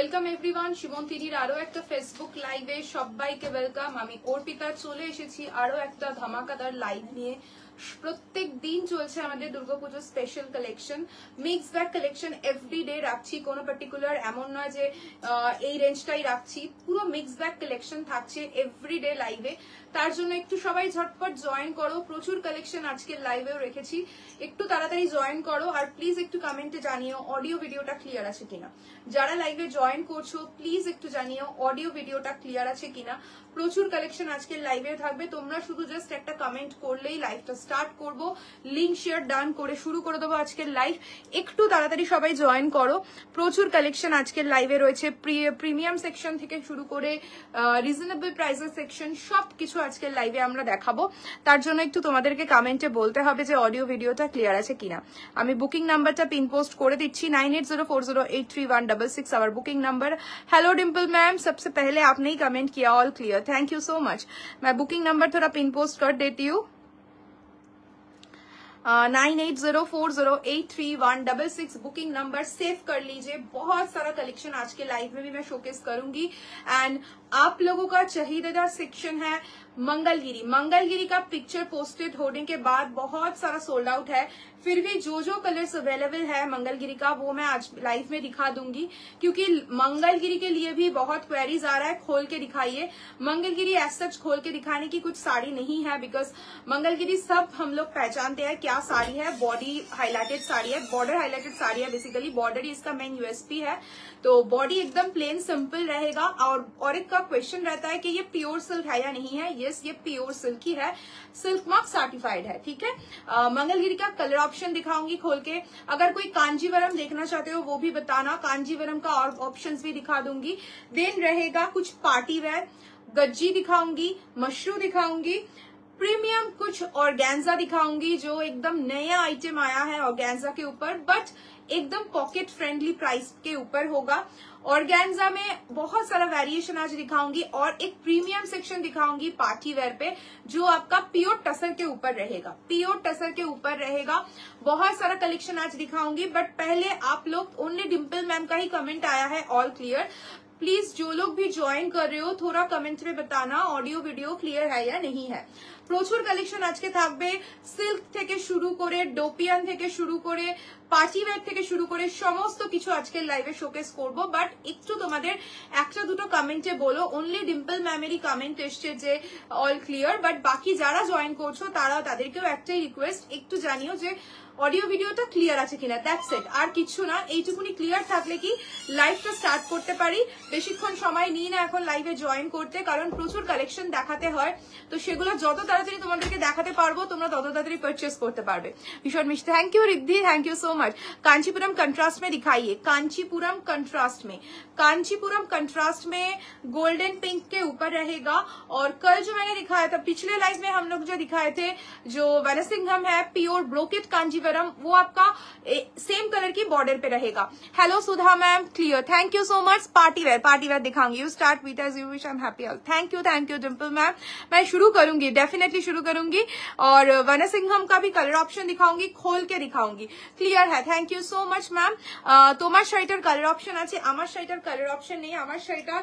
Welcome everyone, শিবন্তীর আরো একটা Facebook লাইভে সবাইকে ওয়েলকাম। আমি অর্পিতা চলে এসেছি আরো একটা ধামাকাদার লাইভ নিয়ে। প্রত্যেক দিন চলছে আমাদের দুর্গাপুজোর special collection, mix bag collection everyday রাখছি। কোনো পার্টিকুলার এমন নয় যে এই রেঞ্জটাই রাখছি, পুরো মিক্স ব্যাগ কালেকশন থাকছে এভরিডে লাইভে। তার জন্য একটু সবাই ঝটপট জয়েন করো, প্রচুর কালেকশন আজকের লাইভেও রেখেছি, একটু তাড়াতাড়ি জয়েন করো। আর প্লিজ একটু কমেন্টে জানিও অডিও ভিডিওটা ক্লিয়ার আছে কিনা। যারা লাইভে জয়েন করছো প্লিজ একটু জানিও অডিও ভিডিওটা ক্লিয়ার আছে কিনা। প্রচুর কালেকশন আজকের লাইভে থাকবে, তোমরা শুধু জাস্ট একটা কমেন্ট করলেই লাইভটা স্টার্ট করব। লিংক শেয়ার ডান করে শুরু করে দেবো আজকের লাইভ। একটু তাড়াতাড়ি সবাই জয়েন করো, প্রচুর কালেকশন আজকের লাইভে রয়েছে। প্রিমিয়াম সেকশন থেকে শুরু করে রিজনেবল প্রাইসের সেকশন সবকিছু আজকের লাইভে আমরা দেখাবো। তার জন্য একটু তোমাদেরকে কমেন্টে বলতে হবে যে অডিও ভিডিওটা ক্লিয়ার আছে কিনা। আমি বুকিং নাম্বারটা পিন পোস্ট করে দিচ্ছি 9804083166 our booking number. Hello Dimple ma'am, सबसे पहले आपने ही कमेंट किया all clear, thank you so much. मैं बुकिंग नंबर थोड़ा पिन पोस्ट कर देती हूँ 9804083166 बुकिंग नंबर सेव कर लीजिए। बहुत सारा कलेक्शन आज के लाइव में भी मैं शोकेस करूंगी। एंड आप लोगों का चाहिएदार सेक्शन है मंगलगिरी। मंगलगिरी का पिक्चर पोस्टेड होने के बाद बहुत सारा सोल्ड आउट है, फिर भी जो जो कलर्स अवेलेबल है मंगलगिरी का वो मैं आज लाइव में दिखा दूंगी, क्योंकि मंगलगिरी के लिए भी बहुत क्वेरीज आ रहा है खोल के दिखाइए। मंगलगिरी एज सच खोल के दिखाने की कुछ साड़ी नहीं है, बिकॉज मंगलगिरी सब हम लोग पहचानते हैं क्या साड़ी है। बॉडी हाईलाइटेड साड़ी है, बॉर्डर हाईलाइटेड साड़ी है, बेसिकली बॉर्डर ही इसका मेन यूएसपी है। तो बॉडी एकदम प्लेन सिंपल रहेगा। और एक का क्वेश्चन रहता है कि ये प्योर सिल्क है या नहीं है। यस, ये प्योर सिल्क ही है, सिल्क मार्क सर्टिफाइड है, ठीक है। मंगलगिरी का कलर ऑप्शन दिखाऊंगी खोल के। अगर कोई कांजीवरम देखना चाहते हो वो भी बताना, कांजीवरम का और ऑप्शंस भी दिखा दूंगी। देन रहेगा कुछ पार्टी वेयर, गज्जी दिखाऊंगी, मशरू दिखाऊंगी, प्रीमियम कुछ ऑर्गेन्जा दिखाऊंगी जो एकदम नया आइटम आया है ऑर्गेन्जा के ऊपर, बट एकदम पॉकेट फ्रेंडली प्राइस के ऊपर होगा। ऑर्गेन्जा में बहुत सारा वेरिएशन आज दिखाऊंगी और एक प्रीमियम सेक्शन दिखाऊंगी पार्टी वेयर पे जो आपका प्योर टसर के ऊपर रहेगा, प्योर टसर के ऊपर रहेगा। बहुत सारा कलेक्शन आज दिखाऊंगी, बट पहले आप लोग ओनली डिम्पल मैम का ही कमेंट आया है ऑल क्लियर। प्लीज जो लोग भी ज्वाइन कर रहे हो थोड़ा कमेंट में बताना ऑडियो वीडियो क्लियर है या नहीं है। প্রচুর কালেকশন আজকে থাকবে, সিল্ক থেকে শুরু করে ডোপিয়ান থেকে শুরু করে পার্টি ওয়্যার থেকে শুরু করে সমস্ত কিছু আজকের লাইভে শোকেস করব। বাট একটু তোমাদের একটা দুটো কমেন্টে বলো, অনলি ডিম্পল ম্যামেরই কমেন্ট এসছে যে অল ক্লিয়ার, বাট বাকি যারা জয়েন করছো তাদেরকেও একটাই রিকোয়েস্ট, একটু জানিও যে অডিও ভিডিওটা ক্লিয়ার আছে কিনা। দ্যাটস ইট, আর কিছু না। এইটুকুনি ক্লিয়ার থাকলে কি লাইভটা স্টার্ট করতে পারি। বেশিক্ষণ সময় নিই না এখন লাইভে জয়েন করতে, কারণ প্রচুর কালেকশন দেখাতে হয়। তো সেগুলো যত তাড়াতাড়ি তোমাদেরকে দেখাতে পারবো তোমরা তত তাড়াতাড়ি পারচেস করতে পারবে। ভীষণ মিষ্টি, thank you Riddhi, thank you so much. Kanchipuram contrast में दिखाइए, कांचीपुरम कंट्रास्ट में, कांचीपुरम कंट्रास्ट में गोल्डन पिंक के ऊपर रहेगा। और कल जो मैंने दिखाया था पिछले लाइव में हम लोग जो दिखाए थे जो वनसिंघम है प्योर ब्रोकेट कांजीवरम, वो आपका सेम कलर की बॉर्डर पे रहेगा। Hello Sudha ma'am, clear, thank you so much. Party wear दिखाऊंगी, you start with as you wish, I am happy all. Thank you Dimple ma'am. मैं शुरू करूंगी, डेफिनेटली शुरू करूंगी। और वनसिंघम का भी कलर ऑप्शन दिखाऊंगी, खोल के दिखाऊंगी। क्लियर है, thank you so much ma'am. তোমার শাড়িটার কালার অপশন আছে, আমার শাড়িটার কালার অপশন नहीं। আমার শাড়িটা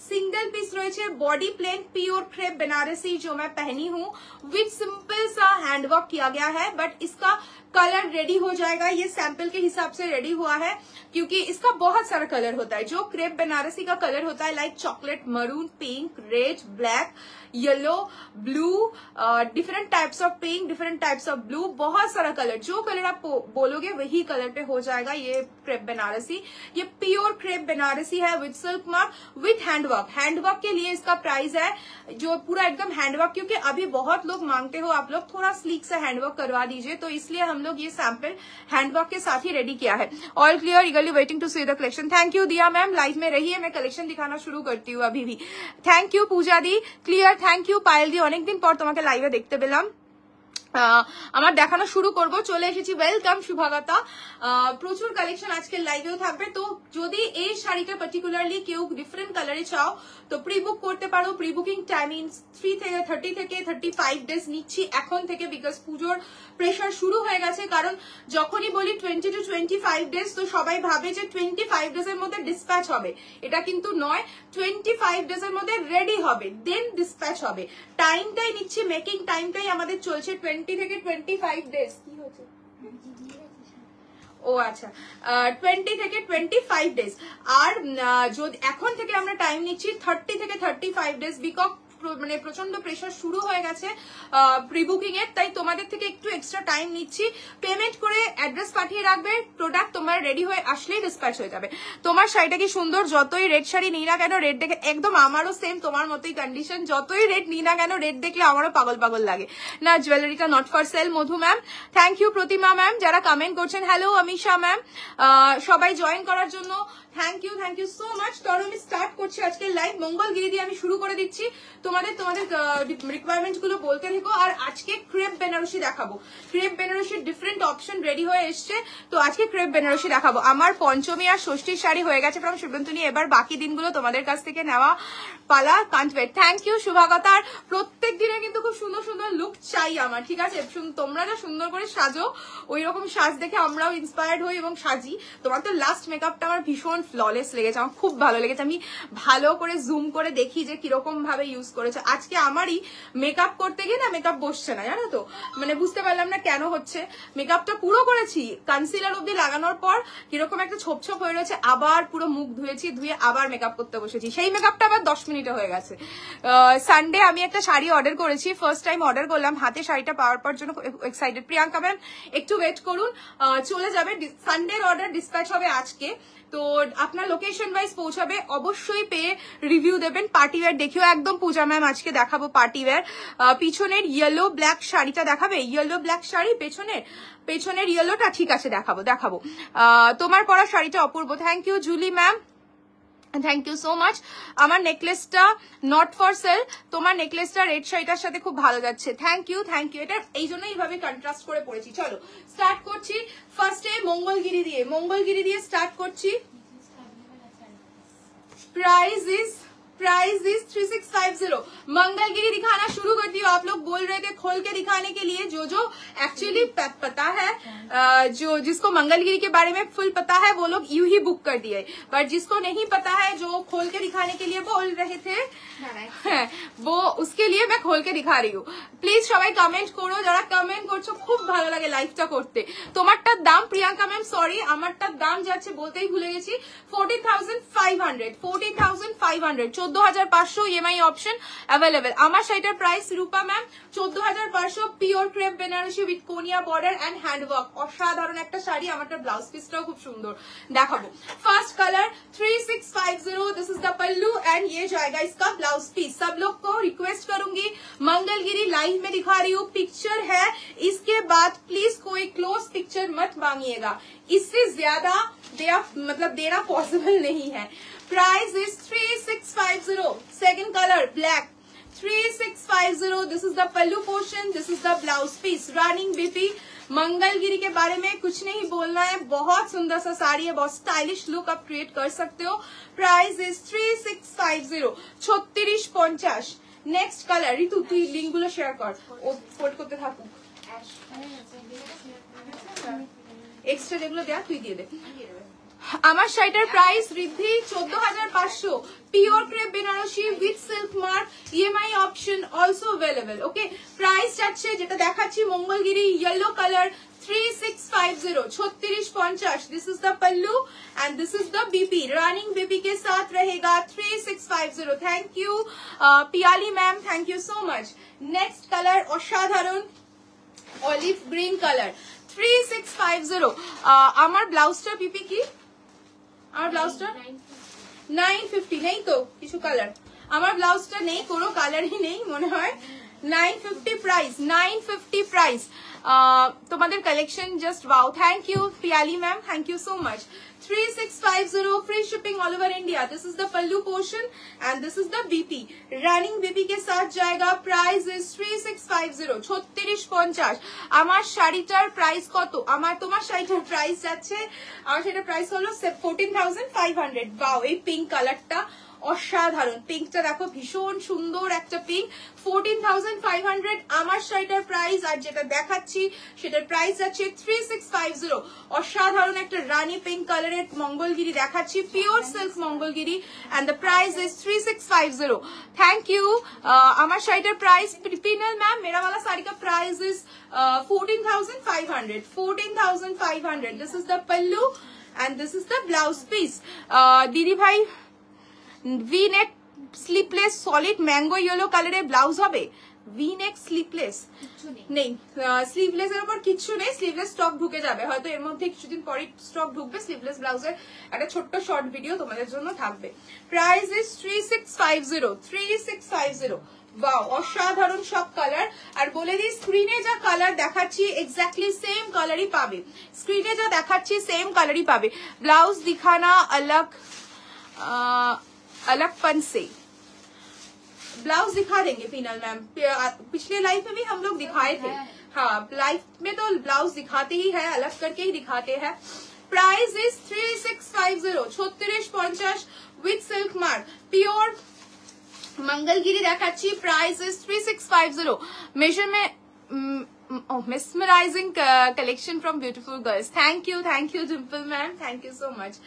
सिंगल पीस রয়েছে, body plain pure crepe Banarasi जो मैं पहनी हूँ, विथ सिंपल सा हैंडवर्क किया गया है। बट इसका कलर रेडी हो जाएगा, ये सैंपल के हिसाब से रेडी हुआ है, क्योंकि इसका बहुत सारा कलर होता है। जो क्रेप बनारसी का कलर होता है like chocolate, maroon, pink, red, black, yellow, blue, different types of pink, different types of blue, बहुत सारा कलर, जो कलर आप बोलोगे वही कलर पे हो जाएगा ये क्रेप बनारसी। ये प्योर क्रेप बनारसी है with silk mark, with handwork. Handwork के लिए इसका प्राइस है जो पूरा एकदम हैंडवर्क, क्योंकि अभी बहुत लोग मांगते हो आप लोग थोड़ा स्लीक से हैंडवर्क करवा दीजिए, तो इसलिए हम लोग ये सैंपल हैंडवर्क के साथ ही रेडी किया है। All clear, eagerly waiting to see the collection. Thank you Diya ma'am, live में रहिए, मैं कलेक्शन दिखाना शुरू करती हूँ अभी भी। थैंक यू पूजा दी, क्लियर, थैंक यू पायल दी, অনেকদিন পর তোমাকে লাইভে দেখতে পেলাম। আমার দেখানো শুরু করব, চলে এসেছি। ওয়েলকাম শুভাগতা। প্রচুর কালেকশন আজকের লাইভেও থাকবে। তো যদি এই শাড়িটা পার্টিকুলারলি কেউ ডিফারেন্ট কালারে চাও তো প্রি বুক করতে পারো। প্রি বুকিং টাইমিং 30 থেকে 35 ডেজ নিচ্ছি এখন থেকে, বিকজ পুজোর প্রেশার শুরু হয়ে গেছে। কারণ যখনই বলি 20 to 25 ডেজ তো সবাই ভাবে যে 25 ডেজের মধ্যে ডিসপ্যাচ হবে, এটা কিন্তু নয়। 25 ডেজের মধ্যে রেডি হবে, দেন ডিসপ্যাচ হবে। টাইমটাই নিচ্ছি, মেকিং টাইমটাই আমাদের চলছে 20 থেকে 25 ডেজ। কি হচ্ছে? ও আচ্ছা, 20 থেকে 25 ডেজ। আর যদি এখন থেকে আমরা টাইম নিচ্ছি 30 থেকে 35 ডেজ, বিকজ মানে প্রচন্ড প্রেশার শুরু হয়ে গেছে প্রি বুকিং এর, তাই তোমাদের থেকে একটু এক্সট্রা টাইম নিচ্ছি। পেমেন্ট করে অ্যাড্রেস পাঠিয়ে রাখবে, প্রোডাক্ট তোমার রেডি হয়ে আসলেই ডিসপ্যাচ হয়ে যাবে। তোমার শাড়িটা কি সুন্দর, যতই রেড শাড়ি নিই না কেন, রেড দেখে একদম আমারও সেম তোমার মতোই কন্ডিশন, যতই রেড নিই না কেন রেড দেখলে আমারও পাগল পাগল লাগে না। জুয়েলারিটা not for sale. Madhu ma'am thank you, Pratima ma'am যারা কমেন্ট করছেন, হ্যালো অমিশা ম্যাম, সবাই জয়েন করার জন্য থ্যাংক ইউ সো মাচ। তো আমি স্টার্ট করছি আজকের লাইভ। মঙ্গলগিরি দিয়ে আমি শুরু করে দিচ্ছি। তোমাদের রিকোয়ারমেন্ট গুলো বলতে থেকো। আর আজকে ক্রেপ বেনারসি দেখাবো। ক্রেপ বেনারসির ডিফারেন্ট অপশন রেডি হয়ে এসছে, তো আজকে ক্রেপ বেনারসি দেখাবো। আমার পঞ্চমী আর ষষ্ঠীর শাড়ি হয়ে গেছে ফ্রম শিবন্তনী, এবার বাকি দিনগুলো তোমাদের কাছ থেকে নেওয়া পালা। Can't wait. Thank you Shubhagata. আর প্রত্যেক দিনে কিন্তু খুব সুন্দর সুন্দর লুক চাই আমার, ঠিক আছে? তোমরা যা সুন্দর করে সাজো ওই রকম সাজ দেখে আমরাও ইন্সপায়ার্ড হই এবং সাজি। তোমার তো লাস্ট মেকআপটা আমার ভীষণ ফ্ললেস লেগেছে, আমার খুব ভালো লেগেছে। আমি ভালো করে জুম করে দেখি যে কিরকম ভাবে ইউজ করেছে। আজকে আমারই মেকআপ করতে গিয়ে না মেকআপ বসছে না, জানো তো, মানে বুঝতে পারলাম না কেন হচ্ছে। মেকআপটা পুরো করেছি, কনসিলার অব্দি লাগানোর পর কিরকম একটা ছোপ ছোপ হয়ে রয়েছে, আবার পুরো মুখ ধুয়েছি, ধুয়ে আবার মেকআপ করতে বসেছি। সেই মেকআপটা আবার 10 মিনিটে হয়ে গেছে। সানডে আমি একটা শাড়ি অর্ডার করেছি, ফার্স্ট টাইম অর্ডার করলাম, হাতে শাড়িটা পাওয়ার পর জন্য এক্সাইটেড। প্রিয়াঙ্কা ম্যাম একটু ওয়েট করুন, চলে যাবে। সানডের অর্ডার ডিসপ্যাচ হবে আজকে, তো আপনার লোকেশন ওয়াইজ পৌঁছাবে। অবশ্যই পেয়ে রিভিউ দেবেন। পার্টি ওয়্যার দেখিও একদম। পূজা ম্যাম আজকে দেখাবো পার্টি ওয়্যার। পিছনের ইয়েলো ব্ল্যাক শাড়িটা দেখাবে, ইয়েলো ব্ল্যাক শাড়ি পেছনের ইয়েলোটা, ঠিক আছে দেখাবো। তোমার পরা শাড়িটা অপূর্ব। Thank you Julie ma'am, thank you so much. আমার নেকলেসটা নট ফর সেল, তোমার নেকলেসটা রেড শাড়িটার সাথে খুব ভালো যাচ্ছে। থ্যাংক ইউ এটা এই জন্য এইভাবে কন্ট্রাস্ট করে পড়েছি। চলো স্টার্ট করছি। ফার্স্টে মঙ্গলগিরি দিয়ে স্টার্ট করছি। Price is 3650। मंगलगिरी दिखाना शुरू करती हूँ। आप लोग बोल रहे थे खोल के दिखाने के लिए, जो एक्चुअली पता है, जिसको मंगलगिरी के बारे में फुल पता है वो लोग यूं ही बुक कर दिए, पर जिसको नहीं पता है, जो खोल के दिखाने के लिए बोल रहे थे वो उसके लिए मैं खोल के दिखा रही हूँ। प्लीज সবাই কমেন্ট করো, যারা কমেন্ট করছো খুব ভালো লাগে লাইভটা করতে। তোমারটার দাম প্রিয়াঙ্কা ম্যাম, সরি আমারটার দাম যাচ্ছে বলতেই ভুলে গেছি, 40,500 14,500 ইএমআই অপশন অ্যাভেলেবেল। আমার শাড়িটার price Rupa ma'am 14,500, pure crepe Banarasi with কোনিয়া বর্ডার এন্ড হ্যান্ডওয়ার্ক। অসাধারণ একটা শাড়ি। আমারটা ব্লাউজ পিসটাও খুব সুন্দর, দেখাবো। First colour 3650, this is the pallu and ये जाएगा इसका ब्लाउज पीस। सब लोग को रिक्वेस्ट करूंगी, मंगलगिरी लाइव में दिखा रही हूँ, पिक्चर है, इसके बाद प्लीज कोई क्लोज पिक्चर मत मांगिएगा, इससे ज्यादा देना पॉसिबल नहीं है। Price is 3650। Second colour black 3650, this is the pallu portion, this is the blouse piece. Running BP. Mangalagiri के बारे में कुछ नहीं बोलना है, बहुत सुंदर सा साड़ी है, बहुत स्टाइलिश लुक आप क्रिएट कर सकते हो। Price is 3650, 3650। नेक्स्ट कलर ऋतु, তুই লিংক গুলো শেয়ার কর, ও ফোল্ড করতে থাকুক। এক্সট্রা যেগুলো দেয়া তুই দিয়ে দে। আমার শাড়িটার price Riddhi 14,500, pure crepe Banarasi with silk mark, EMI option also available. Okay, price যাচ্ছে যেটা দেখাচ্ছি Mangalagiri yellow colour 3650, 3650। This is the pallu and this is the BP, running BP के साथ रहेगा 3650। Thank you Piyali ma'am, thank you so much. Next colour असाधारण olive green colour 3650। আমার ব্লাউজটা পিপি কি, আমার ব্লাউজটা 950 নেই তো কিছু কালার, আমার ব্লাউজটা নেই, কোনো কালারই নেই মনে হয়। 950 প্রাইস, 950 প্রাইস। তোমাদের collection just wow. Thank you Piyali ma'am, thank you so much. 3650 free shipping all over India. This is the pallu portion and this is the BP. Running BP के साथ जाएगा। Price is 3650, 3650। আমার শাড়িটার price কত? আমার তোমার শাড়িটার প্রাইস যাচ্ছে, আমার শাড়িটার প্রাইস হলো 14,500। বাও, এই পিঙ্ক কালারটা অসাধারণ, পিঙ্কটা দেখো ভীষণ সুন্দর একটা পিঙ্ক। 14,500 আমার শাড়িটার প্রাইস, আর যেটা দেখাচ্ছি সেটার প্রাইস আছে 3650। অসাধারণ একটা রানী পিঙ্ক কালারের মঙ্গলগিরি দেখাচ্ছি, pure silk Mangalagiri, and the price is 3650। Thank you. আমার শাড়িটার প্রাইস, পিনাল ম্যাম मेरा वाला साड़ी का price is 14,500, 14,500। This is the pallu and this is the blouse piece. दीदी भाई V neck sleepless solid mango yellow কালারের ব্লাউজ হবে। ভি নেক স্লিপলেস নেই, স্লিভলেস এর উপর কিছু নেই, স্লিভলেস স্টক ঢুকে যাবে হয়তো এর মধ্যে, কিছুদিন পরে স্টক ঢুকবে। স্লিভলেস ব্লাউজের একটা ছোট্ট শর্ট ভিডিও তোমাদের জন্য থাকবে। Price is 3650, 3650। বাও, অসাধারণ সব কালার। আর বলে দিই, স্ক্রিনে যা কালার দেখাচ্ছি এক্স্যাক্টলি সেম কালারই পাবে, স্ক্রিনে যা দেখাচ্ছি সেম কালারই পাবে। ব্লাউজ দিখানা अलगपन से ब्लाउज दिखा देंगे पीनल मैम, पिछले लाइफ में भी हम लोग दिखाए थे। हाँ, लाइफ में तो ब्लाउज दिखाते ही है, अलग करके ही दिखाते हैं। Price is 3650, 3650 with silk mark, pure Mangalagiri देखाচ্ছি। Price is 3650। मेजर में mesmerizing collection from beautiful girls. Thank you Dimple ma'am, thank you so much.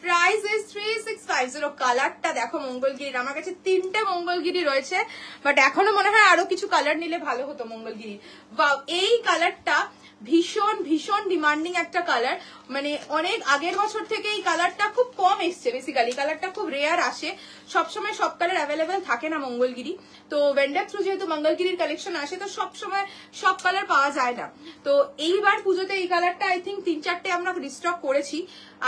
Price is 3650। কালারটা দেখো মঙ্গলগিরির, আমার কাছে 3টে মঙ্গলগিরি রয়েছে, বাট এখনো মনে হয় আরো কিছু কালার নিলে ভালো হতো মঙ্গলগিরি। বা এই কালারটা ভীষণ ভীষণ ডিমান্ডিং একটা কালার, মানে অনেক আগের বছর থেকে এই কালারটা খুব কম এসছে। বেসিক্যালি কালারটা খুব রেয়ার আসে, সবসময় সব কালার অ্যাভেলেবেল থাকে না মঙ্গলগিরি। তো ভেন্ডার থ্রু যেহেতু মঙ্গলগিরির কালেকশন আসে, তো সবসময় সব কালার পাওয়া যায় না। তো এইবার পুজোতে এই কালারটা আই থিঙ্ক 3-4টে আমরা রিস্টক করেছি।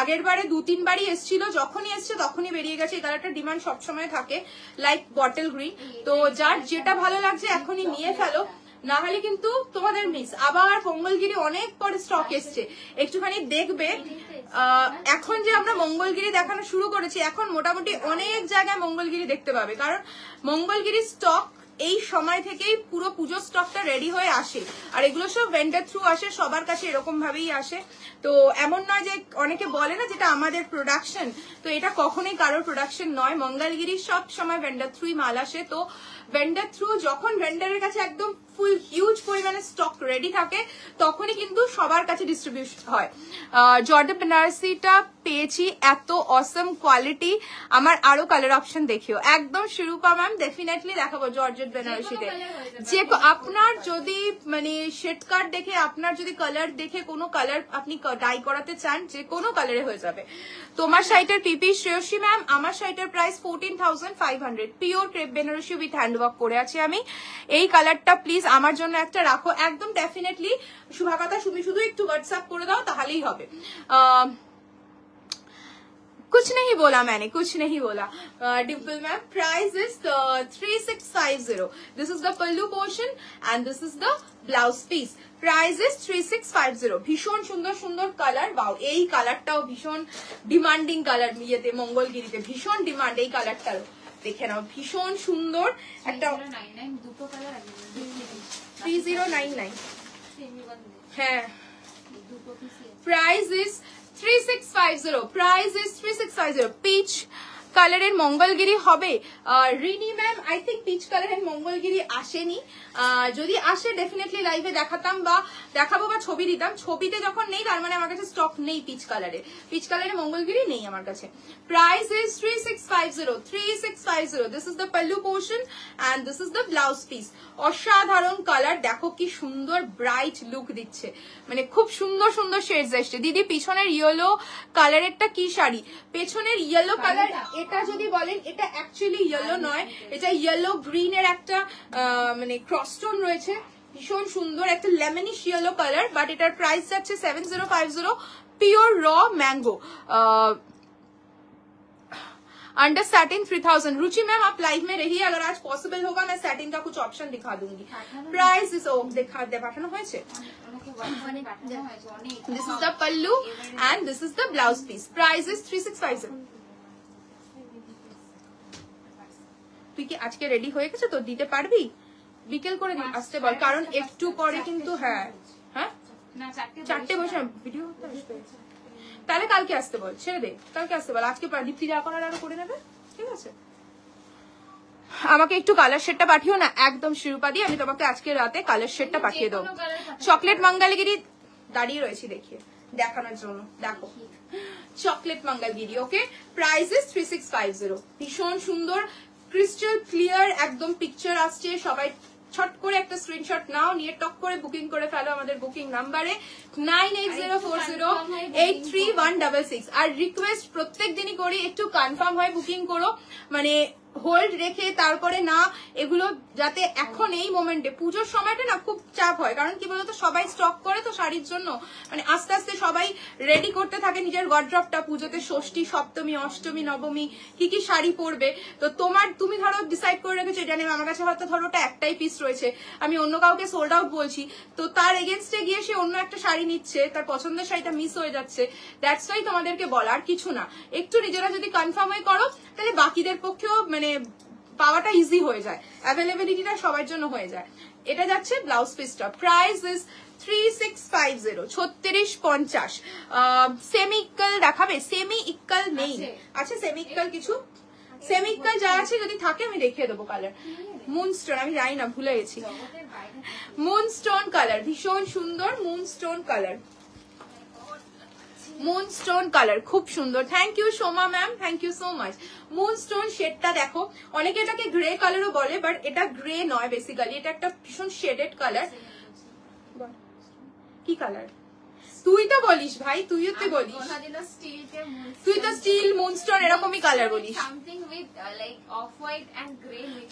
আগের বারে 2-3 বারই এসেছিল, যখনই এসছে তখনই বেরিয়ে গেছে। এই কালারটা ডিমান্ড সবসময় থাকে, লাইক বটল গ্রিন। তো যার যেটা ভালো লাগছে এখনই নিয়ে ফেলো, না হলে কিন্তু তোমাদের মিস। আবার মঙ্গলগিরি অনেক পরে স্টক এসছে, একটুখানি দেখবে। এখন যে আমরা মঙ্গলগিরি দেখানো শুরু করেছি, এখন মোটামুটি অনেক জায়গায় মঙ্গলগিরি দেখতে পাবে, কারণ মঙ্গলগিরি স্টক এই সময় থেকেই পুরো পুজো স্টকটা রেডি হয়ে আসে। আর এগুলো সব ভেন্ডার থ্রু আসে, সবার কাছে এরকম ভাবেই আসে। তো এমন নয় যে অনেকে বলে না যেটা আমাদের প্রোডাকশন, তো এটা কখনোই কারোর প্রোডাকশন নয়। মঙ্গলগিরি সব সময় ভেন্ডার থ্রুই মাল আসে। তো ভেন্ডার থ্রু যখন ভেন্ডারের কাছে একদম ফুল হিউজ পরিমাণে স্টক রেডি থাকে, তখনই কিন্তু সবার কাছে ডিস্ট্রিবিউশন হয়। জর্জেট বেনারসিটা পেয়েছি, এত অসম কোয়ালিটি। আমার আরো কালার অপশন দেখিও। একদম শিরূপা ম্যাম, ডেফিনেটলি দেখাবো জর্জেট বেনারসিতে। যে আপনার যদি মানে শেড কার্ড দেখে, আপনার যদি কালার দেখে কোনো কালার আপনি ডাই করাতে চান, যে কোনো কালারে হয়ে যাবে। তোমার শাড়িটার পিপি শ্রেয়সী ম্যাম, আমার শাড়িটার price 14,500, pure crepe Banarasi with handwork করে আছি আমি। এই কালারটা প্লিজ আমার জন্য একটা রাখো, একদম ডেফিনেটলি। শুভাকাতা তুমি শুধু একটু হোয়াটসঅ্যাপ করে দাও, তাহলেই হবে। कुछ नहीं बोला मैंने, कुछ नहीं बोला। Dimple ma'am, price is 3650। This is the pallu portion and this is the blouse piece. Price is 3650। ভীষণ সুন্দর সুন্দর কালার। বাও, এই কালারটাও ভীষণ ডিমান্ডিং কালার, ইয়েতে মঙ্গলগিরিতে ভীষণ ডিমান্ড এই কালারটার। দেখে নাও, ভীষণ সুন্দর একটা 3099। হ্যাঁ, price is 3650। Price is 3650। Peach কালারের মঙ্গলগিরি হবে। Rini ma'am, I think peach কালারের মঙ্গলগিরি আসেনি, যদি আসে ডেফিনেটলি লাইভে দেখাতাম বা দেখাবো বা ছবি দিতাম। ছবিতে যখন নেই তার মানে আমার কাছে স্টক নেই পিচ কালারের। পিচ কালারের মঙ্গলগিরি নেই আমার কাছে। Price is 3650, 3650। This is the pallu portion and this is the blouse piece. অসাধারণ কালার, দেখো কি সুন্দর ব্রাইট লুক দিচ্ছে, মানে খুব সুন্দর সুন্দর শেডস আসছে। দিদি পিছনের ইয়েলো কালারেরটা কি শাড়ি? পেছনের ইয়েলো কালার, এটা যদি বলেন এটা অ্যাকচুয়ালি ইয়েলো নয়, এটা ইয়েলো গ্রিন এর একটা মানে ক্রসটোন রয়েছে, ভীষণ সুন্দর একটা লেমনিশ ইয়েলো কালার। বাট এটার প্রাইস যাচ্ছে 7050, পিওর র ম্যাঙ্গো। Under satin 3000। रुचि मैम आप लाइव में रहिए, अगर आज पॉसिबल होगा मैं सैटिन का कुछ ऑप्शन दिखा दूंगी। प्राइस इज दिखा पाठानो হয়েছে। This is the pallu and this is the blouse piece. Price is 3650. তুই কি আজকে রেডি হয়ে গেছে তো দিতে পারবি? বিকেল করে আসতে বল, কারণ একটু পরে কিন্তু হ্যাঁ হ্যাঁ না 4টে বসে ভিডিও করতে আসবে, তাহলে কালকে আসতে বল, ছেড়ে দে কালকে আসতে বল, আজকে দীপ্তি যা করার আরো করে নেবে, ঠিক আছে? আমাকে একটু কালার শেডটা পাঠিও না, একদম শিরোপা দিয়ে আমি তোমাকে আজকে রাতে কালার শেডটা পাঠিয়ে দেবো। চকলেট মঙ্গলগিরি দাঁড়িয়ে রয়েছি দেখিয়ে দেখানোর জন্য, দেখো chocolate Mangalagiri. Okay, price is 3650। ভীষণ সুন্দর ক্রিস্টাল ক্লিয়ার একদম পিকচার আসছে, সবাই ছট করে একটা স্ক্রিনশট নাও, নিয়ে টক করে বুকিং করে ফেলো আমাদের বুকিং নাম্বারে 9804083166। আর রিকোয়েস্ট প্রত্যেক দিনই করি, একটু কনফার্ম হয় বুকিং করো, মানে হোল্ড রেখে তারপরে না, এগুলো যাতে এখন এই মোমেন্টে পুজোর সময়টা না খুব চাপ হয়, কারণ কি বলতো সবাই স্টক করে তো শাড়ির জন্য, মানে আস্তে আস্তে সবাই রেডি করতে থাকে নিজের ওয়ার্ড্রপটা, পুজোতে ষষ্ঠী সপ্তমী অষ্টমী নবমী কি কি শাড়ি পরবে। তো তুমি ধরো ডিসাইড করে রেখেছো এটা নিয়ে, আমার কাছে হয়তো ধরো ওটা একটাই পিস রয়েছে, আমি অন্য কাউকে সোল্ড আউট বলছি, তো তার এগেনস্টে গিয়ে সে অন্য একটা শাড়ি নিচ্ছে, তার পছন্দের শাড়িটা মিস হয়ে যাচ্ছে, দ্যাটস ওয়াই তোমাদেরকে বলার কিছু না, একটু নিজেরা যদি কনফার্ম হয়ে করো তাহলে বাকিদের পক্ষেও মানে পাওয়াটা ইজি হয়ে যায়, অ্যাভেলেবিলিটিটা সবার জন্য হয়ে যায়। এটা যাচ্ছে ব্লাউজ পিসটা, প্রাইস ইজ 3650 3650। সেমি ইক্কাল দেখাবে? সেমি ইক্কাল নেই, আচ্ছা সেমি ইক্কাল কিছু সেমি ইক্কাল যা আছে যদি থাকে আমি দেখিয়ে দেবো কালার। মুনস্টোন, আমি জানি না ভুলে গেছি, মুনস্টোন কালার ভীষণ সুন্দর, মুনস্টোন কালার, মুনস্টোন কালার খুব সুন্দর। Thank you Soma ma'am, thank you so much. Moonstone শেডটা দেখো, অনেকে এটাকে গ্রে কালারও বলে, বাট এটা গ্রে নয়, বেসিক্যালি এটা একটা ভীষণ শেডেড কালার। কি কালার? তুই তো বলিস ভাই, তুইও তো বলিস, তুই তো স্টিল মুনস্টোন এরকমই কালার বলিস।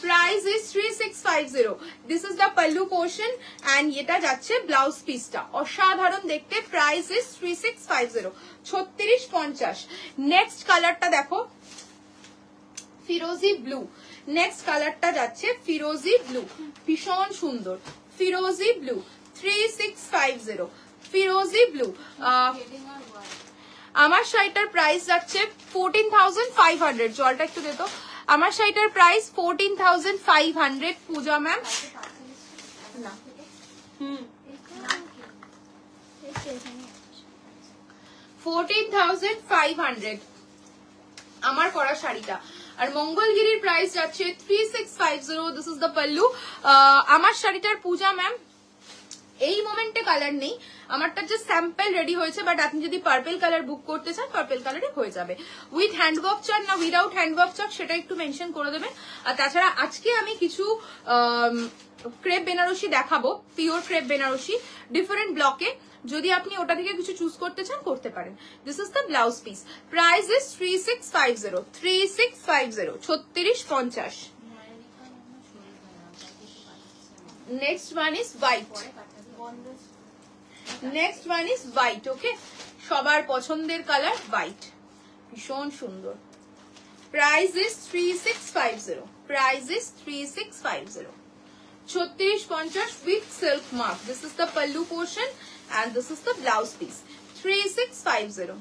Price is 3650। This is the pallu portion and এটা যাচ্ছে ব্লাউজ পিসটা, অসাধারণ দেখতে। Price is 3650 3650। নেক্সট কালারটা দেখো ফিরোজি ব্লু, নেক্সট কালারটা যাচ্ছে ফিরোজি ব্লু, ভীষণ সুন্দর ফিরোজি ব্লু 3650 ফিরোজি ব্লু। আমার শাড়িটার প্রাইস যাচ্ছে 14,500। জলটা একটু দে তো। আমার শাড়িটার প্রাইস 14,500 পূজা ম্যাম। 14,500 আমার পরা শাড়িটা। আর মঙ্গলগিরির প্রাইস যাচ্ছে 3650। This is the pallu. আমার শাড়িটার পূজা ম্যাম এই মোমেন্টে কালার নেই, আমারটা যে স্যাম্পল রেডি হয়েছে, বাট আপনি যদি পার্পল কালার বুক করতে চান পার্পল কালারে হয়ে যাবে। উইথ হ্যান্ডওয়ার্ক চান না উইদাউট হ্যান্ডওয়ার্ক চান সেটা একটু মেনশন করে দেবেন। আর তাছাড়া আজকে আমি কিছু ক্রেপ বেনারসি দেখাবো, পিওর ক্রেপ বেনারসি ডিফারেন্ট ব্লকে, যদি আপনি ওটা থেকে কিছু চুজ করতে চান করতে পারেন। This is the blouse piece, price is 3650 3650 3650। Next one is white, next one is white. Okay, সবার পছন্দের কালার হোয়াইট, ভীষণ সুন্দর। Price is 3650 price is 3650 3650 with silk mark. This is the pallu portion and this is the blouse piece 3650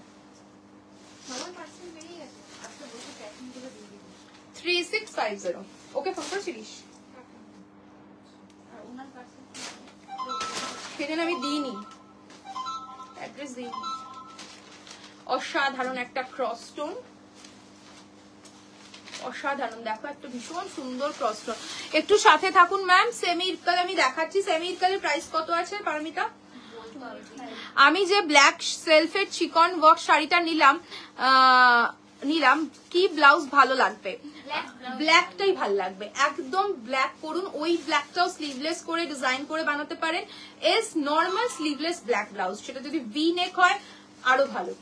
3650। Okay phone করছিলিস সেদিন আমি দিইনি, address দিইনি। অসাধারণ একটা ক্রস স্টোন, অসাধারণ দেখো একটা ভীষণ সুন্দর ক্রস স্টোন। একটু সাথে থাকুন ম্যাম। সেমি ইরকাল আমি দেখাচ্ছি। সেমি ইরকালের প্রাইস কত আছে পারমিতা? আমি যে ব্ল্যাক সেলফের চিকন ওয়ার্ক শাড়িটা নিলাম কি ব্লাউজ ভালো লাগবে? ব্ল্যাকটাই ভালো লাগবে, একদম ব্ল্যাক করুন। ওই ব্ল্যাকটাও স্লিভলেস করে ডিজাইন করে বানাতে পারেন। S normal sleeveless black blouse, সেটা যদি ভি নেক হয় আরো ভালো।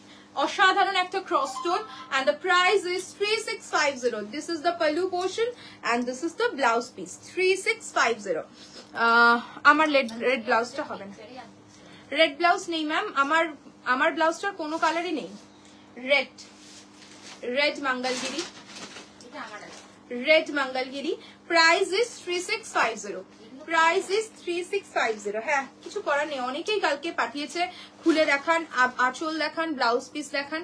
অসাধারণ একটা cross stone and the price is 3650. This is the pallu portion and this is the blouse piece 3650। আমার রেড ব্লাউজটা হবে না, রেড ব্লাউজ নেই ম্যাম। আমার ব্লাউজটার কোনো কালারই নেই। Red Mangalagiri red Mangalagiri, price is 3650, price is 3650। হ্যাঁ কিছু করার নেই, অনেকেই কালকে পাঠিয়েছে, খুলে দেখান, আঁচল দেখান, ব্লাউজ পিস দেখান,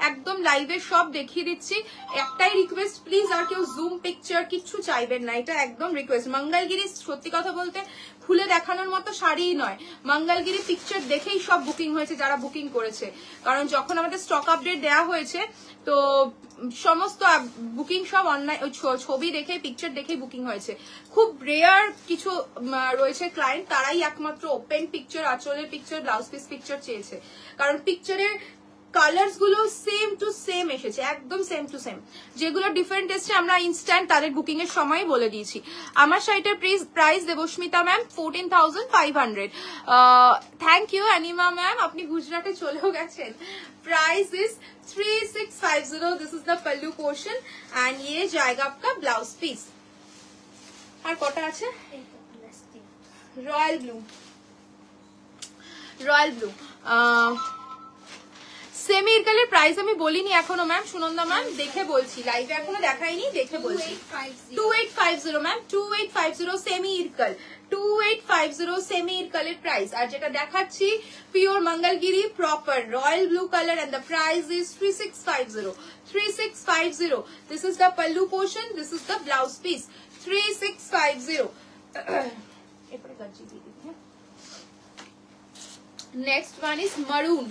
একদম লাইভে সব দেখিয়ে দিচ্ছি। একটাই রিকোয়েস্ট প্লিজ, আর কেউ জুম পিকচার কিচ্ছু চাইবেন না, এটা একদম রিকোয়েস্ট। মঙ্গলগিরি সত্যি কথা বলতে খুলে দেখানোর মতো শাড়িই নয়, মঙ্গলগিরি পিকচার দেখেই সব বুকিং হয়েছে যারা বুকিং করেছে, কারণ যখন আমাদের স্টক আপডেট দেওয়া হয়েছে তো সমস্ত বুকিং সব অনলাইন ছবি দেখে পিকচার দেখে বুকিং হয়েছে। খুব রেয়ার কিছু রয়েছে ক্লায়েন্ট, তারাই একমাত্র ওপেন পিকচার, আঁচলের পিকচার, ব্লাউজ পিস পিকচার চেয়েছে, কারণ পিকচারের কালার্স গুলো সেম টু সেম এসেছে, একদম সেম টু সেম। যেগুলো ডিফারেন্ট এসছে আমরা ইনস্ট্যান্ট তাদের বুকিং এর সময় বলে দিয়েছি। আমার শাড়িটার price Debasmita ma'am 14,500। Thank you Anima ma'am, আপনি গুজরাটে চলেও গেছেন। Price is 3650, this is the pallu portion and ये जाएगा आपका ব্লাউজ পিস। আর কটা আছে? Royal blue, royal blue. Semi ইরকালের প্রাইস আমি বলিনি এখনো ম্যাম, সুনন্দা ম্যাম দেখে বলছি, লাইভে এখনো দেখাইনি, দেখে বলছি। 2850 ম্যাম, 2850 সেমি ইরকাল, 2850 সেমি ইরকালের প্রাইস। আর যেটা দেখাচ্ছি pure Mangalagiri proper royal blue colour and the price is 3650, 3650। This is the pallu portion, this is the blouse piece, 3650। এরপরে গজ্জি দিয়ে দিই। Next one is maroon,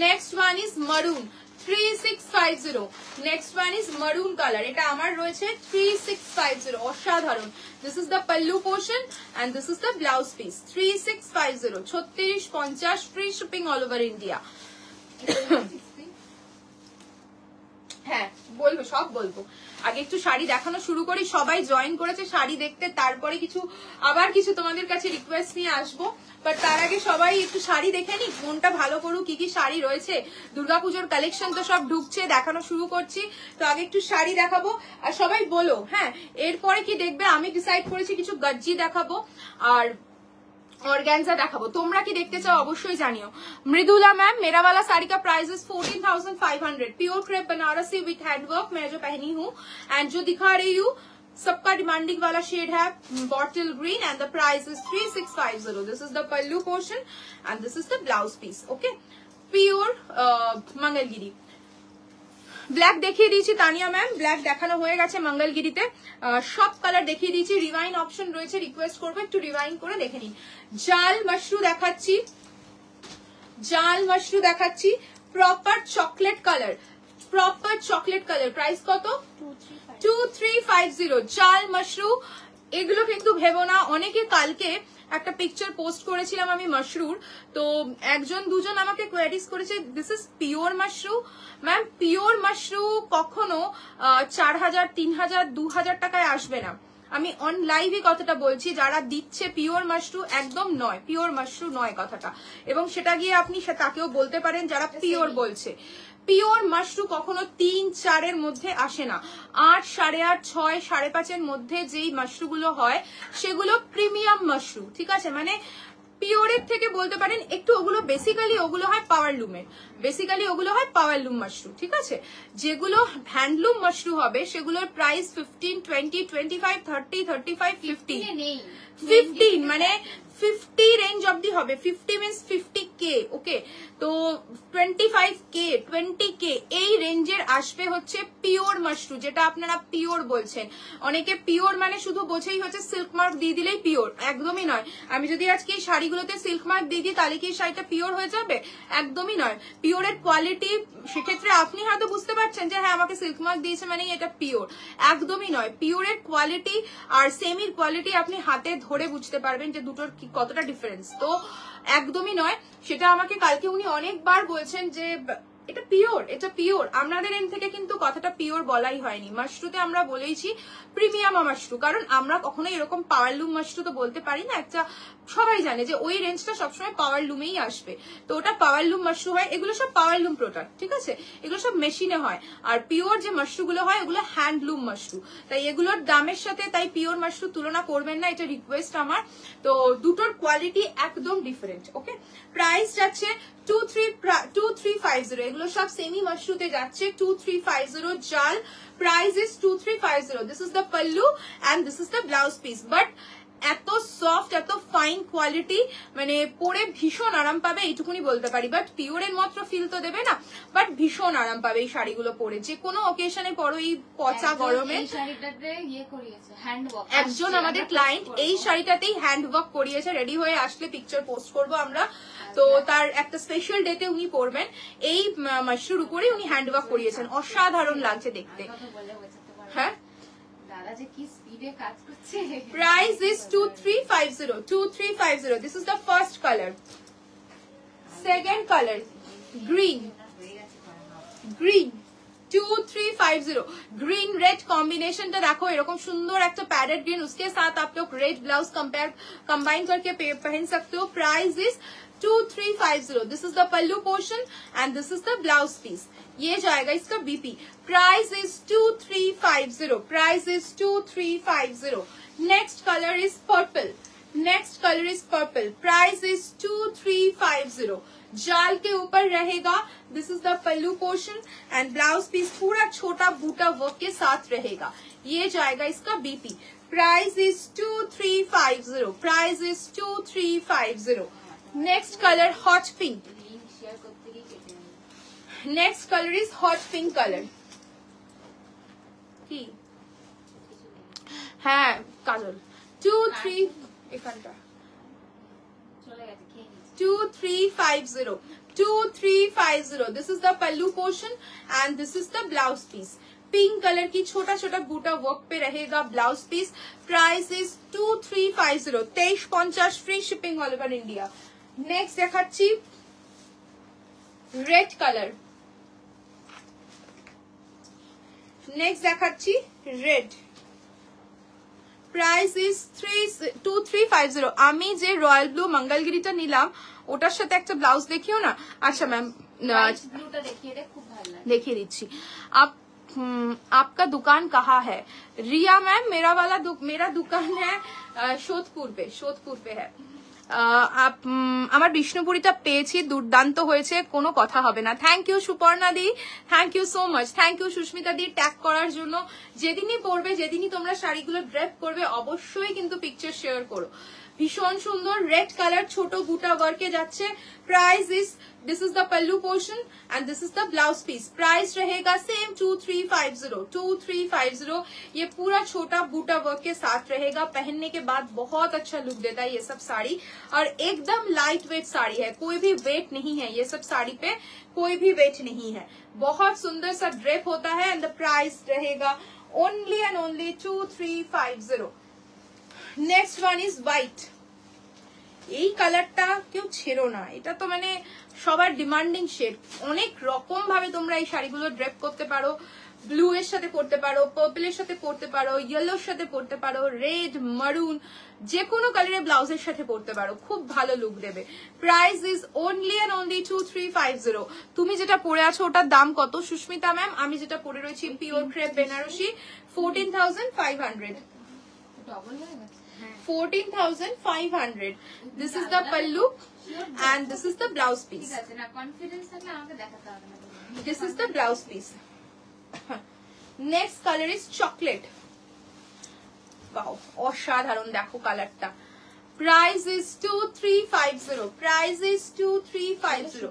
next one is maroon, 3650। next one is maroon color, এটা আমার রয়েছে 3650, অসাধারণ। this is the pallu portion and this is the blouse piece, 3650, 3650, free shipping all over India। হ্যাঁ বলবো, সব বলবো, আগে একটু শাড়ি দেখানো শুরু করি। সবাই জয়েন করেছে শাড়ি দেখতে, তারপরে কিছু আবার কিছু তোমাদের কাছে রিকোয়েস্ট নিয়ে আসবো, বাট তার আগে সবাই একটু শাড়ি দেখে নি, মনটা ভালো করুক। কি কি শাড়ি রয়েছে, দুর্গাপুজোর কালেকশন তো সব ঢুকছে, দেখানো শুরু করছি, তো আগে একটু শাড়ি দেখাবো। আর সবাই বলো হ্যাঁ এরপরে কি দেখবে, আমি ডিসাইড করেছি কিছু গজ্জি দেখাবো আর ऑर्गेन्जा देखाबो, তোমরা কি দেখতে চাও অবশ্যই জানিও। মৃদুলা मैम, मेरा वाला साड़ी का price is 14,500, pure crepe Banarasi with handwork, मैं जो पहनी हूँ एंड जो दिखा रही हूँ सबका डिमांडिंग वाला शेड है bottle green and the price is 3650। This is the pallu portion and this is the blouse piece. Okay pure Mangalagiri. Black দেখিয়ে দিয়েছি তানিয়া ম্যাম, ব্ল্যাক দেখানো হয়ে গেছে মঙ্গলগিরিতে, সব কালার দেখিয়ে দিয়েছি। রিভাইন অপশন রয়েছে, রিকোয়েস্ট করবো একটু রিভাইন করে দেখে নিন। জাল মাশরু দেখাচ্ছি, জাল মাশরু দেখাচ্ছি, proper chocolate colour, proper chocolate colour, price কত? 2350। জাল মাশরু, এগুলো কিন্তু ভেবো না, অনেকে কালকে একটা পিকচার পোস্ট করেছিলাম আমি মাশরুর, তো একজন দুজন আমাকে কোয়ারিজ করেছে this is pure Mashru. Ma'am pure Mashru কখনো 4000, 3000, 2000 টাকায় আসবে না। আমি অন লাইভে কথাটা বলছি, যারা দিচ্ছে পিওর মাশরু একদম নয়, পিওর মাশরু নয় কথাটা, এবং সেটা গিয়ে আপনি তাকেও বলতে পারেন যারা পিওর বলছে। পিওর মাশরু কখনো 3-4 এর মধ্যে আসে না, 8, 8.5, 6, 5.5 মধ্যে যেই মাশরুগুলো হয় সেগুলো প্রিমিয়াম মাশরু, ঠিক আছে? মানে পিওরের থেকে বলতে পারেন একটু ওগুলো বেসিক্যালি ওগুলো হয় পাওয়ারলুমের, বেসিক্যালি ওগুলো হয় পাওয়ারলুম মাশরু, ঠিক আছে? যেগুলো হ্যান্ডলুম মাশরু হবে সেগুলোর প্রাইস 15, 20, 25, 30, 35, 50 নেই, 15 মানে 50 রেঞ্জ অবধি হবে। 50 মিনস 50K, ওকে? তো 25K, 20K এই রেঞ্জের আসবে হচ্ছে পিওর মাশরু, যেটা আপনারা পিওর বলছেন। অনেকে পিওর মানে শুধু বোঝেই হচ্ছে সিল্ক মার্ক দিয়ে দিলেই পিওর, একদমই নয়। আমি যদি আজকে এই শাড়িগুলোতে সিল্ক মার্ক দিয়ে দিই তাহলে কি শাড়িটা পিওর হয়ে যাবে? একদমই নয়। পিওরের কোয়ালিটি, সেক্ষেত্রে আপনি হয়তো বুঝতে পারছেন যে হ্যাঁ আমাকে সিল্ক মার্ক দিয়েছে মানে এটা পিওর, একদমই নয়। পিওরের কোয়ালিটি আর সেমির কোয়ালিটি আপনি হাতে ধরে বুঝতে পারবেন যে দুটোর কতটা ডিফারেন্স, তো একদমই নয়। সেটা আমাকে কালকে উনি অনেকবার বলছেন যে এটা পিওর, এটা পিওর। আপনাদের এন্ড থেকে কিন্তু কথাটা পিওর বলাই হয়নি। মাশরুতে আমরা বলেইছি প্রিমিয়াম মাশরু, কারণ আমরা কখনো এরকম পাওয়ারলুম মাশরু তো বলতে পারি না। একটা সবাই জানে যে ওই রেঞ্জটা সবসময় পাওয়ারলুমেই আসবে, তো ওটা পাওয়ারলুম মাশরু হয়। এগুলো সব পাওয়ারলুম প্রোডাক্ট, ঠিক আছে? এগুলো সব মেশিনে হয়। আর পিওর যে মাশরুগুলো হয় ওগুলো হ্যান্ডলুম মাশরু, তাই এগুলোর দামের সাথে তাই পিওর মাশরু তুলনা করবেন না, এটা রিকোয়েস্ট আমার। তো দুটোর কোয়ালিটি একদম ডিফারেন্ট। ওকে প্রাইস যাচ্ছে 2350। এগুলো সব সেমি মাশরুতে যাচ্ছে 2350 জাল, price is 2350। This is the pallu and this is the blouse piece. But এত সফট, এত ফাইন কোয়ালিটি, মানে পরে ভীষণ আরাম পাবে এইটুকুনি বলতে পারি। বাট পিওরের মাত্র ফিল তো দেবে না, বাট ভীষণ আরাম পাবে এই শাড়িগুলো পরে, যে কোনো অকেশনে পরো এই পচা গরমে। একজন আমাদের ক্লায়েন্ট এই শাড়িটাতেই হ্যান্ড ওয়ার্ক করিয়েছে, রেডি হয়ে আসলে পিকচার পোস্ট করবো আমরা। তো তার একটা স্পেশাল ডেতে উনি পরবেন, এই মাশরুর উপরে উনি হ্যান্ড ওয়ার্ক করিয়েছেন, অসাধারণ লাগছে দেখতে। হ্যাঁ, price is 2350, 2350। This is the first color, second color green, 2350। Green red combination टा देखो, एरकम सुंदर एक पैरेट ग्रीन, उसके साथ आप लोग रेड ब्लाउज कंबाइन करके पहन सकते हो। Price is 2350। This is the pallu portion and this is the blouse piece, ये जाएगा इसका BP. Price is 2350, price is 2350। Next colour is purple, next colour is purple, price is 2350। जाल के ऊपर रहेगा, this is the pallu portion and blouse piece पूरा छोटा बूटा वर्क के साथ रहेगा, ये जाएगा इसका BP. Price is 2350, price is 2350। Next colour hot pink, next colour is hot pink colour. हाँ Kajal 2350, 2350, 2350। This is the pallu portion and this is the blouse piece. Pink colour की छोटा छोटा बूटा वर्क पे रहेगा blouse piece. Price is 2350, 2350 free shipping all over India. Next देखाচ্ছি red colour, next देखाচ্ছি red. Price is 2350। আমি যে রয়্যাল ব্লু মঙ্গলগিরিটা নিলাম ওটার সাথে একটা ব্লাউজ দেখিও না। আচ্ছা ম্যাম ব্লুটা দেখিয়ে দে, খুব ভালো লাগে, দেখিয়ে দিচ্ছি। आपका दुकान कहाँ है? रिया मैम, मेरा दुकान है সোদপুর पे है। আমার বিষ্ণুপুরিটা পেয়েছি, দুর্দান্ত হয়েছে, কোনো কথা হবে না। থ্যাংক ইউ সুপর্ণা দি, thank you so much, thank you Susmita দি ট্যাগ করার জন্য। যেদিনই পরবে, যেদিনই তোমরা শাড়িগুলো ড্রেপ করবে, অবশ্যই কিন্তু পিকচার শেয়ার করো। ভীষণ সুন্দর রেড কালার, ছোট বুটা ওয়ার্কে যাচ্ছে। Price is, this is the pallu portion and this is the blouse piece. Price रहेगा सेम 2350, 2350। ये पूरा छोटा बूटा वर्क के साथ रहेगा, पहनने के बाद बहुत अच्छा लुक देता है ये सब साड़ी, और एकदम लाइट वेट साड़ी है, कोई भी वेट नहीं है ये सब साड़ी पे, कोई भी वेट नहीं है, बहुत सुंदर सा ड्रेप होता है। एंड द प्राइस रहेगा only and only 2350। Next one is white. এই কালারটা কেউ ছেড়ো না, এটা তো মানে সবার ডিমান্ডিং শেড। অনেক রকম ভাবে তোমরা এই শাড়িগুলো ড্রেপ করতে পারো, ব্লু এর সাথে পরতে পারো, পার্পলের সাথে পরতে পারো, ইয়েলোর সাথে পরতে পারো, রেড, মারুন, যে কোনো কালারের ব্লাউজের সাথে পরতে পারো, খুব ভালো লুক দেবে। Price is only and only 2350। তুমি যেটা পরে আছো ওটার দাম কত সুস্মিতা ম্যাম? আমি যেটা পরে রয়েছি pure crepe Banarasi 14500, 14500। This is the pallu and this is the blouse piece. This is the blouse piece. Next color is chocolate. Wow, অসাধারণ দেখো কালারটা। Price is 2350, price is 2350,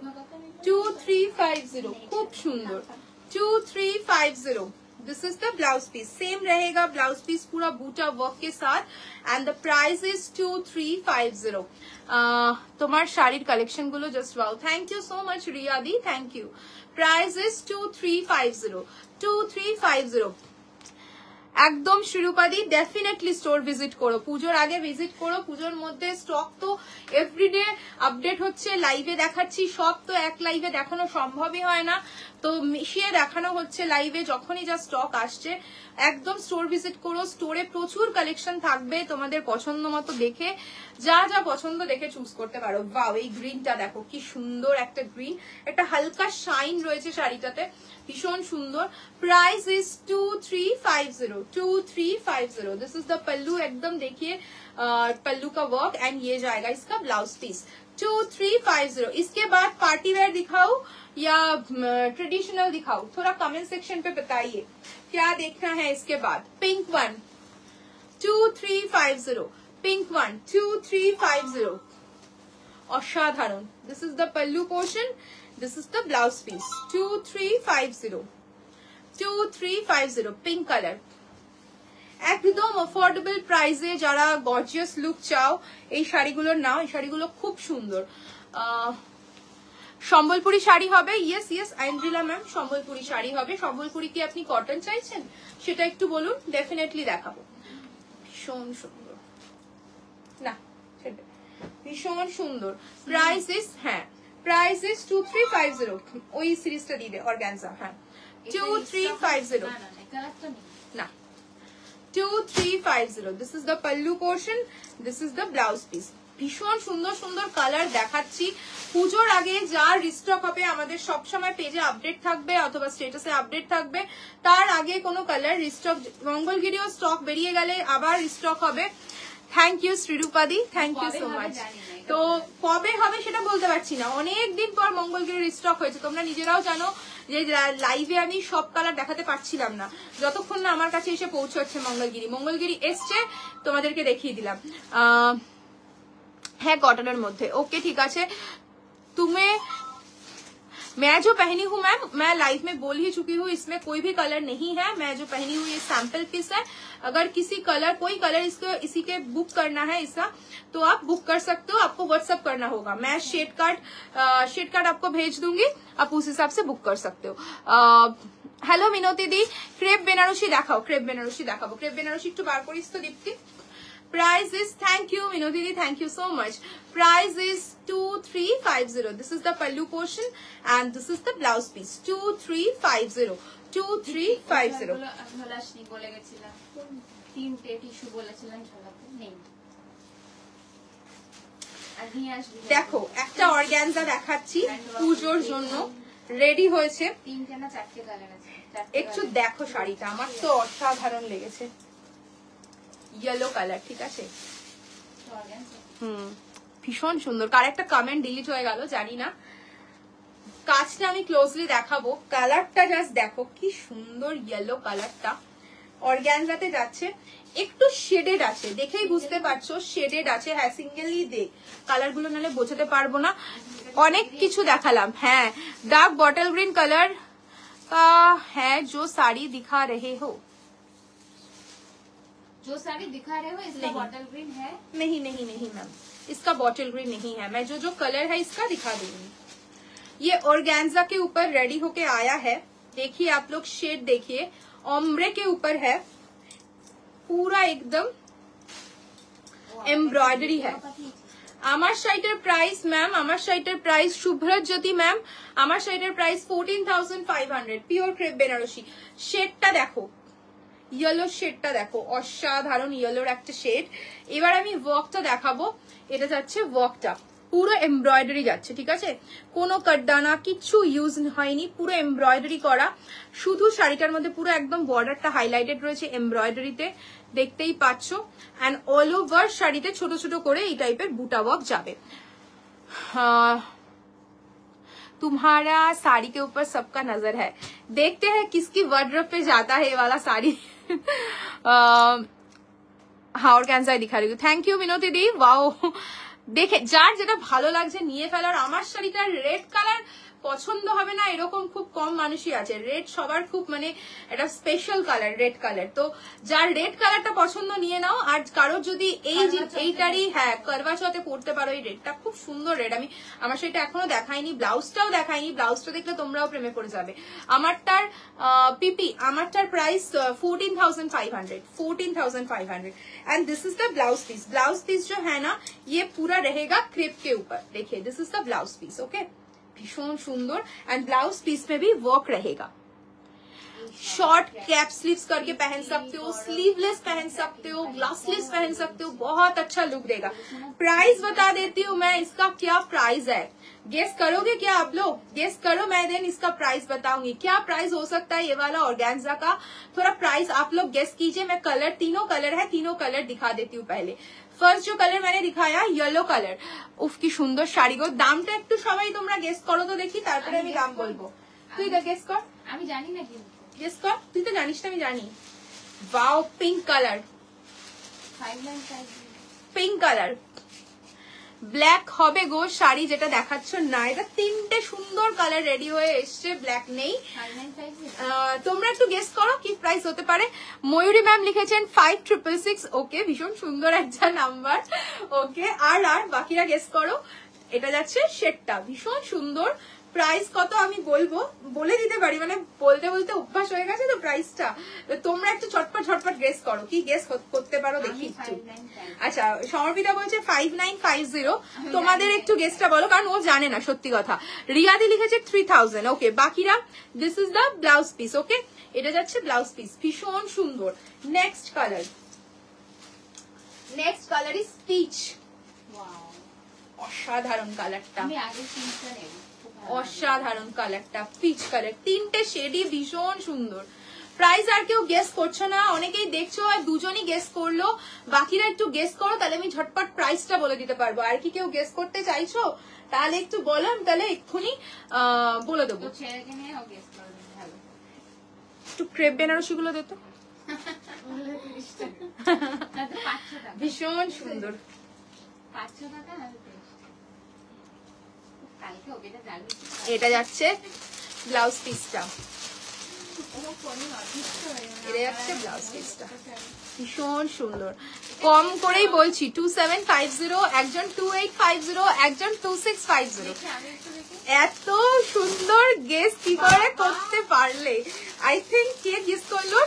2350, খুব সুন্দর 2350। This is the blouse piece, same रहेगा blouse piece पूरा बूटा work के साथ एंड द प्राइस इज 2350। তোমার শাড়ির কালেকশন গুলো just wow, thank you so much Riya দি, থ্যাংক ইউ। Price is 2350, 2350। একদম শিরুপাদি ডেফিনেটলি স্টোর ভিজিট করো, পুজোর আগে ভিজিট করো। পুজোর মধ্যে স্টক তো এভরিডে আপডেট হচ্ছে, লাইভে দেখাচ্ছি, সব তো এক লাইভে দেখানো সম্ভবই হয় না, তো মিশিয়ে দেখানো হচ্ছে লাইভে যখনই যা স্টক আসছে। একদম স্টোর ভিজিট করো, স্টোরে প্রচুর কালেকশন থাকবে, তোমাদের পছন্দ মতো দেখে যা যা পছন্দ দেখে চুজ করতে পারো। ওয়াও, এই গ্রিনটা দেখো কি সুন্দর একটা গ্রিন, একটা হালকা শাইন রয়েছে শাড়িটাতে, ভীষণ সুন্দর। Price is 2350, 2350। This is the pallu, एकदम देखिए पल्लू का वर्क एंड ये जाएगा इसका ब्लाउज पीस। 2350। इसके बाद पार्टी वेयर दिखाऊं या ट्रेडिशनल दिखाऊं, थोड़ा कमेंट सेक्शन पे बताइए क्या देखना है। इसके बाद पिंक वन 2350, पिंक वन 2350, असाधारण। This is the pallu portion, this is the blouse piece. 2350, 2350 pink colour, একদম অফোর্ডেবল প্রাইসে যারা গর্জিয়াস লুক চাও এই শাড়িগুলোর নাও। এই শাড়িগুলো খুব সুন্দর। সম্বলপুরি শাড়ি হবে, yes yes Aindrila ma'am, Sambalpuri sari হবে। সম্বলপুরি কি আপনি কটন চাইছেন সেটা একটু বলুন, ডেফিনেটলি দেখাবো। ভীষণ সুন্দর না, ভীষণ সুন্দর। প্রাইস ইজ, হ্যাঁ প্রাইস ইজ 2350। ওই সিরিজটা দিয়ে দে অর্গানজা, হ্যাঁ 2350 না 2350। This is the pallu portion, this is the blouse piece. ভীষণ সুন্দর সুন্দর কালার দেখাচ্ছি। পুজোর আগে যা রিস্টক হবে আমাদের সবসময় পেজে আপডেট থাকবে অথবা স্টেটাসে আপডেট থাকবে। তার আগে কোনো কালার রিস্টক, মঙ্গলগিরিও স্টক বেরিয়ে গেলে আবার রিস্টক হবে। থ্যাংক ইউ শ্রীরূপাদি, থ্যাংক ইউ সো মাচ। তো কবে হবে সেটা বলতে পারছি না, অনেকদিন পর মঙ্গলগিরি রিস্টক হয়েছে। তোমরা নিজেরাও জানো যে লাইভে আমি সব কালার দেখাতে পারছিলাম না যতক্ষণ না আমার কাছে এসে পৌঁছচ্ছে মঙ্গলগিরি। মঙ্গলগিরি এসছে, তোমাদেরকে দেখিয়ে দিলাম। है कॉटन मध्य, ओके ठीक है। तुम्हें मैं जो पहनी हूँ मैम, मैं लाइव में बोल ही चुकी हूँ, इसमें कोई भी कलर नहीं है। मैं जो पहनी हूँ ये सैंपल पीस है। अगर किसी कलर, कोई कलर इसको इसी के बुक करना है इसका, तो आप बुक कर सकते हो। आपको व्हाट्सएप करना होगा, मैं शेड कार्ड आपको भेज दूंगी, आप उस हिसाब से बुक कर सकते हो। हेलो मिनती दी, क्रेप बेनारसी देखाओ, क्रेप बेनारसी देखाबो। क्रेप बेनारसी एकटु बार करिस तो Deepti. Price is, thank you Minoti, thank you so much. Price is 2350. This is the pallu portion and this is the blouse piece. 2350, 2350. দেখো একটা অর্গানজা দেখাচ্ছি পুজোর জন্য রেডি হয়েছে। তিনটে না চারটে কালার আছে, একটু দেখো শাড়িটা, আমার তো অসাধারণ লেগেছে। येलो কালার, ঠিক আছে, ভীষণ সুন্দর। কার একটা কমেন্ট ডিলিট হয়ে গেল জানি না, কাজটা আমি ক্লোজলি দেখাবো। কালারটা জাস্ট দেখো কি সুন্দর, ইয়েলো কালারটা অর্গানজাতে যাচ্ছে, একটু শেডেড আছে, দেখেই বুঝতে পারছো শেডেড আছে। হ্যাঁ সিঙ্গেলই দেখ, কালার গুলো নাহলে বোঝাতে পারবো না। অনেক কিছু দেখালাম। হ্যাঁ डार्क बॉटल ग्रीन कलर का है जो साड़ी दिखा रहे हो, जो साड़ी दिखा रहे हो इसका बॉटल ग्रीन है? नहीं नहीं नहीं मैम, इसका बॉटल ग्रीन नहीं है। मैं जो जो कलर है इसका दिखा दूंगी। ये ऑर्गेन्जा के ऊपर रेडी होके आया है, देखिए आप लोग शेड देखिए, ओम्ब्रे के ऊपर है, पूरा एकदम एम्ब्रॉयडरी है। আমার শাড়িটার প্রাইস ম্যাম, আমার শাড়িটার প্রাইস শুভ্রত জ্যোতি ম্যাম, আমার শাড়িটার প্রাইস 14,500 পিওর ক্রেপ বেনারসি। শেডটা দেখো, ইয়েলো শেডটা দেখো, অসাধারণ ইয়েলোর একটা শেড। এবার আমি ওয়ার্কটা দেখাবো। এটা যাচ্ছে ওয়ার্কটা পুরো এমব্রয়ডারি যাচ্ছে, ঠিক আছে, কোনো কাটদানা কিচ্ছু ইউজ হয়নি, পুরো এমব্রয়ডারি করা। শুধু শাড়িটার মধ্যে পুরো একদম বর্ডারটা হাইলাইটেড রয়েছে এমব্রয়ডারিতে, দেখতেই পাচ্ছ। এন্ড অল ওভার শাড়িতে ছোট ছোট করে এই টাইপের বুটা ওয়ার্ক যাবে। तुम्हारा साड़ी के ऊपर सबका नजर है, देखते हैं किसकी वार्डरोब पे जाता है ये वाला साड़ी। हाँ ऑर्गेन्जा दिखा रही हूँ, थैंक यू मिनती दी। वाओ, দেখে যার যেটা ভালো লাগছে নিয়ে ফেলার। আমার শাড়িটার রেড কালার পছন্দ হবে না এরকম খুব কম মানুষই আছে। রেড সবার খুব মানে একটা স্পেশাল কালার, রেড কালার। তো যার রেড কালারটা পছন্দ নিয়ে নাও। আর কারোর যদি এইটারই, হ্যাঁ করবা চৌথে পরতে পারো, এই রেডটা খুব সুন্দর রেড। আমি আমার শাড়িটা এখনো দেখাইনি, ব্লাউজটাও দেখাইনি, ব্লাউজটা দেখলে তোমরাও প্রেমে পড়ে যাবে। আমারটার পিপি, আমারটার price 14,500, 14,500 and this is the blouse piece. Blouse piece जो है ना ये पूरा रहेगा क्रेप के ऊपर, देखिए this is the blouse piece. Okay, भीषण सुंदर एंड ब्लाउज पीस में भी वर्क रहेगा। शॉर्ट कैप स्लीव्स करके पहन सकते हो, स्लीवलेस पहन सकते हो, ग्लासलेस पहन सकते हो, बहुत अच्छा लुक देगा। प्राइस बता देती हूँ मैं, इसका क्या प्राइस है, गेस करोगे क्या आप लोग? गेस करो, मैं देन इसका प्राइस बताऊंगी। क्या प्राइस हो सकता है ये वाला ऑर्गेन्जा का? थोड़ा प्राइस आप लोग गेस कीजिए। मैं कलर, तीनों कलर है, तीनों कलर दिखा देती हूँ। पहले ফার্স্ট जो कलर मैंने दिखाया येलो कलर, उफ की সুন্দর শাড়ি গো। দামটা একটু সবাই তোমরা গেস করো তো দেখি, তারপরে আমি দাম বলবো। তুই তো গেস কর। আমি জানি না কিন্তু। গেস কর, তুই তো জানিস না, আমি জানি। Wow pink colour, 5950 pink colour, black হবে গো শাড়ি যেটা দেখাচ্ছ না, এটা তিনটে সুন্দর কালার রেডি হয়ে এসছে, ব্ল্যাক নেই। 5950 তোমরা একটু গেস করো কি প্রাইস হতে পারে। ময়ূরী ম্যাম লিখেছেন 5666, ওকে, ভীষণ সুন্দর একটা নাম্বার, ওকে। আর বাকিরা গেস করো। এটা যাচ্ছে শেডটা, ভীষণ সুন্দর। প্রাইস কত আমি বলবো, বলে দিতে পারি, মানে বলতে বলতে অভ্যাস হয়ে গেছে তো প্রাইসটা। তোমরা একটু ঝটপট ঝটপট গেস করো, কি গেস করতে পারো দেখি একটু। আচ্ছা, সমর্পিতা বলছে 5950, তোমাদের একটু গেসটা বলো, কারণ ও জানে না সত্যি কথা। রিয়াদি লিখেছে 3000, ওকে। বাকিরা, this is the blouse piece, okay, এটা যাচ্ছে ব্লাউজ পিস, ভীষণ সুন্দর। Next colour, next colour is peach, wow, অসাধারণ কালারটা, আমি আগে পিঙ্কটা নেব। অসাধারণ কালারটা, পিচ কালার, তিনটে শেডই ভীষণ সুন্দর। প্রাইস আর কেউ গেস করছো না, অনেকেই দেখছো আর দুজনই গেস করলো, বাকিরা একটু গেস করো, তাহলে আমি ঝটপট প্রাইসটা বলে দিতে পারবো। আর কি কেউ গেস করতে চাইছো? তাহলে একটু বলো, আমি তাহলে এক্ষুনি বলে দেবো। তো ছেলেকে নিয়ে ও গেস করে দিন, ভালো। একটু ক্রেপ বেনারসি গুলো দিত, বলে 30 টাকা, না তো 500 টাকা, ভীষণ সুন্দর। 500 টাকা না তো 30 টাকা। কালকে ওকেটা জানি। এটা যাচ্ছে ব্লাউজ পিসটা, ও কোন অতিষ্ঠ হয়ে গেল। এটা যাচ্ছে ব্লাউজ পিসটা, ভীষণ সুন্দর। কম করেই বলছি 2750, একজন 2850, একজন 2650। দেখি আমি একটু দেখি। এত সুন্দর গেস কি করে করতে পারলে? আই থিঙ্ক কে গেস করলো?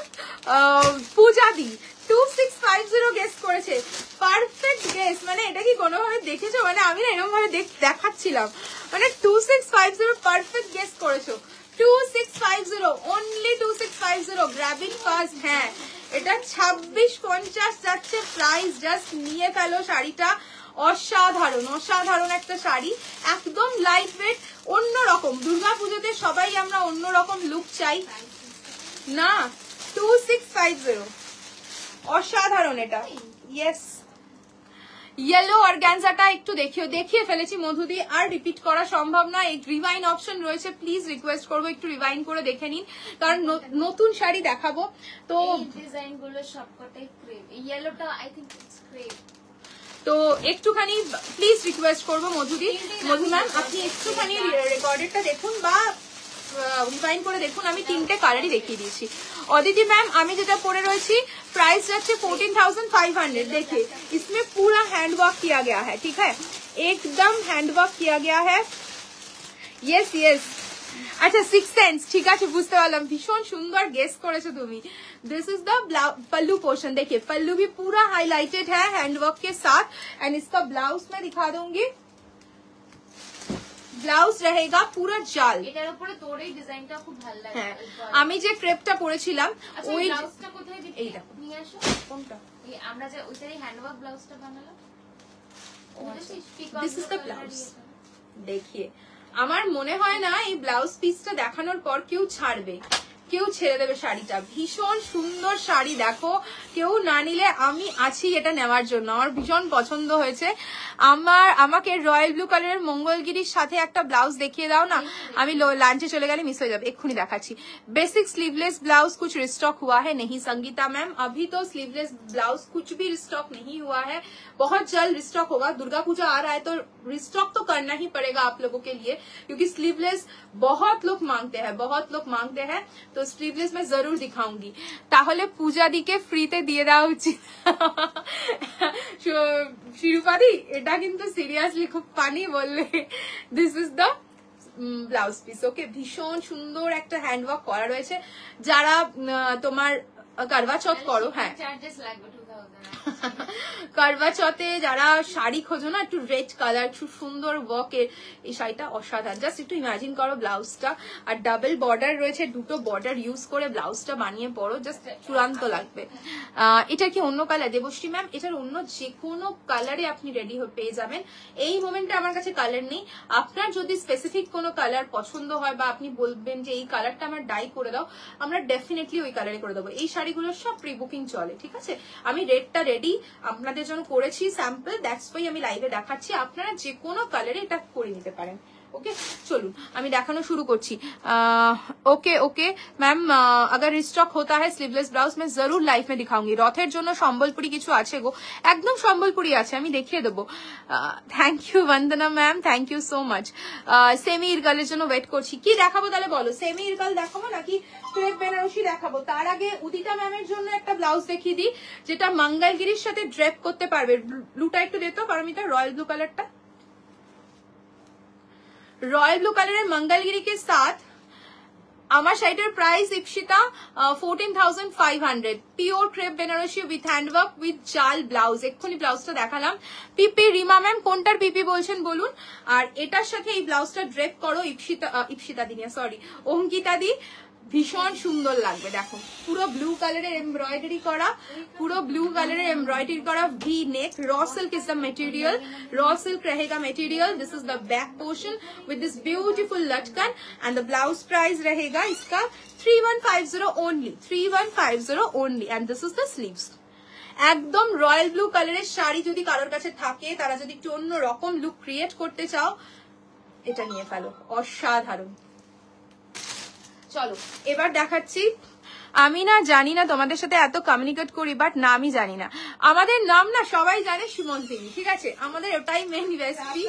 পূজা দি 2650 গেস করেছে, পারফেক্ট গেস। মানে এটা কি কোনোভাবে দেখেছো? মানে আমি না এরকম ভাবে দেখাচ্ছিলাম, মানে 2650 পারফেক্ট গেস করেছো। 2650, অনলি 2650, গ্র্যাবিং ফাস্ট। হ্যাঁ, এটা 2650 যাচ্ছে প্রাইস, জাস্ট নিয়ে ফেলো শাড়িটা। অসাধারণ, অসাধারণ একটা শাড়ি, একদম লাইট ওয়েট, অন্যরকম। দুর্গাপুজোতে সবাই আমরা অন্যরকম লুক চাই না। 2650, অসাধারণ এটা। ইয়েস, ইয়েলো অর্গানজাটা একটু দেখিয়ে ফেলেছি মধুদি, আর রিপিট করা সম্ভব না। এই রিভাইন অপশন রয়েছে, প্লিজ রিকোয়েস্ট করবো একটু রিভাইন করে দেখে নিন, কারণ নতুন শাড়ি দেখাবো তো। এই ডিজাইন গুলো সবকটাই ক্রেপ, ইয়েলোটা আই থিংক ইটস ক্রেপ। তো একটুখানি প্লিজ রিকোয়েস্ট করবো মধুদি, মধু ম্যাম আপনি একটুখানি রেকর্ডেডটা দেখুন বা রিভাইন করে দেখুন। আমি তিনটে কালারই দেখিয়ে দিয়েছি। অদিতি मैम আমি যেটা পরে রয়েছি प्राइस যাচ্ছে 14,500। देखिए इसमें पूरा हैंड वर्क किया गया है, ठीक है, एकदम हैंड वर्क किया गया है। यस यस, আচ্ছা 6 সেন্স, ঠিক আছে, বুঝতে পারলাম। ভীষণ সুন্দর গেস করেছো তুমি। This is the pallu portion, देखिए पल्लू भी पूरा हाईलाइटेड है हैंडवर्क के साथ। एंड इसका ब्लाउज मैं दिखा दूंगी, ব্লাউজ रहेगा पूरा জাল। এটার উপরে তোর এই ডিজাইনটা খুব ভালো লাগে। হ্যাঁ, আমি যে ক্রেপটা পরেছিলাম ওই ওই ব্লাউজটা কোথায় দিতে? এই দেখো। নিয়ে আসো। কোনটা? এই আমরা যে ওইটারই হ্যান্ডওয়ার্ক ব্লাউজটা বানালাম। This is the blouse। देखिए আমার মনে হয় না এই ব্লাউজ পিসটা দেখানোর পর কেউ ছাড়বে, কেউ ছেড়ে দেবে শাড়িটা। ভীষণ সুন্দর শাড়ি, দেখো কেউ না নিলে আমি আছি এটা নেওয়ার জন্য। আমার ভীষণ পছন্দ হয়েছে। আমাকে রয়্যাল ব্লু কালারের মঙ্গলগিরির সাথে একটা ব্লাউজ দেখিয়ে দাও না, আমি লাঞ্চে চলে গেলে মিস হয়ে যাবে। এক্ষুনি দেখাচ্ছি। बेसिक स्लीवलेस ब्लाउज कुछ रिस्टॉक हुआ है नहीं संगीता मैम, अभी तो स्लीवलेस ब्लाउज कुछ भी रिस्टॉक नहीं हुआ है, बहुत जल्द रिस्टॉक होगा। दुर्गा पूजा आ रहा है तो रिस्टॉक तो करना ही पड़ेगा आप लोगों के लिए, क्योंकि स्लीवलेस बहुत लोग मांगते हैं तो स्लीवलेस मैं जरूर दिखाऊंगी। তাহলে পূজা দিকে ফ্রিতে দিয়ে দেওয়া উচিত। শিরুপাদি এটা কিন্তু সিরিয়াসলি খুব ফানি বললে। This is the blouse piece, okay. ভীষণ সুন্দর একটা হ্যান্ডওয়ার্ক করা রয়েছে। যারা তোমার কারবা চৌথ করো, হ্যাঁ চার্জেস লাগবে 2000। কারবা চৌথে যারা শাড়ি খোঁজো না একটু রেড কালার, খুব সুন্দর ওয়ার্কের, এই শাড়িটা অসাধারণ। জাস্ট একটু ইমাজিন করো ব্লাউজটা, আর ডাবল বর্ডার রয়েছে, দুটো বর্ডার ইউজ করে ব্লাউজটা বানিয়ে পরো, জাস্ট চূড়ান্ত লাগবে। এটা কি অন্য কালার দেবশ্রী ম্যাম? এটার অন্য যে কোনো কালারে আপনি রেডি পেয়ে যাবেন। এই মোমেন্টে আমার কাছে কালার নেই। আপনার যদি স্পেসিফিক কোনো কালার পছন্দ হয় বা আপনি বলবেন যে এই কালারটা আমার ডাই করে দাও, আমরা ডেফিনেটলি ওই কালারে করে দেবো। এই শাড়িগুলোর সব প্রি বুকিং চলে, ঠিক আছে? আমি রেডটা রেডি আপনাদের জন্য করেছি স্যাম্পল, দ্যাটস ওয়াই আমি লাইভে দেখাচ্ছি। আপনারা যে কোনো কালারে এটা করে নিতে পারেন। ओके चलून আমি দেখানো শুরু করছি। ओके ओके मैम, अगर रिस्टॉक होता है स्लीवलेस ब्लाउज मैं जरूर लाइव में दिखाऊंगी। रथের জন্য সম্বলপুরি কিছু আছে গো, একদম সম্বলপুরি আছে, আমি দেখিয়ে দেবো। Thank you Bandana ma'am, thank you so much. Semi ইরকালের জন্য ওয়েট করছি। কি দেখাবো তাহলে বলো? সেমি ইরকাল দেখাবো নাকি ক্রেপ বেনারসি দেখাবো? তার আগে উদিতা ম্যামের জন্য একটা ব্লাউজ দেখিয়ে দিই, যেটা মঙ্গলগিরির সাথে ড্রেপ করতে পারবে। ব্লুটা একটু দে তো পারমিতা, রয়্যাল ব্লু কালারটা। रॉयल ब्लू कलर मंगलगिरी के साथ আমার শাড়িটার price Ipsita 14,500, pure crepe Banarasi with handwork with জাল ব্লাউজ। এক্ষুনি ব্লাউজটা দেখালাম। পিপি রিমা ম্যাম কোনটার পিপি বলছেন বলুন। আর এটার সাথে এই ব্লাউজটা ড্রেপ করো ইপসিতা দি, সরি অঙ্কিতা দি, ভীষণ সুন্দর লাগবে। দেখো পুরো ব্লু কালারের এমব্রয়ডারি করা, পুরো ব্লু কালারের এমব্রয়ডারি করা V neck. Raw silk is the material, raw silk रहेगा material. This is the back portion with this beautiful लटकन एंड द ब्लाउज प्राइस रहेगा इसका 3150 only, 3150 only and this is the sleeves. একদম royal blue কালারের শাড়ি যদি কারোর কাছে থাকে, তারা যদি একটু অন্য রকম লুক ক্রিয়েট করতে চাও, এটা নিয়ে ফেলো, অসাধারণ। চলো এবার দেখাচ্ছি। আমি না জানি না তোমাদের সাথে এত কমিউনিকেট করি, বাট নামই জানি না। আমাদের নাম না সবাই জানে সুমন্তিনী, ঠিক আছে? আমাদের ওটাই মেন রেসিপি।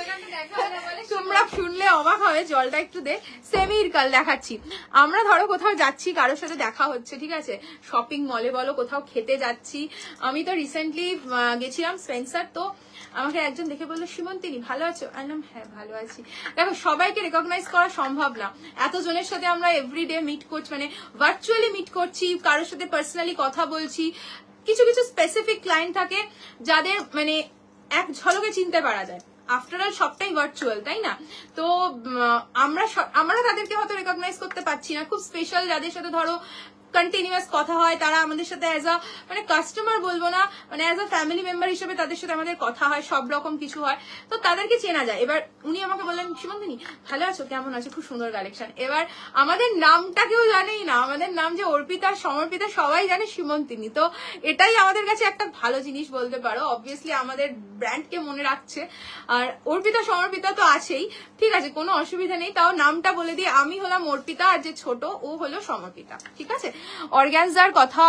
তোমরা শুনলে অবাক হবে। জলটা একটু দে। সেমি ইরকাল দেখাচ্ছি। আমরা ধরো কোথাও যাচ্ছি, কারোর সাথে দেখা হচ্ছে, ঠিক আছে? শপিং মলে বলো, কোথাও খেতে যাচ্ছি। আমি তো রিসেন্টলি গেছিলাম স্পেন্সার, তো আমাকে একজন দেখে বললো সুমন্তিনী ভালো আছো? আমি হ্যাঁ ভালো আছি। দেখো সবাইকে রেকগনাইজ করা সম্ভব না, এতজনের সাথে আমরা এভরিডে মিট করছি, মানে ভার্চুয়ালি মিট করছি, কারোর সাথে পার্সোনালি কথা বলছি। কিছু কিছু স্পেসিফিক ক্লায়েন্ট থাকে যাদের মানে এক ঝলকে চিনতে পারা যায়। আফটার অল সবটাই ভার্চুয়াল, তাই না? তো আমরা তাদেরকে হয়তো রেকগনাইজ করতে পারছি না। খুব স্পেশাল যাদের সাথে ধরো কন্টিনিউয়াস কথা হয়, তারা আমাদের সাথে অ্যাজ আ মানে কাস্টমার বলবো না, মানে অ্যাজ আ ফ্যামিলি মেম্বার হিসেবে তাদের সাথে আমাদের কথা হয়, সব রকম কিছু হয়, তো তাদেরকে চেনা যায়। এবার উনি আমাকে বললেন সুমন্তিনী ভালো আছো, কেমন আছো, খুব সুন্দর কালেকশন। এবার আমাদের নামটা কেউ জানেই না, আমাদের নাম যে অর্পিতা সমর্পিতা সবাই জানে সুমন্তিনী। তো এটাই আমাদের কাছে একটা ভালো জিনিস বলতে পারো। অবভিয়াসলি আমাদের ব্র্যান্ডকে মনে রাখছে, আর অর্পিতা সমর্পিতা তো আছেই, ঠিক আছে, কোনো অসুবিধা নেই। তাও নামটা বলে দিই, আমি হলাম অর্পিতা, আর যে ছোট ও হলো সমর্পিতা, ঠিক আছে? অর্গানজার কথা,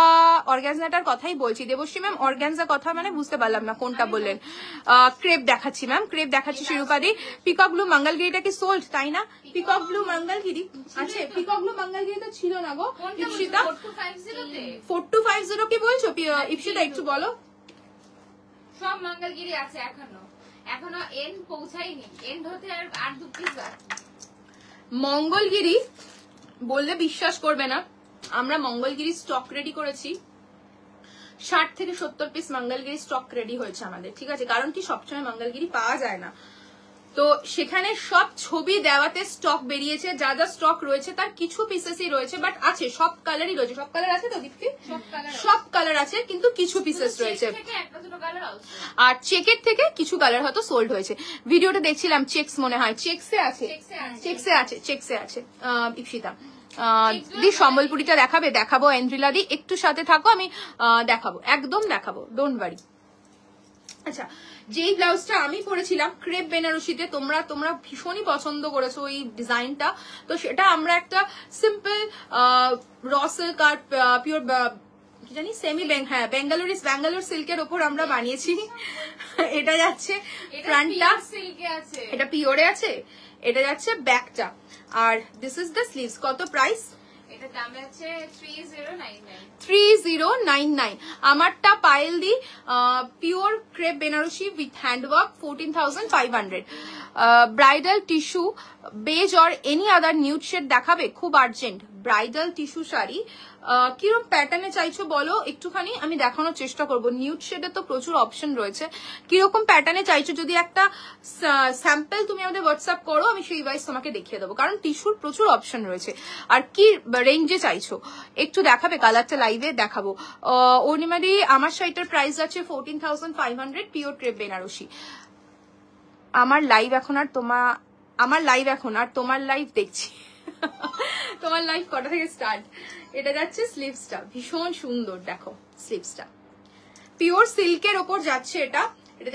অর্গানজাটার কথাই বলছি। দেবশ্রী ম্যাম অর্গানজার কথা মানে বুঝতে পারলাম না কোনটা বললেন। ক্রেপ দেখাচ্ছি ম্যাম, ক্রেপ দেখাচ্ছি শিরুপাদি। পিকক ব্লু মঙ্গলগিরিটা কি সোল্ড, তাই না? পিকক ব্লু মঙ্গলগিরি আছে, পিকক ব্লু মঙ্গলগিরি তো ছিল না গো ইপসিতা। 4250 কি বলছো ইপসিতা, একটু বলো। সব মঙ্গলগিরি আছে, এখনো এন্ড পৌঁছায়নি, এন্ড হতে আর 8-2 পিস বাকি। মঙ্গলগিরি বললে বিশ্বাস করবে না, আমরা মঙ্গলগিরি স্টক রেডি করেছি 60 থেকে 70 পিস মঙ্গলগিরি স্টক রেডি হয়েছে আমাদের, ঠিক আছে? কারণ কি সবসময় মঙ্গলগিরি পাওয়া যায় না, তো সেখানে সব ছবি দেওয়াতে স্টক বেরিয়েছে। যা যা স্টক রয়েছে তার কিছু পিসেসই রয়েছে, বাট আছে, সব কালারই রয়েছে। সব কালার আছে তো দীপ্তি? সব কালার আছে, কিন্তু কিছু পিসেস রয়েছে। আর চেকের থেকে কিছু কালার হয়তো সোল্ড হয়েছে। ভিডিওটা দেখছিলাম, চেকস মনে হয়, চেকসে আছে, চেকসে আছে, চেকসে আছে। ইপসিতা দি সম্বলপুরিটা দেখাবে? দেখাবো এন্ড্রিলা দি, একটু সাথে থাকো, আমি দেখাবো, একদম দেখাবো, ডোন্ট ওয়ারি। আচ্ছা, যেই ব্লাউজটা আমি পরেছিলাম ক্রেপ বেনারসিতে, তোমরা ভীষণই পছন্দ করেছো ওই ডিজাইনটা, তো সেটা আমরা একটা সিম্পল র সিল্ক আর পিওর জানি সেমি ব্যাঙ্গালোর সিল্কের ওপর আমরা বানিয়েছি। এটা যাচ্ছে ফ্রন্টটা, এটা পিওরে আছে, এটা যাচ্ছে ব্যাকটা, আর দিস ইজ দ্য স্লিভস। কত প্রাইস? এটা দাম আছে 3099। আমারটা পায়েল দি pure crepe Banarasi with handwork 14,500। Bridal tissue beige or any other nude shade দেখাবে? খুব আর্জেন্ট। Bridal tissue sari. কিরকম প্যাটার্নে চাইছো বলো একটুখানি, আমি দেখানোর চেষ্টা করবো। নিউড শেডে তো প্রচুর অপশন রয়েছে, কিরকম প্যাটার্নে চাইছো যদি একটা স্যাম্পল তুমি আমাদের হোয়াটসঅ্যাপ করো, আমি সেই ওয়াইজ তোমাকে দেখিয়ে দেবো, কারণ টিস্যুর প্রচুর অপশন রয়েছে। আর কি রেঞ্জে চাইছো একটু দেখাবে, কালারটা লাইভে দেখাবো। অর্ণিমাদি আমার শাড়িটার প্রাইস আছে 14,500, পিওর ক্রেপ বেনারসি। আমার লাইভ এখন আর তোমার লাইভ দেখছি। তোমার লাইভ কটা থেকে স্টার্ট? এটা যাচ্ছে স্লিভসটা, ভীষণ সুন্দর, দেখো স্লিভসটা পিওর সিল্কের ওপর যাচ্ছে। এটা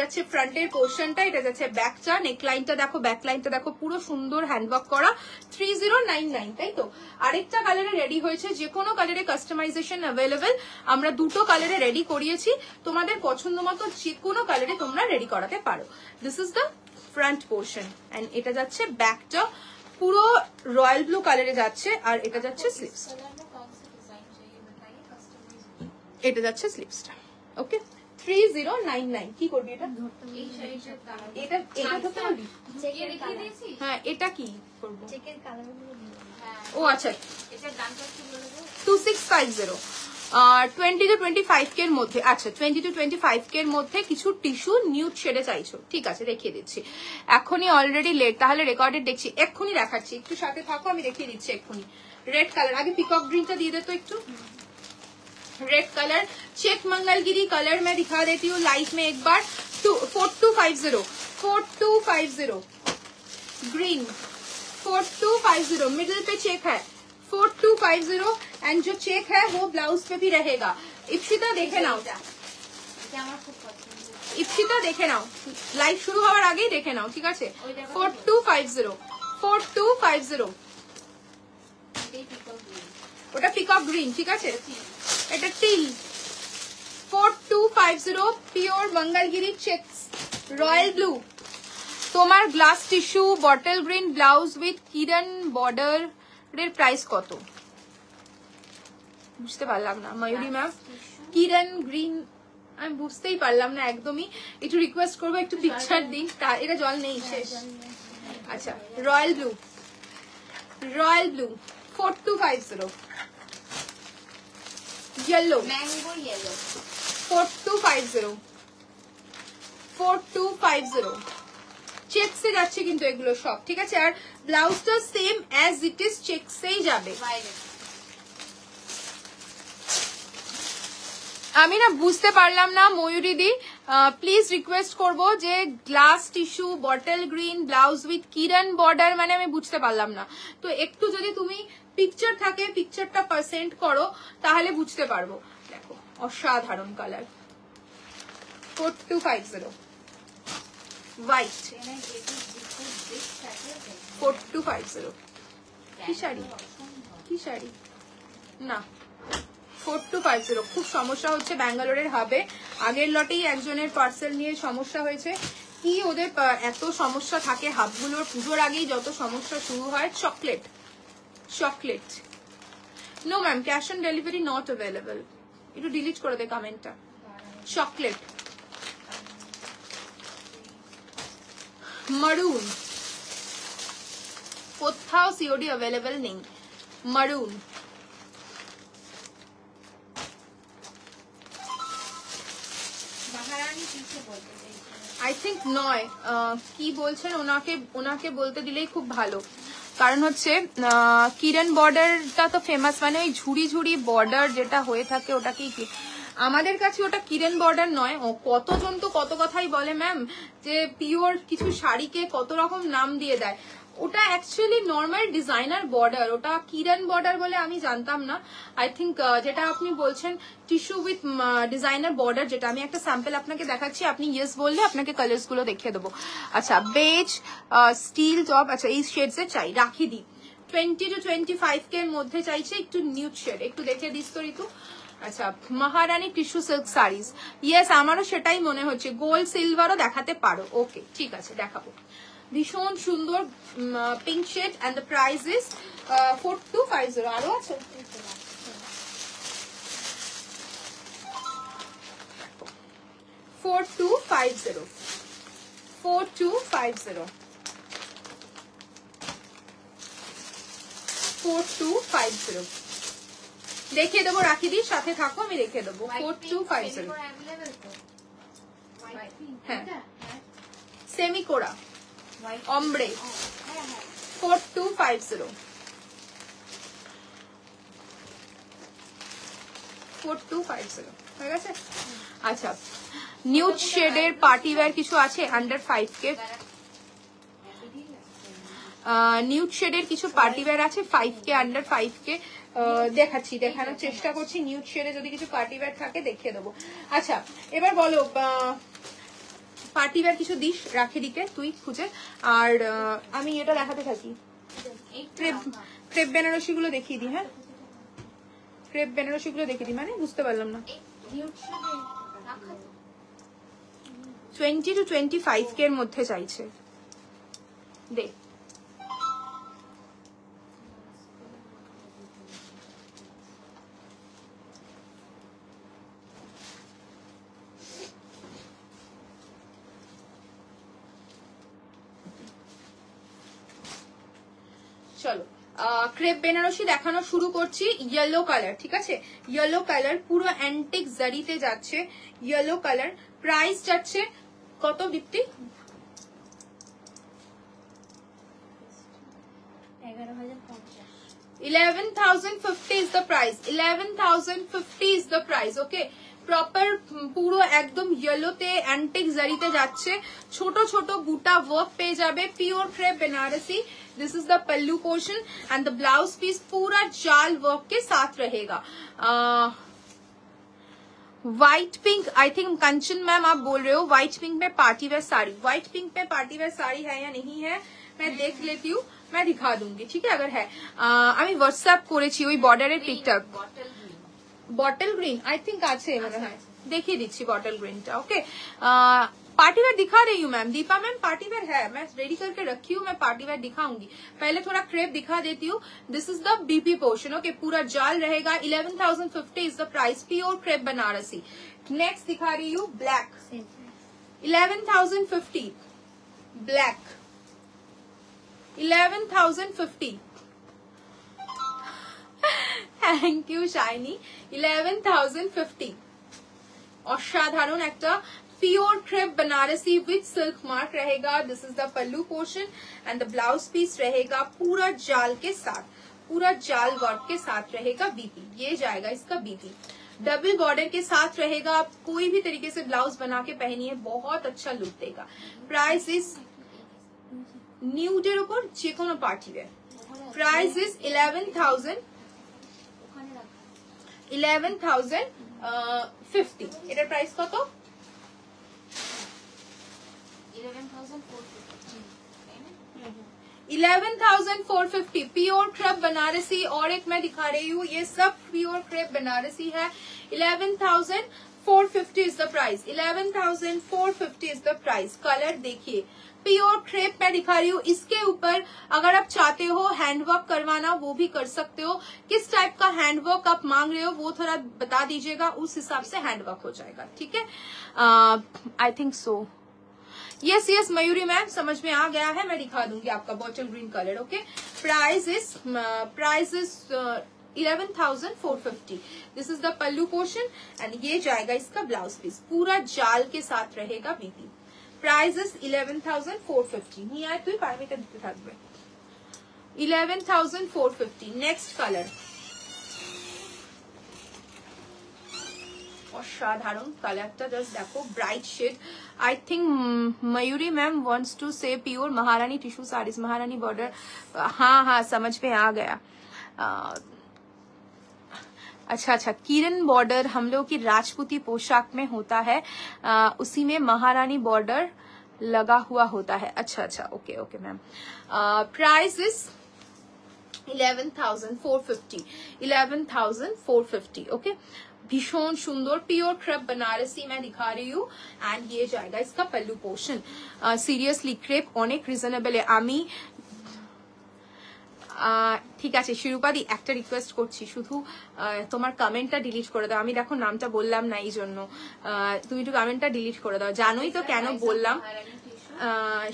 যাচ্ছে ফ্রন্টের পোর্শনটা, এটা যাচ্ছে ব্যাকটা, নেকলাইনটা দেখো, ব্যাকলাইনটা দেখো, পুরো সুন্দর হ্যান্ডওয়ার্ক করা। 3099, তাই তো? আরেকটা কালারে রেডি হয়েছে, যে কোনো কালারে কাস্টমাইজেশন অ্যাভেলেবেল। আমরা দুটো কালারে রেডি করিয়েছি, তোমাদের পছন্দ মতো যে কোনো কালারে তোমরা রেডি করাতে পারো। This is the front portion and এটা যাচ্ছে ব্যাকটা, পুরো রয়্যাল ব্লু কালারে যাচ্ছে, আর এটা যাচ্ছে স্লিভস, এটা যাচ্ছে স্লিভসটা। ওকে 3099। কি করবি এটা? এটা ধরতে পারবি? হ্যাঁ, এটা কি করবো? ও আচ্ছা, 2650 20 to 25 এর মধ্যে। আচ্ছা 20 to 25 এর মধ্যে কিছু টিস্যু নিউড শেডে চাইছো, ঠিক আছে দেখিয়ে দিচ্ছি। এখনই অলরেডি লেট, তাহলে রেকর্ডেড দেখছি, এক্ষুনি দেখাচ্ছি, একটু সাথে থাকো, আমি দেখিয়ে দিচ্ছি এক্ষুনি। রেড কালার, আগে পিকক গ্রিনটা দিয়ে দে তো একটু। Red colour check Mangalagiri colour मैं दिखा देती हूँ लाइव में एक बार। 4250 ग्रीन 4250 मिडिल पे चेक है 4250 एंड जो चेक है वो ब्लाउज पे भी रहेगा। इप्सिता देखे नाओ, इप्सिता देखे नाओ, लाइव शुरू होवार आगे देखे नाओ, ठीक है। 4250 ওটা পিকক গ্রিন, ঠিক আছে। এটা teal 4250 pure Mangalagiri checks royal blue. তোমার glass tissue bottle green blouse with Kiran border এর প্রাইস কত? বুঝতে পারলাম না ময়ূরী ম্যাম, কিরণ গ্রিন আমি বুঝতেই পারলাম না একদমই। একটু রিকোয়েস্ট করবো একটু পিকচার দিন, এটা জল নেই শেষ। আচ্ছা royal blue, royal blue 4250 yellow mango yellow 4250 check সে যাচ্ছে কিন্তু এগুলো সব, ঠিক আছে। আর ব্লাউজটা same as it is check সেই যাবে। আমি না বুঝতে পারলাম না ময়ূরী দি, প্লিজ রিকোয়েস্ট করব যে glass tissue bottle green blouse with Kiran border মানে আমি বুঝতে পারলাম না, তো একটু যদি তুমি পিকচার থাকে পিকচারটা পার্সেন্ট করো তাহলে বুঝতে পারবো। দেখো অসাধারণ কালার 4250 হোয়াইট 4250 কি শাড়ি, কি শাড়ি না 4250। খুব সমস্যা হচ্ছে ব্যাঙ্গালোরের হাবে, আগের লটেই একজনের পার্সেল নিয়ে সমস্যা হয়েছে। কি ওদের এত সমস্যা থাকে হাবগুলোর, পুজোর আগেই যত সমস্যা শুরু হয়। Chocolate chocolate no ma'am cash on delivery not available, একটু ডিলিট করে দে কমেন্টটা। চকলেট মারুন কোথাও সিওডি অ্যাভেলেবল নেই। মারুন আই থিঙ্ক নয়, কি বলছেন ওনাকে বলতে দিলেই খুব ভালো, কারণ হচ্ছে কিরণ বর্ডারটা তো ফেমাস, মানে ওই ঝুড়ি ঝুড়ি বর্ডার যেটা হয়ে থাকে ওটাকেই কি আমাদের কাছে ওটা কিরণ বর্ডার নয়। কতজন তো কত কথাই বলে ম্যাম যে পিওর কিছু শাড়িকে কত রকম নাম দিয়ে দেয়, ওটা অ্যাকচুয়ালি নর্মাল ডিজাইনার বর্ডার, ওটা কিরণ বর্ডার বলে আমি জানতাম না। আই থিঙ্ক যেটা আপনি বলছেন টিস্যু উইথ ডিজাইনার বর্ডার, যেটা আমি একটা স্যাম্পল আপনাকে দেখাচ্ছি, আপনি ইয়েস বললে আপনাকে কালার্স গুলো দেখিয়ে দেবো। আচ্ছা বেজ স্টিল টপ, আচ্ছা এই শেডস এর চাই, রাখি দিই 20 to 25 এর মধ্যে চাইছে, একটু নিউড শেড, একটু দেখে দিস তো ঋতু। আচ্ছা মহারানী টিস্যু সিল্ক শাড়িজ, ইয়েস আমারও সেটাই মনে হচ্ছে, গোল্ড সিলভারও দেখাতে পারো। ওকে ঠিক আছে দেখাবো, ভীষণ সুন্দর pink shade and the price is 4250। আরো আছে 4250 4250 4250 দেখিয়ে দেবো, রাখি দিই, সাথে থাকো, আমি রেখে দেবো। 4250 হ্যাঁ, সেমি কোরা অমব্রে 4250 4250 হয়ে গেছে। আচ্ছা, নিউড শেডের পার্টি ওয়্যার কিছু আছে আন্ডার 5K। নিউড শেডের কিছু পার্টি ওয়্যার আছে 5K, আন্ডার 5K। দেখাচ্ছি, দেখানোর চেষ্টা করছি। নিউড শেডে যদি কিছু পার্টি ওয়্যার থাকে দেখিয়ে দেবো। আচ্ছা, এবার বলো পার্টি ওয়্যার কিছু দিস রাখি দিকে তুই খুঁজে, আর আমি এটা দেখাতে থাকি। ক্রেপ বেনারসি গুলো দেখিয়ে দিই। হ্যাঁ, ক্রেপ বেনারসি গুলো দেখিয়ে দিই, মানে বুঝতে পারলাম না। 20 to 25K এর মধ্যে চাইছে। দেখ, চলো ক্রেপ বেনারসি দেখানো শুরু করছি। ইয়েলো কালার, ঠিক আছে, ইয়েলো কালার পুরো অ্যান্টিক জারিতে যাচ্ছে। ইয়েলো কালার, প্রাইস যাচ্ছে কত দীপ্তি? 11,050 is the price. 11,050 is the price. Okay, proper পুরো একদম ইয়েলোতে অ্যান্টিক জারিতে যাচ্ছে। ছোট ছোট বুটা ওয়ার্ক পেয়ে যাবে, pure crepe Banarasi. This is the pallu portion and the blouse piece पूरा जाल वर्क के साथ रहेगा। White pink, I think Kanchan ma'am आप बोल रहे हो व्हाइट पिंक में party wear sari. White pink में पार्टी वेयर साड़ी है या नहीं है मैं देख लेती हूँ, मैं दिखा दूंगी, ठीक है। अगर है আমি হোয়াটসঅ্যাপ করেছি ওই বর্ডারের পিকটা। বটল গ্রিন आई थिंक আছে মনে হয়, দেখিয়ে দিচ্ছি বটল গ্রিনটা। ओके, पार्टी वेयर दिखा रही हूँ ma'am, Deepa ma'am party wear है, मैं रेडी करके रखी हूँ, मैं पार्टी वेयर दिखाऊंगी। पहले थोड़ा क्रेप दिखा देती हूँ। This is the BP portion. Okay, पूरा जाल रहेगा। 11,050 is the price, pure crepe Banarasi. Next दिखा रही हूँ black, 11,050 black, 11,050। Thank you Shiny. 11,050 অসাধারণ একটা pure crepe Banarasi with silk mark रहेगा। This is the pallu portion and the blouse piece रहेगा पूरा जाल के साथ, पूरा जाल वर्क के साथ रहेगा। बीपी ये जाएगा इसका बीपी, डबल बॉर्डर के साथ रहेगा। आप कोई भी तरीके से ब्लाउज बना के पहनिए, बहुत अच्छा लुक देगा। प्राइस इज নিউডের উপর যে কোনো পার্টি ওয়্যার। Price is 11,050। এটার প্রাইস কত? 11,450 प्योर क्रेप बनारसी। और एक मैं दिखा रही हूँ, ये सब प्योर क्रेप बनारसी है। 11,450 is the price, 11,450 is the price. Colour देखिए, प्योर क्रेप मैं दिखा रही हूँ। इसके ऊपर अगर आप चाहते हो हैंडवर्क करवाना वो भी कर सकते हो। किस टाइप का हैंडवर्क आप मांग रहे हो वो थोड़ा बता दीजिएगा, उस हिसाब से हैंडवर्क हो जाएगा, ठीक है। I think so, yes yes Mayuri ma'am समझ में आ गया है, मैं दिखा दूंगी आपका bottle green colour. Okay, price is 11,450। This is the pallu portion and ये जाएगा इसका ब्लाउज पीस, पूरा जाल के साथ रहेगा बीपी। Price is 11,450। नहीं आए तो पैरामीटर दिखते থাকবে। 11,450। नेक्स्ट कलर, অসাধারণ কালারটা, জাস্ট দেখো, bright shade. I think Mayuri ma'am wants to say pure Maharani tissue saris, Maharani border. हाँ हाँ समझ में आ गया। अच्छा अच्छा, किरण बॉर्डर हम लोग की राजपूती पोशाक में होता है, उसी में महारानी बॉर्डर लगा हुआ होता है। अच्छा अच्छा, okay okay ma'am. Price is 11,450, 11,450। Okay, भीषण सुंदर प्योर क्रेप बनारसी मैं दिखा रही हूँ एंड ये जाएगा इसका पल्लू पोर्शन। সিরিয়াসলি ক্রেপ অনেক রিজনেবল। আমি ঠিক আছে শিরুপাদি, একটা রিকোয়েস্ট করছি, শুধু তোমার কমেন্টটা ডিলিট করে দাও। আমি দেখো নামটা বললাম না এই জন্য, তুমি একটু কমেন্টটা ডিলিট করে দাও। জানোই তো কেন বললাম।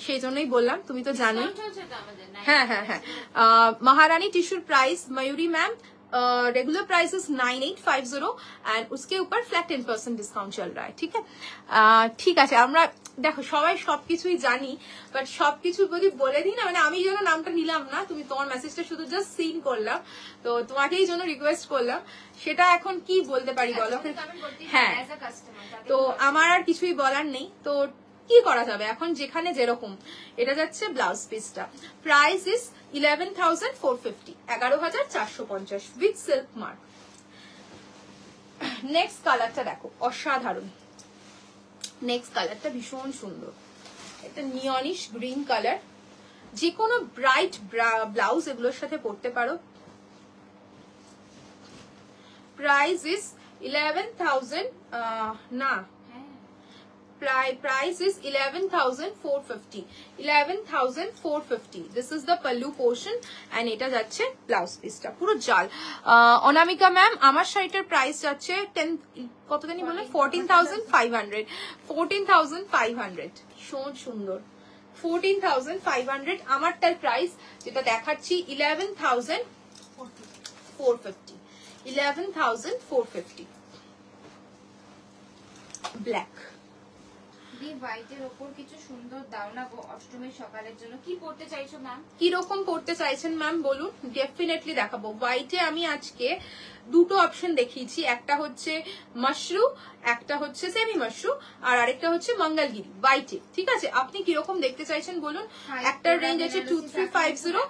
সেই জন্যই বললাম, তুমি তো জানোই। চলছে তো আমাদের হ্যাঁ হ্যাঁ হ্যাঁ। महारानी टिश्यूर price Mayuri ma'am regular price is 9850 and उसके ऊपर फ्लैट 10% डिस्काउंट चल रहा है। ठीक है, ঠিক আছে। আমরা দেখো সবাই সবকিছুই জানি, বাট সবকিছু যদি বলে দিই না, মানে আমি যেন নামটা নিলাম না, তুমি তোমার মেসেজটা শুধু জাস্ট সিন করলাম, তো তোমাকে এই জন্য রিকোয়েস্ট করলাম, সেটা এখন কি বলতে পারি বলো? হ্যাঁ, তো আমার আর কিছুই বলার নেই। তো কি করা যাবে এখন, যেখানে যেরকম। এটা যাচ্ছে ব্লাউজ পিসটা, price is 11,450, 11,450 with silk mark. Next কালারটা দেখো, অসাধারণ। নেক্সট কালারটা ভীষণ সুন্দর, এটা নিয়নিশ গ্রিন কালার। যে কোনো ব্রাইট ব্লাউজ এগুলোর সাথে পরতে পারো। প্রাইস ইজ 11,000 না, price is 11,450, 11,450. This is the pallu portion and এটা যাচ্ছে ব্লাউজ পিসটা পুরো জাল। অনামিকা ম্যাম, আমার শাড়িটার প্রাইস যাচ্ছে 10 কত জানি বলে 14,500, 14,500। ভীষণ সুন্দর, 14,500 আমারটার প্রাইস, যেটা দেখাচ্ছি 11,450, 11,450। ব্ল্যাক হোয়াইটের উপর কিছু সুন্দর দাও না গো অষ্টমীর সকালের জন্য। কি পড়তে চাইছো ম্যাম? কি রকম পড়তে চাইছেন ম্যাম বলুন, ডেফিনেটলি দেখাবো। হোয়াইটে আমি আজকে দুটো অপশন দেখিয়েছি, একটা হচ্ছে মাশরু, একটা হচ্ছে সেমি মাশরু, আর আরেকটা হচ্ছে মঙ্গলগিরি হোয়াইটে। ঠিক আছে, আপনি কিরকম দেখতে চাইছেন বলুন। একটার রেঞ্জ আছে 2350,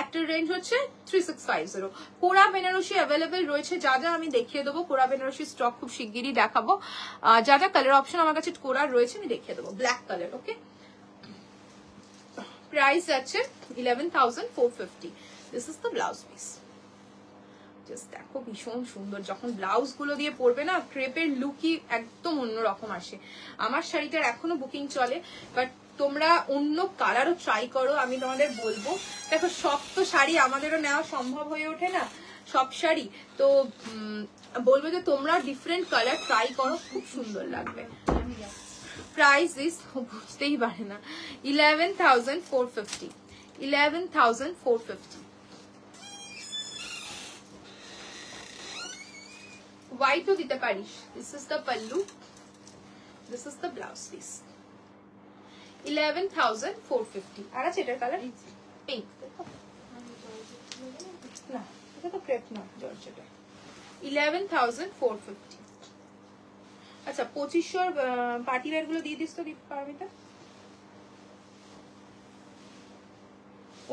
একটার রেঞ্জ হচ্ছে 3650। কোরা বেনারসি অ্যাভেলেবেল রয়েছে, যা যা আমি দেখিয়ে দেবো। কোরা বেনারসি স্টক খুব শিগগিরই দেখাবো। যা যা কালার অপশন আমার কাছে কোরার রয়েছে আমি দেখিয়ে দেবো। ব্ল্যাক কালার, ওকে। প্রাইস আছে 11,450। This is the blouse piece. Just দেখো ভীষণ সুন্দর, যখন ব্লাউজ গুলো দিয়ে পরবে না, ক্রেপের লুকই একদম অন্যরকম আসে। আমার শাড়িটার এখনো বুকিং চলে, বাট তোমরা অন্য কালারও ট্রাই করো, আমি তোমাদের বলবো। দেখো সব তো শাড়ি আমাদেরও নেওয়া সম্ভব হয়ে ওঠে না, সব শাড়ি তো বলবো যে তোমরা ডিফারেন্ট কালার ট্রাই করো, খুব সুন্দর লাগবে। প্রাইস ইজ বুঝতেই পারে না 11,450, 11,450। হোয়াইটও দিতে পারিস। This is the pallu, this is the blouse piece. 11,450। আর আছে এটার কালার পিঙ্ক, না এটা তো ক্রেপ না, জর্জেটের। 11,450। আচ্ছা 2500 পার্টি ওয়্যার গুলো দিয়ে দিস তো পারমিতা।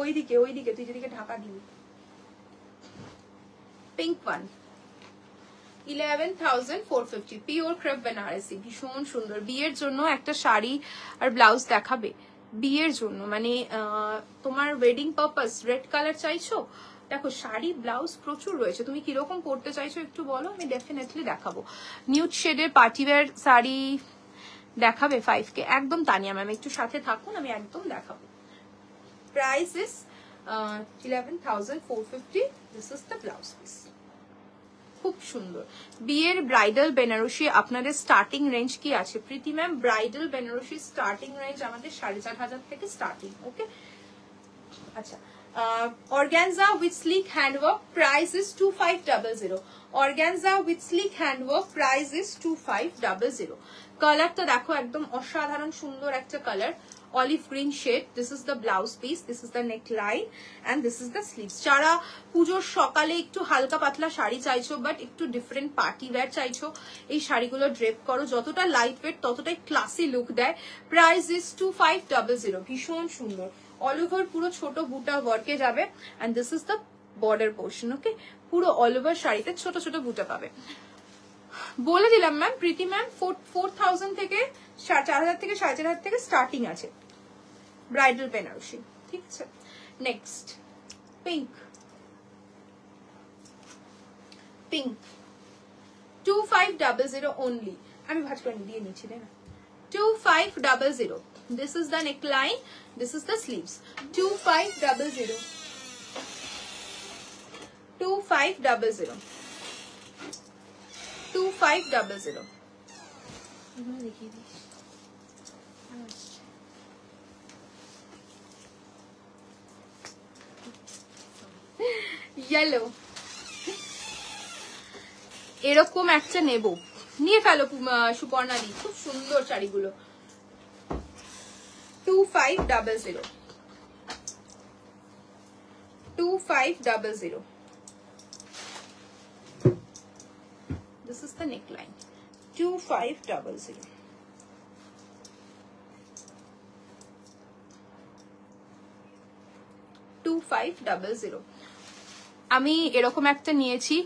ওইদিকে ওইদিকে তুই যেদিকে ঢাকা দিবি। Pink one 11,450, pure crepe Banarasi, ভীষণ সুন্দর। বিয়ের জন্য একটা শাড়ি আর ব্লাউজ দেখাবে, বিয়ের জন্য মানে তোমার ওয়েডিং পারপাস রেড কালার চাইছো, দেখো শাড়ি ব্লাউজ প্রচুর রয়েছে। তুমি কিরকম পড়তে চাইছো একটু বলো, আমি ডেফিনেটলি দেখাবো। নিউড শেডের পার্টিওয়্যার শাড়ি দেখাবে 5K, একদম। তানিয়া ম্যাম একটু সাথে থাকুন, আমি একদম দেখাবো। Price is 11,450। This is the blouse piece, খুব সুন্দর। বিয়ের ব্রাইডাল বেনারসি আপনাদের স্টার্টিং রেঞ্জ কি আছে Priti ma'am? Bridal Banarasi starting range আমাদের 4,500 থেকে স্টার্টিং, ওকে। আচ্ছা organza with sleek handwork, price is 2500, organza with sleek handwork, price is 2500। কালারটা দেখো একদম অসাধারণ সুন্দর একটা colour, olive green shade. This is the blouse piece, this is the neckline and this is the sleeves. যারা পুজোর সকালে একটু হালকা পাতলা শাড়ি চাইছো বাট একটু ডিফারেন্ট পার্টি ওয়্যার চাইছো, এই শাড়িগুলো ড্রেপ করো, যতটা লাইট ওয়েট ততটাই ক্লাসি লুক দেয়। প্রাইস ইজ 2500, ভীষণ সুন্দর। অল ওভার পুরো ছোট বুটা ওয়ার্কে যাবে and this is the border portion, okay. পুরো অল ওভার শাড়িতে ছোট ছোট বুটা পাবে। বলে দিলাম ম্যাম, প্রীতি ম্যাম 4,000 থেকে 4,000 থেকে 4,500 থেকে স্টার্টিং আছে ব্রাইডাল বেনারসি, ঠিক আছে। Next pink, pink 2500 only। আমি ভাঁজ করে দিয়ে নিচ্ছি না, 2500। This is the neckline, this is the sleeves। 2500, 2500, 2500। Yellow, এরকম একটা নেব, নিয়ে ফেলো সুপর্ণাদি, খুব সুন্দর শাড়িগুলো। 2500 2500। This is the neckline. 2500। আমি এরকম একটা নিয়েছি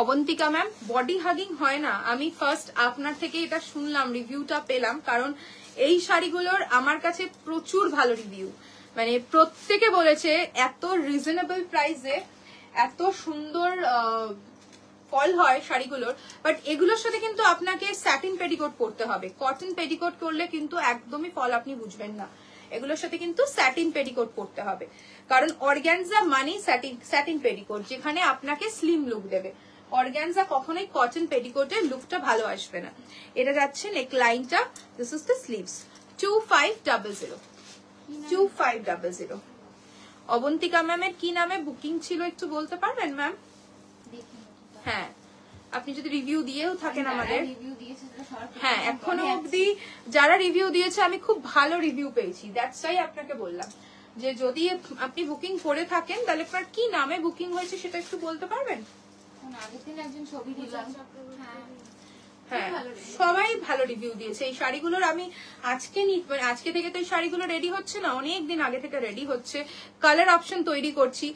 অবন্তিকা ম্যাম, বডি হাগিং হয় না। আমি ফার্স্ট আপনার থেকে এটা শুনলাম, রিভিউটা পেলাম, কারণ এই শাড়িগুলোর আমার কাছে প্রচুর ভালো রিভিউ, মানে প্রত্যেকে বলেছে এত রিজনেবল প্রাইসে এত সুন্দর ফল হয় শাড়িগুলোর। বাট এগুলোর সাথে কিন্তু আপনাকে স্যাটিন পেটিকোট পরতে হবে, কটন পেটিকোট করলে কিন্তু একদমই ফল আপনি বুঝবেন না। এগুলোর সাথে কিন্তু স্যাটিন পেটিকোট পরতে হবে, কারণ অর্গানজা মানে স্যাটিন পেটিকোট, যেখানে আপনাকে স্লিম লুক দেবে। অর্গানজা কখনোই কটন পেটিকোটের লুকটা ভালো আসবে না। এটা যাচ্ছে নেক লাইনটা, this is the sleeves. 2500 2500। Abantika ম্যামের কি নামে বুকিং ছিল একটু বলতে পারবেন ম্যাম? হ্যাঁ, আপনি যদি রিভিউ দিয়েও থাকেন আমাদের। হ্যাঁ, এখনো অবধি যারা রিভিউ দিয়েছে আমি খুব ভালো রিভিউ পেয়েছি, দ্যাটস ওয়াই আপনাকে বললাম যে যদি আপনি বুকিং করে থাকেন তাহলে আপনার কি নামে বুকিং হয়েছে সেটা একটু বলতে পারবেন? হ্যাঁ, সবাই ভালো রিভিউ দিয়েছে এই শাড়িগুলোর। আমি আজকে থেকে তো এই শাড়িগুলো রেডি হচ্ছে না, অনেক দিন আগে থেকে রেডি হচ্ছে, কালার অপশন তৈরি করছি।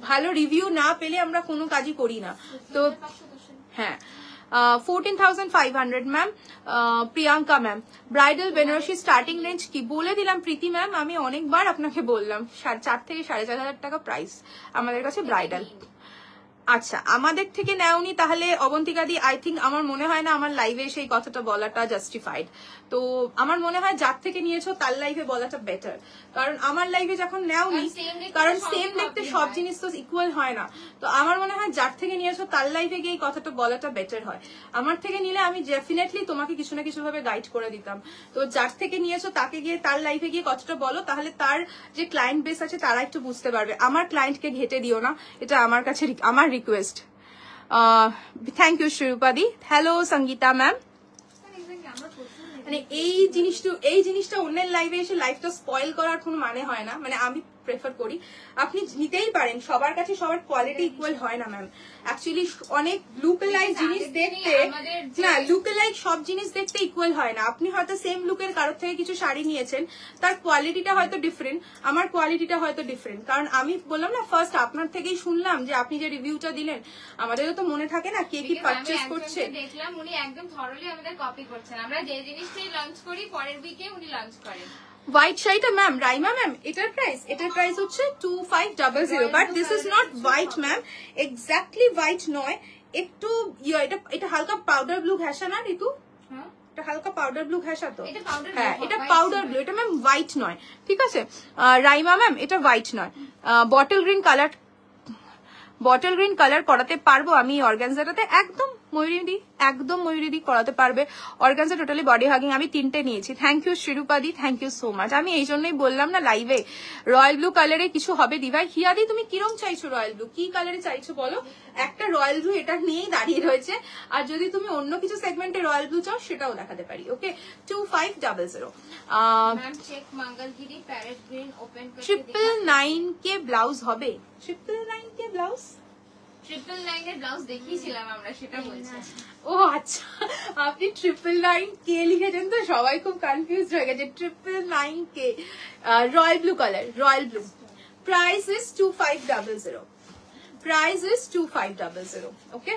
ভালো রিভিউ না পেলে আমরা কোনো কাজই করি না। তো হ্যাঁ, 14,500 ma'am. Priyanka ma'am, bridal Banarasi starting range কি বলে দিলাম প্রীতি ম্যাম, আমি অনেকবার আপনাকে বললাম 4,500 থেকে 4,500 টাকা প্রাইস আমাদের কাছে ব্রাইডাল। আচ্ছা, আমাদের থেকে নেওনি তাহলে অবন্তিকা দি, আই থিঙ্ক আমার মনে হয় না আমার লাইভে সেই কথাটা বলাটা জাস্টিফাইড। তো আমার মনে হয় যার থেকে নিয়েছো তার লাইভে বলাটা বেটার, কারণ আমার লাইভে যখন নেওনি, কারণ সেম দেখতে সব জিনিস তো ইকুয়াল হয় না। তো আমার মনে হয় যার থেকে নিয়েছো তার লাইভে গিয়ে এই কথাটা বলাটা বেটার হয়। আমার থেকে নিলে আমি ডেফিনেটলি তোমাকে কিছু না কিছু ভাবে গাইড করে দিতাম। তো যার থেকে নিয়েছো তাকে গিয়ে তার লাইভে গিয়ে কথাটা বলো, তাহলে তার যে ক্লায়েন্ট বেস আছে তারা একটু বুঝতে পারবে। আমার ক্লায়েন্টকে ঘেটে দিও না, এটা আমার কাছে আমার রিকোয়েস্ট। থ্যাংক ইউ শিরূপাদি। Hello Sangeeta ma'am. মানে এই জিনিসটা অন্যের লাইভে এসে লাইভটা স্পয়েল করার কোনো মানে হয় না, মানে আমি প্রেফার করি আপনি নিতেই পারেন, সবার কাছে সবার কোয়ালিটি ইকুয়াল হয় না ম্যাম। অ্যাকচুয়ালি অনেক লুক-অ্যালাইক জিনিস দেখতে না, লুক-অ্যালাইক সব জিনিস দেখতে ইকুয়াল হয় না। আপনি হয়তো সেম লুকের কারোর থেকে কিছু শাড়ি নিয়েছেন, তার কোয়ালিটিটা হয়তো ডিফারেন্ট, আমার কোয়ালিটিটা হয়তো ডিফারেন্ট। কারণ আমি বললাম না ফার্স্ট আপনার থেকেই শুনলাম যে আপনি যে রিভিউটা দিলেন, আমাদেরও তো মনে থাকে না কে কি পারচেজ করছে। দেখলাম উনি একদম থরলি আমাদের কপি করছেন, আমরা যে জিনিসটাই লঞ্চ করি পরের উইকে উনি লঞ্চ করেন। হোয়াইট শাড়িটা ম্যাম, রাইমা ম্যাম, এটার প্রাইস হচ্ছে 2500, but this is not white ma'am, exactly white নয়, একটু এটা হালকা পাউডার ব্লু ঘেঁষা না ঋতু? এটা হালকা পাউডার ব্লু ঘেঁষা তো? হ্যাঁ, এটা পাউডার ব্লু, এটা ম্যাম হোয়াইট নয়, ঠিক আছে রাইমা ম্যাম, এটা হোয়াইট নয়। বটল গ্রিন কালার করাতে পারবো আমি অর্গানজাটাতে, একদম ময়ূরীদি করাতে পারবে। অর্গানজা টোটালি বডি হাগিং, আমি 3টে নিয়েছি। থ্যাংক ইউ শিরূপাদি, থ্যাংক ইউ সো মাচ। আমি এই জন্যই বললাম না লাইভে রয়্যাল ব্লু কালারে কিছু হবে দিভাই। হিয়াদি তুমি কিরম চাইছো রয়্যাল ব্লু, কি কালারে চাইছো বলো? একটা রয়্যাল ব্লু এটা নিয়েই দাঁড়িয়ে রয়েছে, আর যদি তুমি অন্য কিছু সেগমেন্টে রয়্যাল ব্লু চাও সেটাও দেখাতে পারি। ওকে, 2500। 999 ব্লাউজ হবে? 999 ব্লাউজ? 999 ব্লাউজ দেখিয়েছিলাম আমরা, সেটা বলছি। ও আচ্ছা, আপনি 999 লিখেছেন তো সবাই খুব কনফিউজ হয়ে গেছে। 999 royal blue colour, royal blue. Price is 2500। ওকে,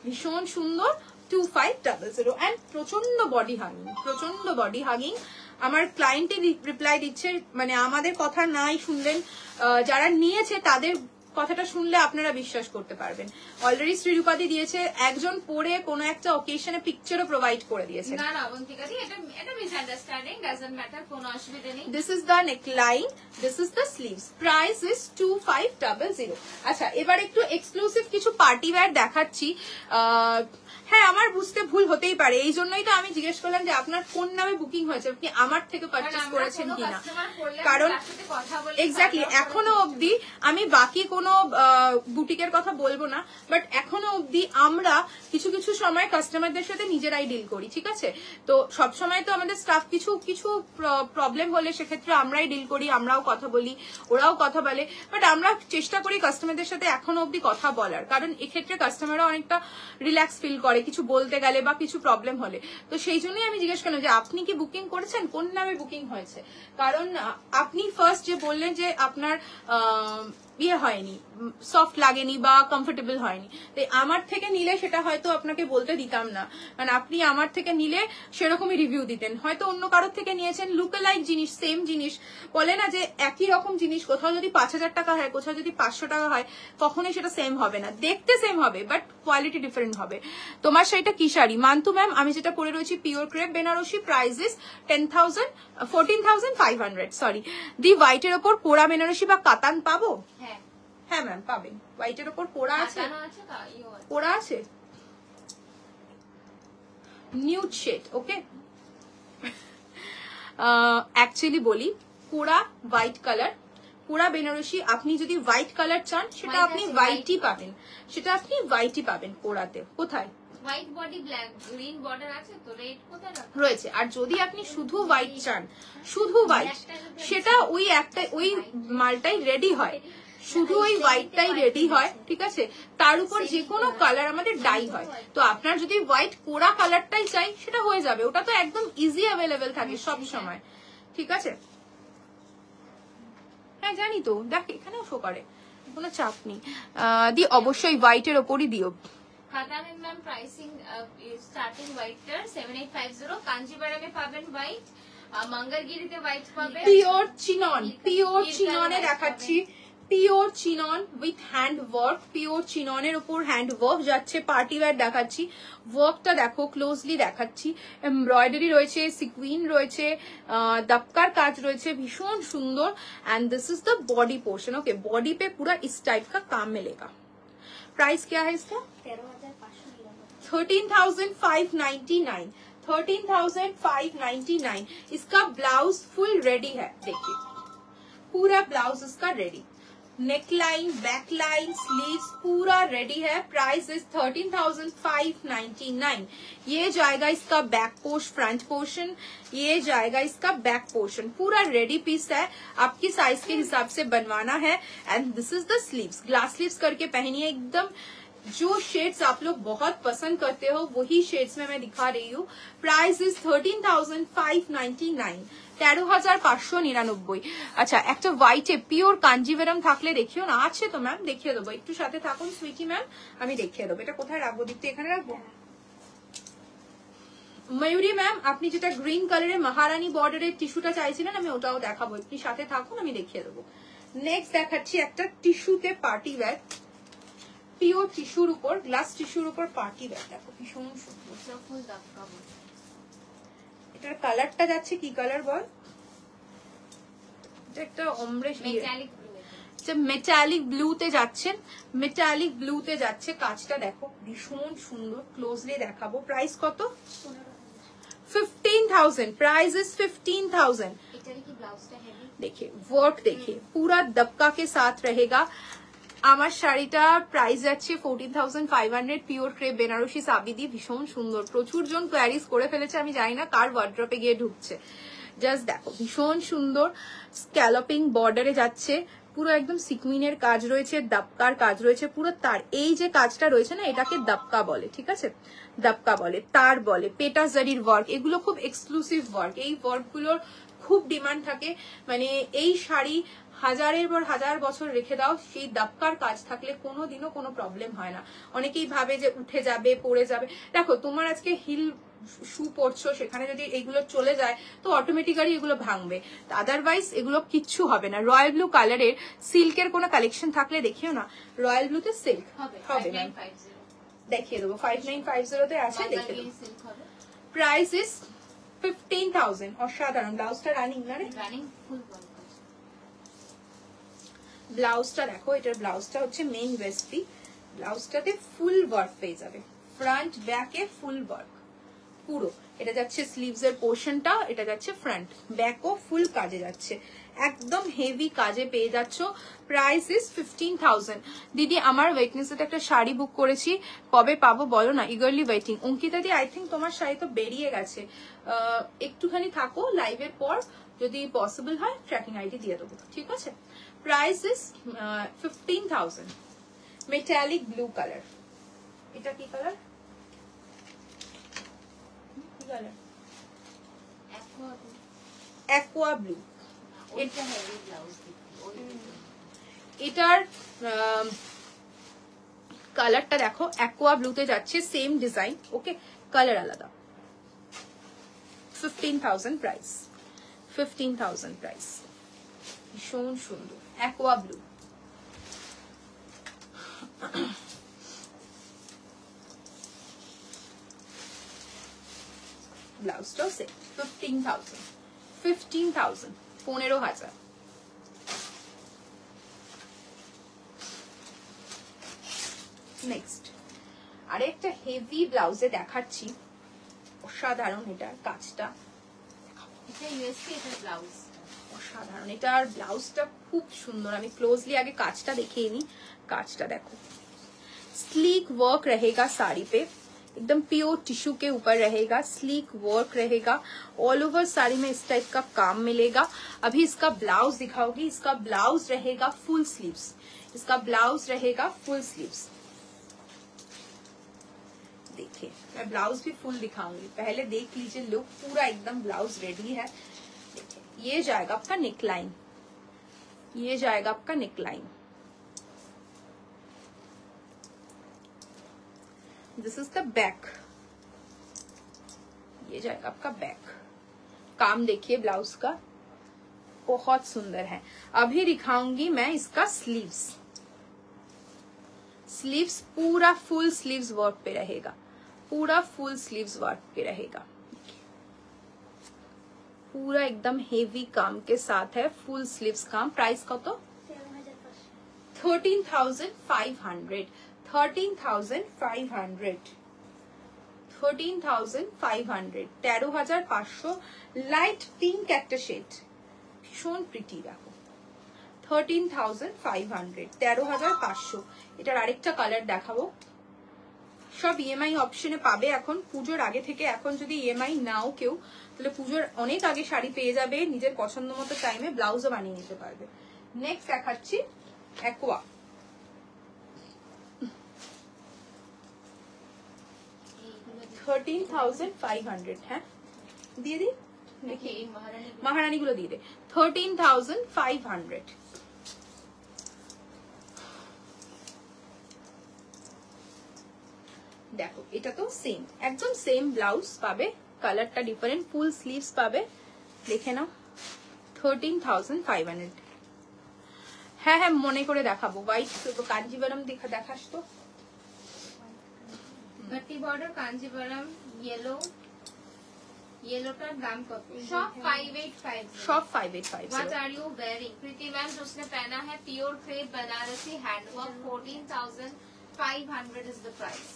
ভীষণ সুন্দর, 2500 এন্ড প্রচন্ড বডি হাগিং। আমার ক্লায়েন্টে রিপ্লাই দিচ্ছে, মানে আমাদের কথা নাই শুনলেন, যারা নিয়েছে তাদের কথাটা শুনলে আপনারা বিশ্বাস করতে পারবেন। অলরেডি শ্রীরূপাদি দিয়েছে, একজন পরে কোনো একটা অকেশনে পিকচারও প্রোভাইড করে দিয়েছে। না না অবন্তিকা দি, এটা মিসআন্ডারস্ট্যান্ডিং, ডাজন্ট ম্যাটার, কোনো অসুবিধা নেই। This is the neckline, this is the sleeves, price is 2500। আচ্ছা, এবার একটু এক্সক্লুসিভ কিছু পার্টি ওয়্যার দেখাচ্ছি। হ্যাঁ, আমার বুঝতে ভুল হতেই পারে, এই জন্যই তো আমি জিজ্ঞেস করলাম যে আপনার কোন নামে বুকিং হয়েছে, আপনি আমার থেকে পারচেজ করেছেন কিনা। কারণ এক্স্যাক্টলি এখনো অবধি আমি বাকি কোনো বুটিকের কথা বলবো না, বাট এখনো অবধি আমরা কিছু কিছু সময় কাস্টমারদের সাথে নিজেরাই ডিল করি, ঠিক আছে? তো সব সময় তো আমাদের স্টাফ কিছু কিছু প্রবলেম হলে সেক্ষেত্রে আমরাই ডিল করি, আমরাও কথা বলি, ওরাও কথা বলে, বাট আমরা চেষ্টা করি কাস্টমারদের সাথে এখনো অবধি কথা বলার, কারণ এক্ষেত্রে কাস্টমাররা অনেকটা রিল্যাক্স ফিল করে কিছু বলতে গেলে বা কিছু প্রবলেম হলে। তো সেই জন্যই আমি জিজ্ঞেস করলাম যে আপনি কি বুকিং করেছেন, কোন নামে বুকিং হয়েছে। কারণ আপনি ফার্স্ট যে বললেন যে আপনার ইয়ে হয়নি, সফট লাগেনি বা কমফোর্টেবল হয়নি, তাই আমার থেকে নিলে সেটা হয়তো আপনাকে বলতে দিতাম না, কারণ আপনি আমার থেকে নিলে সেরকমই রিভিউ দিতেন। হয়তো অন্য কারোর থেকে নিয়েছেন লুকালাইক জিনিস, সেম জিনিস, বলে না যে একই রকম জিনিস কোথাও যদি 5000 টাকা হয়, কোথাও যদি 500 টাকা হয়, কখনোই সেটা সেম হবে না, দেখতে সেম হবে বাট কোয়ালিটি ডিফারেন্ট হবে। তোমার শাড়িটা কি শাড়ি? মান্তু ম্যাম, আমি যেটা পরে রয়েছি pure crepe Banarasi, price is 14,500। Sorry দি, হোয়াইটের ওপর কোরা বেনারসি বা কাতান পাবো? হ্যাঁ ম্যাম পাবেন, হোয়াইটের ওপর কোরা আছে, কোরা আছে, নিউড শেড। ওকে, অ্যাকচুয়ালি বলি কোরা হোয়াইট কালার, কোরা বেনারসি আপনি যদি হোয়াইট কালার চান সেটা আপনি হোয়াইটই পাবেন, সেটা আপনি হোয়াইটই পাবেন কোরাতে। কোথায়? White body black green border আছে তো, রেড কোথায় রয়েছে। আর যদি আপনি শুধু হোয়াইট চান, শুধু হোয়াইট, সেটা ওই একটা ওই মালটাই রেডি হয়, শুধু ওই হোয়াইটটাই রেডি হয়, ঠিক আছে? তার উপর যে কোনো কালার আমাদের ডাই হয়। তো আপনার যদি হোয়াইট কোরা কালারটাই চাই সেটা হয়ে যাবে, ওটা তো একদম ইজি অ্যাভেলেবেল থাকে সব সময়, ঠিক আছে? হ্যাঁ জানি তো, দেখ এখানেও শো করে, কোনো চাপ নেই। দি অবশ্যই হোয়াইটের ওপরই দিও। কাতানের ম্যাম প্রাইসিং স্টার্টিং হোয়াইটার 7850, কাঞ্জিভারমে পাবেন হোয়াইট, মঙ্গলগিরিতে হোয়াইট পাবেন, পিওর চিনন, পিওর চিননে দেখাচ্ছি, pure chinon with hand work, pure চিননের উপর হ্যান্ড ওয়ার্ক যাচ্ছে, পার্টি ওয়্যার দেখাচ্ছি, ওয়ার্কটা দেখো ক্লোজলি দেখাচ্ছি, এমব্রয়ডারি রয়েছে, সিকুইন রয়েছে, দপকার কাজ রয়েছে, ভীষণ সুন্দর। And this is the body portion. Okay, body पे पूरा इस टाइप का काम मिलेगा। प्राइस क्या है इसका? 13,599, 13,599। इसका ब्लाउज फुल रेडी है, देखिए पूरा ब्लाउज इसका रेडी, नेकलाइन, बैकलाइन, स्लीव्स पूरा रेडी है। Price is 13,599। ये जाएगा इसका बैक पोर्शन, फ्रंट पोर्शन, ये जाएगा इसका बैक पोर्शन, पूरा रेडी पीस है, आपकी साइज के हिसाब से बनवाना है। And this is the sleeves, glass sleeves करके पहनिए, एकदम जो शेड्स आप लोग बहुत पसंद करते हो वही शेड्स में मैं दिखा रही हूँ। Price is 13,599, 13,599। আচ্ছা, একটা হোয়াইটে পিওর কাঞ্জিভেরম থাকলে দেখিও না, আছে তো ম্যাম, দেখিয়ে দেবো, একটু সাথে থাকুন সুইটি ম্যাম, আমি দেখিয়ে দেবো। এটা কোথায় রাখবো? দিকতে এখানে রাখবো। ময়ূরী ম্যাম, আপনি যেটা গ্রিন কালারের মহারানী বর্ডারের টিস্যুটা চাইছিলেন, আমি ওটাও দেখাবো, একটু সাথে থাকুন, আমি দেখিয়ে দেবো। নেক্সট দেখাচ্ছি একটা টিস্যুতে পার্টি ওয়্যার, পিওর টিস্যুর উপর, গ্লাস টিস্যুর উপর পার্টি ওয়্যার, দেখো ভীষণ সুন্দর। এটার কালারটা যাচ্ছে কি কালার বল? একটা অমরে মেটালিক ব্লুতে যাচ্ছেন, মেটালিক ব্লুতে যাচ্ছে, কাজটা দেখো ভীষণ সুন্দর, ক্লোজলি দেখাবো। প্রাইস কত? 15,000। Price is 15,000। देखिए वर्क, देखिए पूरा दबका के साथ रहेगा। আমার শাড়িটা প্রাইস যাচ্ছে 14,500, পিওর ক্রেপ বেনারসি সাবিদি, ভীষণ সুন্দর, প্রচুর জন কোয়ারিজ করে ফেলেছে, আমি জানি না কার ওয়ার্ড্রপে গিয়ে ঢুকছে। জাস্ট দেখো ভীষণ সুন্দর, স্ক্যালপিং বর্ডারে যাচ্ছে, পুরো একদম সিকুইনের কাজ রয়েছে, দপকার কাজ রয়েছে, পুরো তার এই যে কাজটা রয়েছে না, এটাকে দপকা বলে, ঠিক আছে? দপকা বলে, তার বলে, পেটা জারির ওয়ার্ক, এগুলো খুব এক্সক্লুসিভ ওয়ার্ক, এই ওয়ার্কগুলোর খুব ডিমান্ড থাকে। মানে এই শাড়ি হাজারের পর হাজার বছর রেখে দাও, সেই দপকার কাজ থাকলে কোনোদিনও কোনো প্রবলেম হয় না। অনেকেই ভাবে যে উঠে যাবে, পড়ে যাবে, দেখো তোমার আজকে হিল শু পরছো সেখানে যদি এগুলো চলে যায় তো অটোমেটিক্যালি এগুলো ভাঙবে, আদারওয়াইজ এগুলো কিচ্ছু হবে না। রয়্যাল ব্লু কালারের সিল্কের কোনো কালেকশন থাকলে দেখিও না, রয়্যাল ব্লুতে সিল্ক হবে ম্যাম, দেখিয়ে দেবো। 5950 আছে, দেখিয়ে দেবো। Price is 15,000। অসাধারণ। ব্লাউজটা রানিং না রে? ব্লাউজটা দেখো, এটার ব্লাউজটা হচ্ছে মেইন ওয়েস্টি, ব্লাউজটাতে ফুল ওয়ার্ক পেয়ে যাবে, ফ্রন্ট ব্যাকে ফুল ওয়ার্ক পুরো। এটা যাচ্ছে স্লিভস এর পোর্শনটা, এটা যাচ্ছে ফ্রন্ট, ব্যাকও ফুল কাজে যাচ্ছে, একদম হেভি কাজে পেয়ে যাচ্ছ। Price is 15,000। দিদি আমার ওয়েটনেসে একটা শাড়ি বুক করেছি, কবে পাবো বলো না, eagerly waiting. Ankita the I think তোমার শাড়ি তো বেরিয়ে গেছে, একটুখানি থাকো, লাইভের পর যদি পসিবল হয় ট্র্যাকিং আইডি দিয়ে দেবো, ঠিক আছে? Price is 15,000। Metallic blue colour, এটা কি কালার? Aqua blue. এটার কালারটা দেখো, অ্যাকোয়া ব্লুতে যাচ্ছে, সেম ডিজাইন, ওকে, কালার আলাদা। 15,000 প্রাইস, 15,000 প্রাইস। ভীষণ সুন্দর অ্যাকোয়া ব্লু। ব্লাউজটাও সেম, 15,000, 15,000, 15,000। নেক্সট আরেকটা হেভি ব্লাউজে দেখাচ্ছি, অসাধারণ। এটার কাজটা অসাধারণ, এটার ব্লাউজটা খুব সুন্দর। আমি ক্লোজলি আগে কাজটা দেখিয়ে নি, काजटा देखो, स्लीक वर्क रहेगा साड़ी पे, एकदम प्योर टिश्यू के ऊपर रहेगा, स्लीक वर्क रहेगा, ऑल ओवर साड़ी में इस टाइप का काम मिलेगा। अभी इसका ब्लाउज दिखाऊंगी, इसका ब्लाउज रहेगा फुल स्लीव्स, इसका ब्लाउज रहेगा फुल स्लीव्स। देखिए मैं ब्लाउज भी फुल दिखाऊंगी, पहले देख लीजिए लुक, पूरा एकदम ब्लाउज रेडी है। देखिए ये जाएगा आपका नेकलाइन, ये जाएगा आपका neckline, this is the back, ये जाएगा आपका बैक। काम देखिए ब्लाउज का बहुत सुंदर है। अभी दिखाऊंगी मैं इसका स्लीव्स, स्लीव्स पूरा फुल स्लीव्स वर्क पे रहेगा, पूरा फुल स्लीव्स वर्क पे रहेगा, पूरा एकदम हेवी काम के साथ है, फुल स्लीव्स काम। प्राइस का तो 13,500, 13,500, 13,500, 13,500। लाइट पिंक একটা শেড, ভীষণ প্রিটি, দেখো 13,500, 13,500। এটার আরেকটা কালার দেখাবো। সব ইএমআই অপশনে পাবে এখন, পুজোর আগে থেকে। এখন যদি ইএমআই নাও কেউ, তাহলে পুজোর অনেক আগে শাড়ি পেয়ে যাবে, নিজের পছন্দ মতো টাইমে ব্লাউজও বানিয়ে নিতে পারবে। নেক্সট দেখাচ্ছি অ্যাকোয়া, $13,500। হ্যাঁ দিয়ে দিই, দেখি মহারানী গুলো দিয়ে দে। 13,500। দেখো এটা তো সেম, একদম সেম ব্লাউজ পাবে, কালারটা ডিফারেন্ট, ফুল স্লিভস পাবে, দেখে নাও। 13,500। হ্যাঁ হ্যাঁ মনে করে দেখাবো। হোয়াইট কাঞ্জিভারম দেখাস তো, গটি বর্ডার কাঞ্জিভারম येलो, येलोটার দাম কত? সব 585, সব 585। What are you wearing? Preeti ma'am जो उसने पहना है pure crepe Banarasi handwork, 14,500 is the price।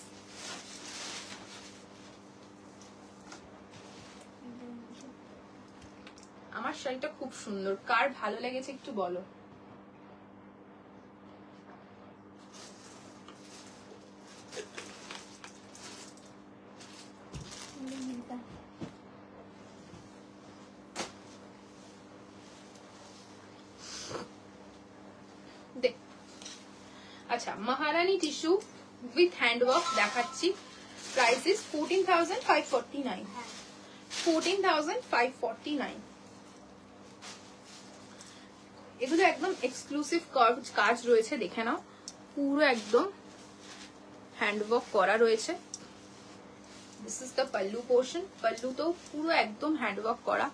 আমার শাড়িটা খুব সুন্দর, কার ভালো লেগেছে একটু বলো। আচ্ছা মহারানী টিস্যু উইথ হ্যান্ডওয়ার্ক দেখাচ্ছি। Price is 14,549, 14,549। এগুলো একদম এক্সক্লুসিভ কাজ রয়েছে, দেখে নাও, পুরো একদম হ্যান্ডওয়ার্ক করা রয়েছে। This is the pallu portion. Pallu তো পুরো একদম হ্যান্ডওয়ার্ক করা।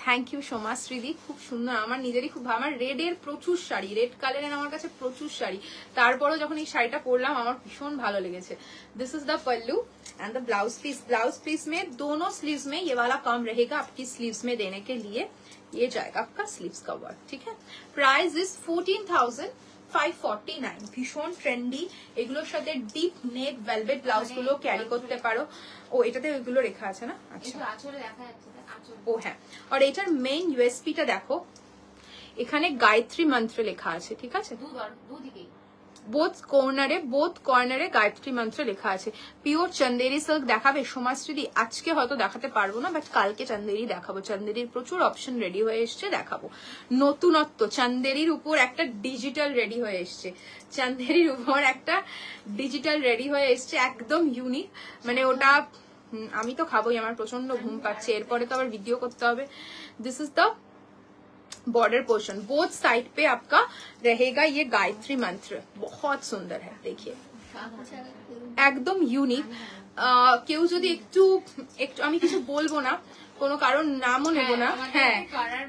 থ্যাংক ইউ সোমাশ্রীদি, খুব সুন্দর। আমার নিজেরই খুব, আমার রেড এর প্রচুর শাড়ি, রেড কালারের আমার কাছে প্রচুর শাড়ি, তারপরও যখন এই শাড়িটা পরলাম আমার ভীষণ ভালো লেগেছে। This is the pallu and the blouse piece. Blouse piece में दोनों स्लीव्स में ये वाला काम रहेगा, आपकी स्लीव्स में देने के लिए ये जाएगा आपका स्लीव्स का वर्क, ठीक है। Price is 14,549। ভীষণ ট্রেন্ডি, এগুলোর সাথে ডিপ নেক ভেলভেট ব্লাউজ গুলো ক্যারি করতে পারো। ও এটাতে ওইগুলো রেখা আছে না, আচ্ছা ও হ্যাঁ। আর এটার মেইন ইউএসপিটা দেখো, এখানে গায়ত্রী মন্ত্র লেখা আছে, ঠিক আছে, বোথ কর্নারে গায়ত্রী মন্ত্র লেখা আছে। পিওর চন্দেরি সিল্ক দেখাবে সোমাশ্রী? আজকে হয়তো দেখাতে পারবো না, বাট কালকে চন্দেরি দেখাবো। চন্দেরির প্রচুর অপশন রেডি হয়ে এসছে, দেখাবো। নতুনত্ব চন্দেরির উপর একটা ডিজিটাল রেডি হয়ে এসছে, চন্দেরির উপর একটা ডিজিটাল রেডি হয়ে এসছে, একদম ইউনিক। মানে ওটা আমি তো খাবোই, আমার প্রচন্ড ঘুম পাচ্ছে, এরপরে তো আবার ভিডিও করতে হবে। This is the border portion, both side पे आपका रहेगा ये गायत्री मंत्र, बहुत सुंदर है, देखिए একদম ইউনিক। কেউ যদি একটু আমি কিছু বলবো না, কোনো কারণ নামও নেব না, হ্যাঁ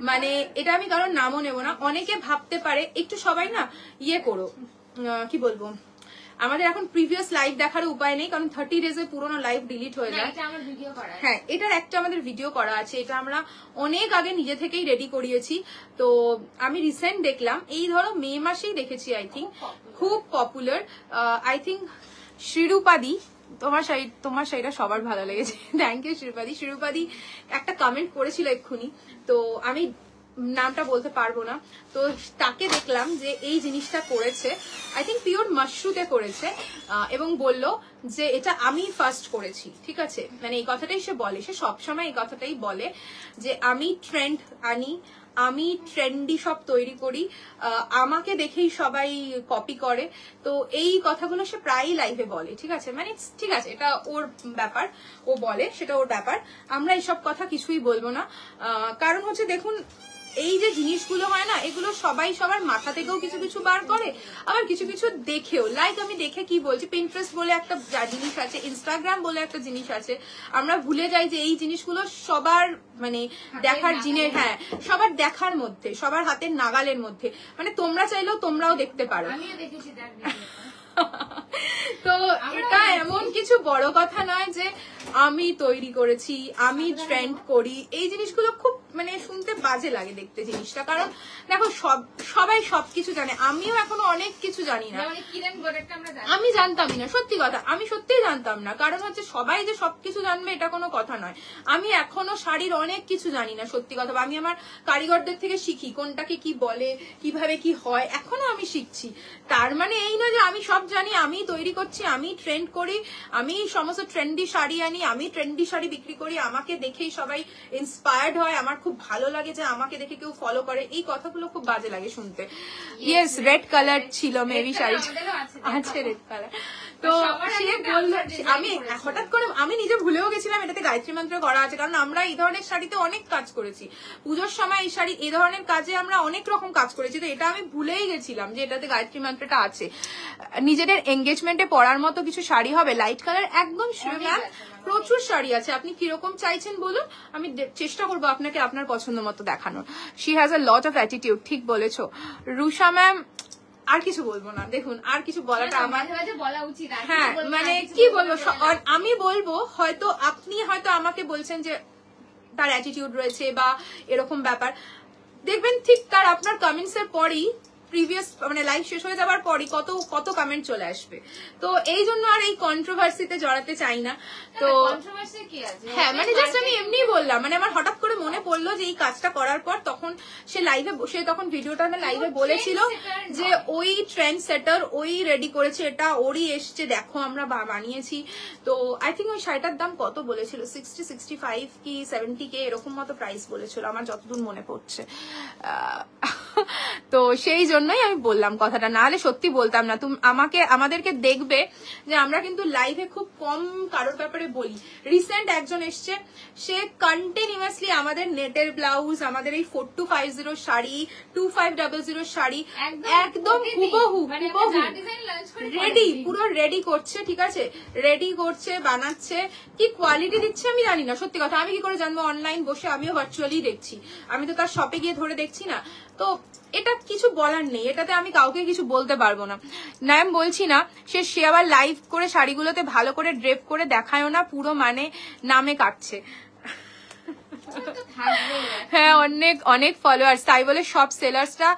মানে এটা আমি কারণ নামও নেব না। অনেকে ভাবতে পারে একটু সবাই না ইয়ে করো, কি বলবো, আমাদের এখন প্রিভিয়াস লাইভ দেখার উপায় নেই, কারণ 30 ডেজে পুরোনো লাইভ ডিলিট হয়ে যায়। হ্যাঁ এটার একটা আমাদের ভিডিও করা আছে, এটা আমরা অনেক আগে নিজে থেকেই রেডি করিয়েছি। তো আমি রিসেন্ট দেখলাম, এই ধরো মে মাসেই দেখেছি, আই থিঙ্ক খুব পপুলার। আই থিঙ্ক শ্রীরূপাদি, তোমার শাড়িটা সবার ভালো লেগেছে, থ্যাংক ইউ শ্রীরূপাদি। শ্রীরূপাদি একটা কমেন্ট করেছিল এক্ষুনি, তো আমি নামটা বলতে পারবো না, তো তাকে দেখলাম যে এই জিনিসটা করেছে, আই থিঙ্ক পিওর মাশরুতে করেছে, এবং বলল যে এটা আমি ফার্স্ট করেছি, ঠিক আছে। মানে এই কথাটাই সে বলে, সে সবসময় এই কথাটাই বলে যে আমি ট্রেন্ড আনি, আমি ট্রেন্ডি সব তৈরি করি, আমাকে দেখেই সবাই কপি করে। তো এই কথাগুলো সে প্রায়ই লাইভে বলে, ঠিক আছে। মানে ঠিক আছে, এটা ওর ব্যাপার, ও বলে, সেটা ওর ব্যাপার। আমরা এইসব কথা কিছুই বলবো না, কারণ হচ্ছে দেখুন এই যে জিনিসগুলো হয় না, এগুলো সবাই সবার মাথা থেকেও কিছু কিছু বার করে, আবার কিছু কিছু দেখেও। লাইক আমি দেখে কি বলছি, পিন্টারেস্ট বলে একটা জিনিস আছে, ইনস্টাগ্রাম বলে একটা জিনিস আছে, আমরা ভুলে যাই যে এই জিনিসগুলো সবার মানে দেখার জিনিস, হ্যাঁ সবার দেখার মধ্যে, সবার হাতের নাগালের মধ্যে। মানে তোমরা চাইলেও তোমরাও দেখতে পারো। তো এটা এমন কিছু বড় কথা নয় যে আমি তৈরি করেছি, আমি ট্রেন্ড করি, এই জিনিসগুলো খুব মানে শুনতে বাজে লাগে দেখতে জিনিসটা। কারণ দেখো সবাই সবকিছু জানে, আমিও এখনো অনেক কিছু জানি না, আমি জানতামই না, সত্যি কথা আমি সত্যিই জানতাম না। কারণ হচ্ছে সবাই যে সবকিছু জানবে এটা কোনো কথা নয়। আমি এখনো শাড়ির অনেক কিছু জানি না, সত্যি কথা। আমি আমার কারিগরদের থেকে শিখি কোনটাকে কি বলে, কিভাবে কি হয়, এখনো আমি শিখছি। তার মানে এই নয় যে আমি সব জানি, আমি তৈরি করছি, আমি ট্রেন্ড করি, আমি সমস্ত ট্রেন্ডি শাড়ি আনি, আমি ট্রেন্ডি শাড়ি বিক্রি করি, আমাকে দেখেই সবাই ইন্সপায়ার্ড হয়, আমার খুব ভালো লাগে যে আমাকে দেখে কেউ ফলো করে। এই কথাগুলো খুব বাজে লাগে শুনতে। ইয়েস রেড কালার ছিল মেবি শাড়ি আছে, রেড কালার। তো সে বললো, আমি হঠাৎ করে আমি নিজে ভুলেও গেছিলাম এটাতে গায়ত্রী মন্ত্র করা আছে। কারণ আমরা এই ধরনের শাড়িতে অনেক কাজ করেছি, পুজোর সময় এই শাড়ি এই ধরনের কাজে আমরা অনেক রকম কাজ করেছি। তো এটা আমি ভুলেই গেছিলাম যে এটাতে গায়ত্রী মন্ত্রটা আছে। নিজেদের এঙ্গেজমেন্টে পরার মতো কিছু শাড়ি হবে লাইট কালার, একদম ম্যাম প্রচুর শাড়ি আছে, আপনি কিরকম চাইছেন বলুন, আমি চেষ্টা করবো আপনাকে আপনার পছন্দ মতো দেখানোর। She has a lot of attitude, ঠিক বলেছো রুষা ম্যাম। আর কিছু বলবো না, দেখুন আর কিছু বলাটা আমার বলা উচিত, হ্যাঁ মানে কি বলবো, আমি বলবো হয়তো আপনি হয়তো আমাকে বলছেন যে তার অ্যাটিটিউড রয়েছে বা এরকম ব্যাপার, দেখবেন ঠিক তার আপনার কমেন্টস এর পরই প্রিভিয়াস মানে লাইভ শেষ হয়ে যাবার পরই কত কমেন্ট চলে আসবে। তো এই জন্য আর এই কন্ট্রোভার্সিতে জড়াতে চাই না। তো হ্যাঁ মানে জাস্ট আমি এমনি বললাম, মানে আমার হঠাৎ করে মনে পড়লো যে এই কাজটা করার পর তখন সে লাইভে বসে, তখন ভিডিওটা লাইভে বলেছিল যে ওই ট্রেন্ড সেটার, ওই রেডি করেছে, এটা ওরই এসছে, দেখো আমরা বানিয়েছি। তো আই থিঙ্ক ওই শাড়িটার দাম কত বলেছিল, 65 কি 70K এরকম মতো প্রাইস বলেছিল আমার যতদূর মনে পড়ছে। তো সেই জন্য জন্যই আমি বললাম কথাটা, না হলে সত্যি বলতাম না। তুমি আমাদেরকে দেখবে যে আমরা কিন্তু লাইভে খুব কম কারোর ব্যাপারে বলি। রিসেন্ট একজন এসছে, সে কন্টিনিউয়াসলি আমাদের নেটের ব্লাউজ, আমাদের এই 4250 শাড়ি, 2500 শাড়ি একদম হুবহু রেডি, পুরো রেডি করছে, ঠিক আছে, রেডি করছে, বানাচ্ছে। কি কোয়ালিটি দিচ্ছে আমি জানি না, সত্যি কথা। আমি কি করে জানবো? অনলাইন বসে আমিও ভার্চুয়ালি দেখছি, আমি তো তার শপে গিয়ে ধরে দেখছি না। তো এটা কিছু বলার নেই, এটাতে আমি কাউকে কিছু বলতে পারবো না। নাম বলছি না, সে আবার লাইভ করে শাড়িগুলোতে ভালো করে ড্রেপ করে দেখায়ও না, পুরো মানে নামে কাটছে। হ্যাঁ, অনেক অনেক ফলোয়ার্স, তাই বলে সব সেলার্সরা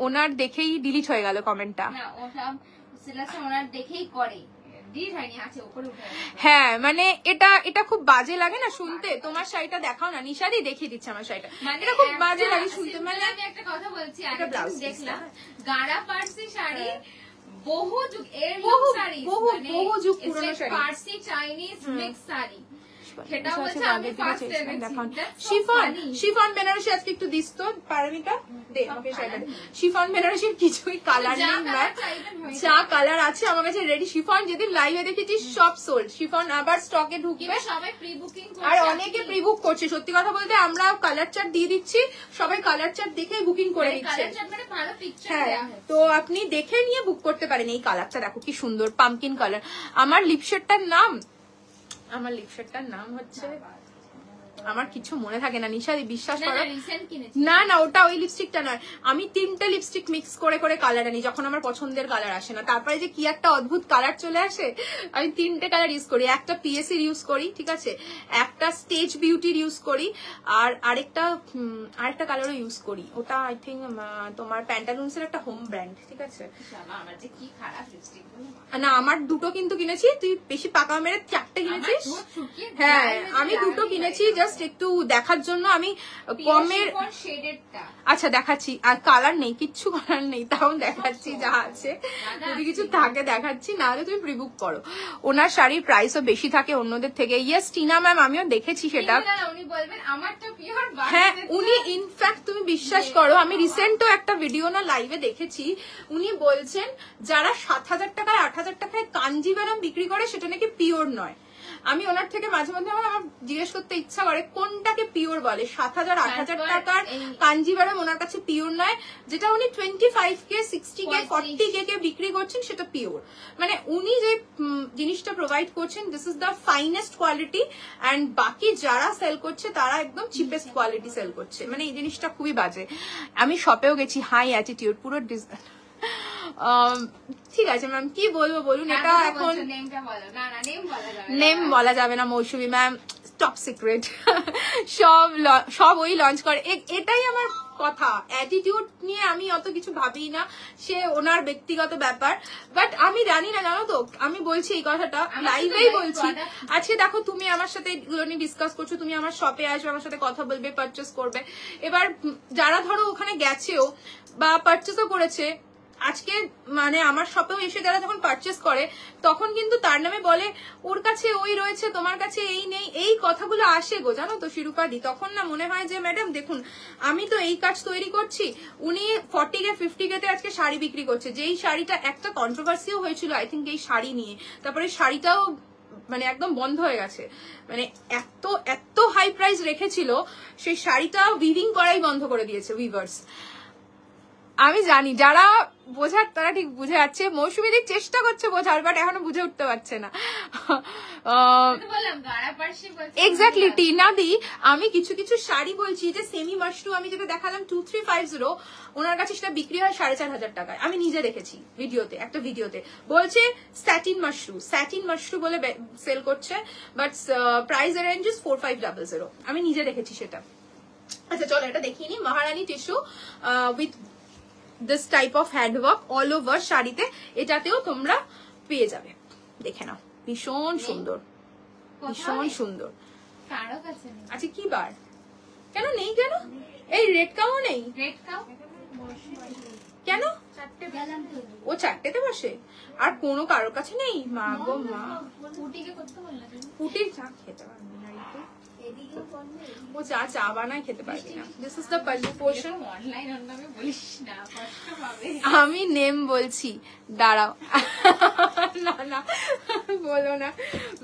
ওনার দেখেই ডিলিট হয়ে গেল কমেন্টটা। ওনার দেখেই করে, হ্যাঁ মানে এটা খুব বাজে লাগে না শুনতে। তোমার শাড়িটা দেখাও না, নিশাদি দেখিয়ে দিচ্ছে আমার শাড়িটা, এটা খুব বাজে লাগে শুনতে। মানে আমি একটা কথা বলছি, দেখলাম গাড়া পার্সি শাড়ি বহু যুগ, এর শাড়ি বহু যুগ পুরনো sari, Parsi Chinese mix sari, chiffon Banarasi. আজকে একটু দিস তো পারমিতা, দে আমাকে শাড়িটা। শিফন বেনারসির কিছুই কালার নেই, যা কালার আছে আমার কাছে রেডি। শিফন যেদিন লাইভে দেখেছি সব সোল্ড, শিফন আবার স্টকে ঢুকবে, সবাই প্রি বুকিং আর অনেকে প্রি বুক করছে। সত্যি কথা বলতে আমরা কালার চার্ট দিয়ে দিচ্ছি, সবাই কালার চার্ট দেখে বুকিং করে দিচ্ছে। হ্যাঁ, তো আপনি দেখে নিয়ে বুক করতে পারেন। এই কালারটা দেখো কি সুন্দর, পামকিন কালার। আমার লিপশেডটার নাম হচ্ছে, আমার কিছু মনে থাকে না নিশা, বিশ্বাস করো। না না, ওটা ওই লিপস্টিকটা নয়। আমি 3টে লিপস্টিক মিক্স করে করে কালার আনি যখন আমার পছন্দের কালার আসে না। তারপরে যে কি একটা অদ্ভুত কালার চলে আসে, আমি 3টে কালার ইউজ করি। একটা পিএসসির ইউজ করি, ঠিক আছে, একটা স্টেজ বিউটির ইউজ করি, আর আরেকটা কালারও ইউজ করি। ওটা আই থিঙ্ক তোমার প্যান্টালুন্সের একটা হোম ব্র্যান্ড, ঠিক আছে। না, আমার দুটো কিন্তু কিনেছি, তুই বেশি পাকা মেরে 4টে কিনেছিস। হ্যাঁ, আমি দুটো কিনেছি জাস্ট একটু দেখার জন্য। আমি কমের, আচ্ছা দেখাচ্ছি, আর কালার নেই, কিচ্ছু কালার নেই, তাও দেখাচ্ছি যা আছে। যদি কিছু থাকে দেখাচ্ছি, না হলে তুমি প্রিবুক করো। ওনার শাড়ির প্রাইসও বেশি থাকে অন্যদের থেকে। ইয়েস টিনা ম্যাম, আমিও দেখেছি সেটা। হ্যাঁ, উনি ইনফ্যাক্ট তুমি বিশ্বাস করো, আমি রিসেন্টও একটা ভিডিও না লাইভে দেখেছি, উনি বলছেন যারা 7000 টাকায় 8000 টাকায় কাঞ্জিভারাম বিক্রি করে সেটা নাকি পিওর নয়। আমি ওনার থেকে মাঝে মধ্যে আমার জিজ্ঞেস করতে ইচ্ছা করে কোনটাকে পিওর বলে। 7000 8000 টাকার কাঞ্জিভারাম ওনার কাছে পিওর নয়, যেটা উনি 25K 60K 40K কে বিক্রি করছেন সেটা পিওর। মানে উনি যে জিনিসটা প্রোভাইড করছেন, this is the finest quality, and বাকি যারা সেল করছে তারা একদম চিপেস্ট কোয়ালিটি সেল করছে। মানে এই জিনিসটা খুবই বাজে। আমি শপেও গেছি, হাই অ্যাটিটিউড, পুরো ঠিক আছে ম্যাম, কি বলবো বলুন। এটা এখন নেম বলা যাবে না মৌসুমী ম্যাম, টপ সিক্রেট। সব ওই লঞ্চ করে, এটাই আমার কথা। অ্যাটিটিউড নিয়ে আমি অত কিছু ভাবি না, সে ওনার ব্যক্তিগত ব্যাপার। বাট আমি জানি না, জানো তো, আমি বলছি এই কথাটা লাইভেই বলছি। আজকে দেখো তুমি আমার সাথে এগুলো নিয়ে ডিসকাস করছো, তুমি আমার শপে আসবে, আমার সাথে কথা বলবে, পারচেস করবে। এবার যারা ধরো ওখানে গেছেও বা পারচেসও করেছে, আজকে মানে আমার শপেও এসে যারা যখন পারচেস করে তখন কিন্তু তার নামে বলে ওর কাছে ওই রয়েছে, তোমার কাছে এই নেই, এই কথাগুলো আসে গো, জানো তো শিরুপাদি। তখন না মনে হয় যে ম্যাডাম দেখুন, আমি তো এই কাজ তৈরি করছি, উনি 40K 50K তে আজকে শাড়ি বিক্রি করছে। যেই শাড়িটা একটা কন্ট্রোভার্সিও হয়েছিল আই থিঙ্ক এই শাড়ি নিয়ে, তারপরে শাড়িটাও মানে একদম বন্ধ হয়ে গেছে। মানে এত হাই প্রাইস রেখেছিল, সেই শাড়িটা উইভিং করাই বন্ধ করে দিয়েছে উইভার্স। আমি জানি যারা বোঝার তারা ঠিক বুঝে যাচ্ছে, মৌসুমীদি চেষ্টা করছে বোঝার, বাট এখনো বুঝে উঠতে পারছে না। এক্স্যাক্টলি টিনা দি, আমি কিছু কিছু শাড়ি বলছি যে সেমি মাশরু, আমি যেটা দেখালাম 2350, ওনার কাছে সেটা বিক্রি হয় 4500 টাকায়। আমি নিজে দেখেছি ভিডিওতে, একটা ভিডিওতে বলছে স্যাটিন মাশরু বলে সেল করছে, বাট প্রাইস রেঞ্জ ইজ 4500। আমি নিজে দেখেছি সেটা। আচ্ছা চলো এটা দেখিয়ে নি। Maharani tissue with this type of handwork all over শাড়িতে, এটাতেও তোমরা পেয়ে যাবে। দেখে নাও, ভীষণ সুন্দর, ভীষণ সুন্দর। আচ্ছা কি বার, কেন নেই? কেন এই রেড কাউ নেই? কেন? ও 4টেতে বসে, আর কোনো কারোর কাছে নেই? মা গো মা, পুটির চা খেতে পারবে না, ও চা চা বানায় খেতে পারবি না। This is the pallu portion. Online নামে বলিস না, কষ্ট পাবে। আমি নেম বলছি, দাঁড়াও। না না বলো না।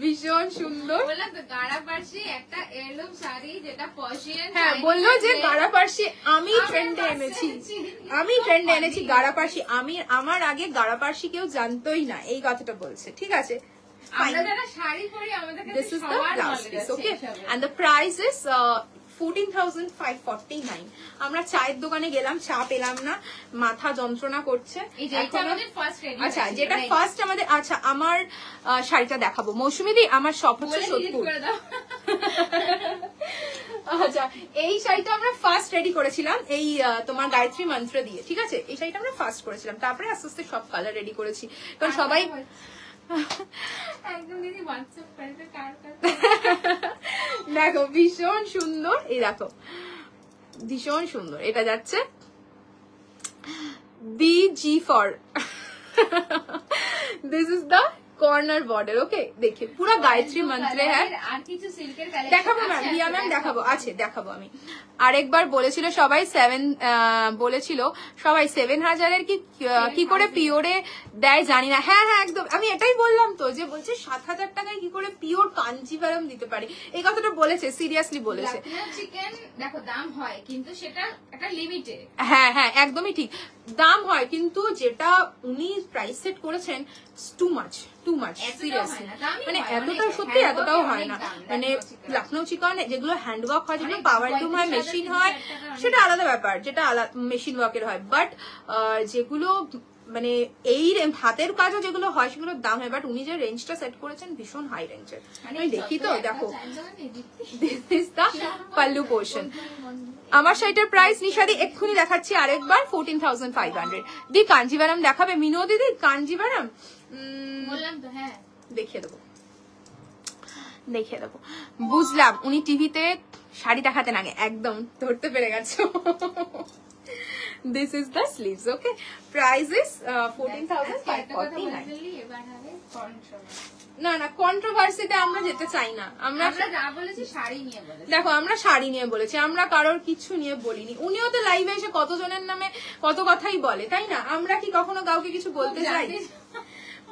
ভীষণ সুন্দর। বললাম তো গাড়া পার্সি একটা এরলুম শাড়ি, যেটা পার্সিয়ান। হ্যাঁ বললো যে গাড়া পার্সি আমি ট্রেন্ডে এনেছি, আমি ট্রেন্ডে এনেছি গাড়া পার্সি। আমার আগে গাড়া পার্সি কেউ জানতোই না, এই কথাটা বলছে। ঠিক আছে, আমরা যারা শাড়ি পরি আমাদের কাছে this is the সবার blouse knowledge piece, আছে okay? এসবের। And the price is 14,549. আমরা চায়ের দোকানে গেলাম, চা পেলাম না, মাথা যন্ত্রণা করছে। এই যে এটা আমাদের ফার্স্ট রেডি। আচ্ছা যেটা ফার্স্ট আমাদের, আচ্ছা আমার শাড়িটা দেখাবো মৌসুমী দি। আমার শপ হচ্ছে সোদপুর। আচ্ছা এই শাড়িটা আমরা ফার্স্ট রেডি করেছিলাম এই তোমার গায়ত্রী মন্ত্র দিয়ে। ঠিক আছে, এই শাড়িটা আমরা ফার্স্ট করেছিলাম, তারপরে আস্তে আস্তে সব কালার রেডি করেছি, কারণ সবাই একদম দিদি হোয়াটসঅ্যাপ করে কার কাছে। দেখো ভীষণ সুন্দর, এই দেখো ভীষণ সুন্দর। এটা যাচ্ছে BG for this is the corner border, okay? দেখে পুরো গায়ত্রী মন্ত্রে। হ্যাঁ আর কিছু সিল্কের কালেকশন দেখাবো ম্যাম, রিয়া ম্যাম দেখাবো, আছে দেখাবো আমি। আরেকবার বলেছিল সবাই 7,000-এর কি করে পিওরে দেয় জানি না। হ্যাঁ হ্যাঁ একদম, আমি এটাই বললাম তো, যে বলছে 7,000 টাকায় কি করে পিওর কাঞ্জিভারম দিতে পারে, এই কথাটা বলেছে, সিরিয়াসলি বলেছে। চিকেন দেখো দাম হয়, কিন্তু সেটা একটা লিমিটে। হ্যাঁ হ্যাঁ একদমই ঠিক, দাম হয়, কিন্তু যেটা উনি প্রাইস সেট করেছেন টু মাচ সিরিয়াসলি, মানে এতটা সত্যি এতটাও হয় না। মানে লখনৌ চিকন যেগুলো হ্যান্ডওয়ার্ক হয়, যেগুলো পাওয়ার লুম হয়, মেশিন হয়, সেটা আলাদা ব্যাপার, যেটা মেশিন ওয়ার্কের হয়। বাট যেগুলো মানে এই হাতের কাজও যেগুলো হয় সেগুলোর দাম হয়, বাট উনি যে রেঞ্জটা সেট করেছেন ভীষণ হাই রেঞ্জের। আমি দেখি তো, দেখো this is the pallu portion. আমার শাড়িটার প্রাইস নিশাদি এক্ষুনি দেখাচ্ছি আরেকবার, 14,500। দি কাঞ্জিভারম দেখাবে মিনো দিদি? কাঞ্জিভারম বললাম তো, হ্যাঁ দেখিয়ে দেবো। বুঝলাম উনি টিভিতে শাড়ি দেখাতেন আগে, একদম ধরতে পেরে গেছো। This is the sleeves, okay? Price is 14,549. না না কন্ট্রোভার্সিতে আমরা যেতে চাই না, আমরা যা বলেছি শাড়ি নিয়ে বলেছি। দেখো আমরা শাড়ি নিয়ে বলেছি, আমরা কারোর কিছু নিয়ে বলিনি। উনিও তো লাইভে এসে কতজনের নামে কত কথাই বলে, তাই না? আমরা কি কখনো কাউকে কিছু বলতে যাই?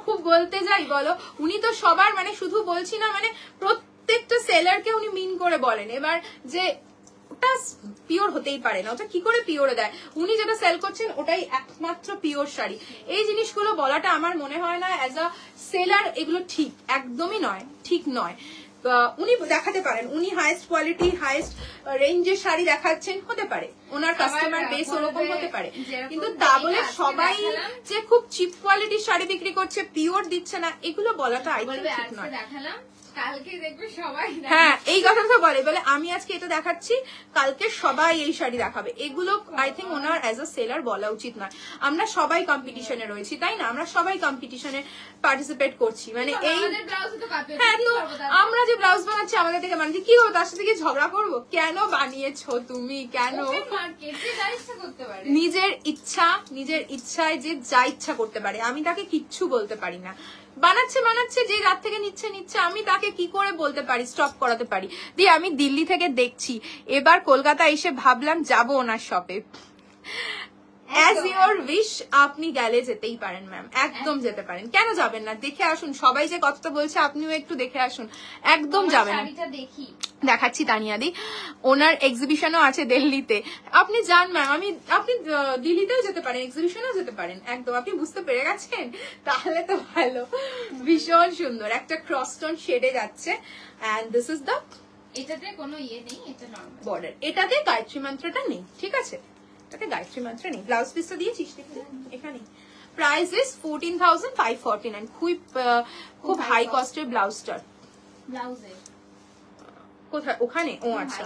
খুব বলতে যাই বলো? উনি তো সবার, মানে শুধু বলছি না, মানে প্রত্যেকটা সেলারকে উনি মিন করে বলেন। এবার যে ওটা পিওর হতেই পারে না, ওটা কি করে পিওরে দেয়? উনি যেটা সেল করছেন ওটাই একমাত্র পিওর শাড়ি। এই জিনিসগুলো বলাটা আমার মনে হয় না অ্যাজ আ সেলার এগুলো ঠিক, একদমই নয়, ঠিক নয়। উনি দেখাতে পারেন, উনি হাইস্ট কোয়ালিটি হাইস্ট রেঞ্জের শাড়ি দেখাচ্ছেন, হতে পারে ওনার কাস্টমার বেস ওরকম হতে পারে, কিন্তু তা বলে সবাই যে খুব চিপ কোয়ালিটির শাড়ি বিক্রি করছে, পিওর দিচ্ছে না, এগুলো বলাটা আই থিংক ঠিক নয়। কালকে দেখবে সবাই, হ্যাঁ এই কথাটা বলে আমি আজকে এটা দেখাচ্ছি, কালকে সবাই এই শাড়ি দেখাবে, এগুলো I think owner as a seller বলা উচিত নয়। আমরা সবাই কম্পিটিশনে রয়েছি, তাই না? আমরা সবাই কম্পিটিশনে পার্টিসিপেট করছি, মানে এই হ্যাঁ তো আমরা যে ব্লাউজ বানাচ্ছি আমাদের থেকে বানাচ্ছি, কি হলো তার সাথে কি ঝগড়া করবো? কেন বানিয়েছো তুমি, কেন? নিজের ইচ্ছায় যে যা ইচ্ছা করতে পারে, আমি তাকে কিচ্ছু বলতে পারি না। বানাচ্ছে যে রাত থেকে নিচ্ছে, আমি তাকে কি করে বলতে পারি, স্টপ করাতে পারি? দিয়ে আমি দিল্লি থেকে দেখছি, এবার কলকাতা এসে ভাবলাম যাবো ওনার শপে। অ্যাজ ইউর উইশ, আপনি গেলে যেতেই পারেন ম্যাম, একদম যেতে পারেন, কেন যাবেন না? দেখে আসুন, সবাই যে কথাটা বলছে আপনিও একটু দেখে আসুন, একদম যাবেন না। দেখাচ্ছি তানিয়াদি, ওনার এক্সিবিশনও আছে দিল্লিতে, আপনি যান ম্যাম। আপনি দিল্লিতেও যেতে পারেন, এক্সিবিশনেও যেতে পারেন, একদম। আপনি বুঝতে পেরে গেছেন, তাহলে তো ভালো। ভীষণ সুন্দর একটা ক্রসটোন শেডে যাচ্ছে, এন্ড দিস ইজ দ্য, এটাতে কোনো ইয়ে নেই, এটা নরমাল বর্ডার, এটাতে গায়ত্রী মন্ত্রটা নেই, ঠিক আছে? এটাতে গায়ত্রী মন্ত্র নেই। ব্লাউজ পিসটা দিয়েছিস এখানে। Price is 14,549। খুব হাই কস্টের ব্লাউজটার। ব্লাউজে কোথায়? ওখানে? ও আচ্ছা।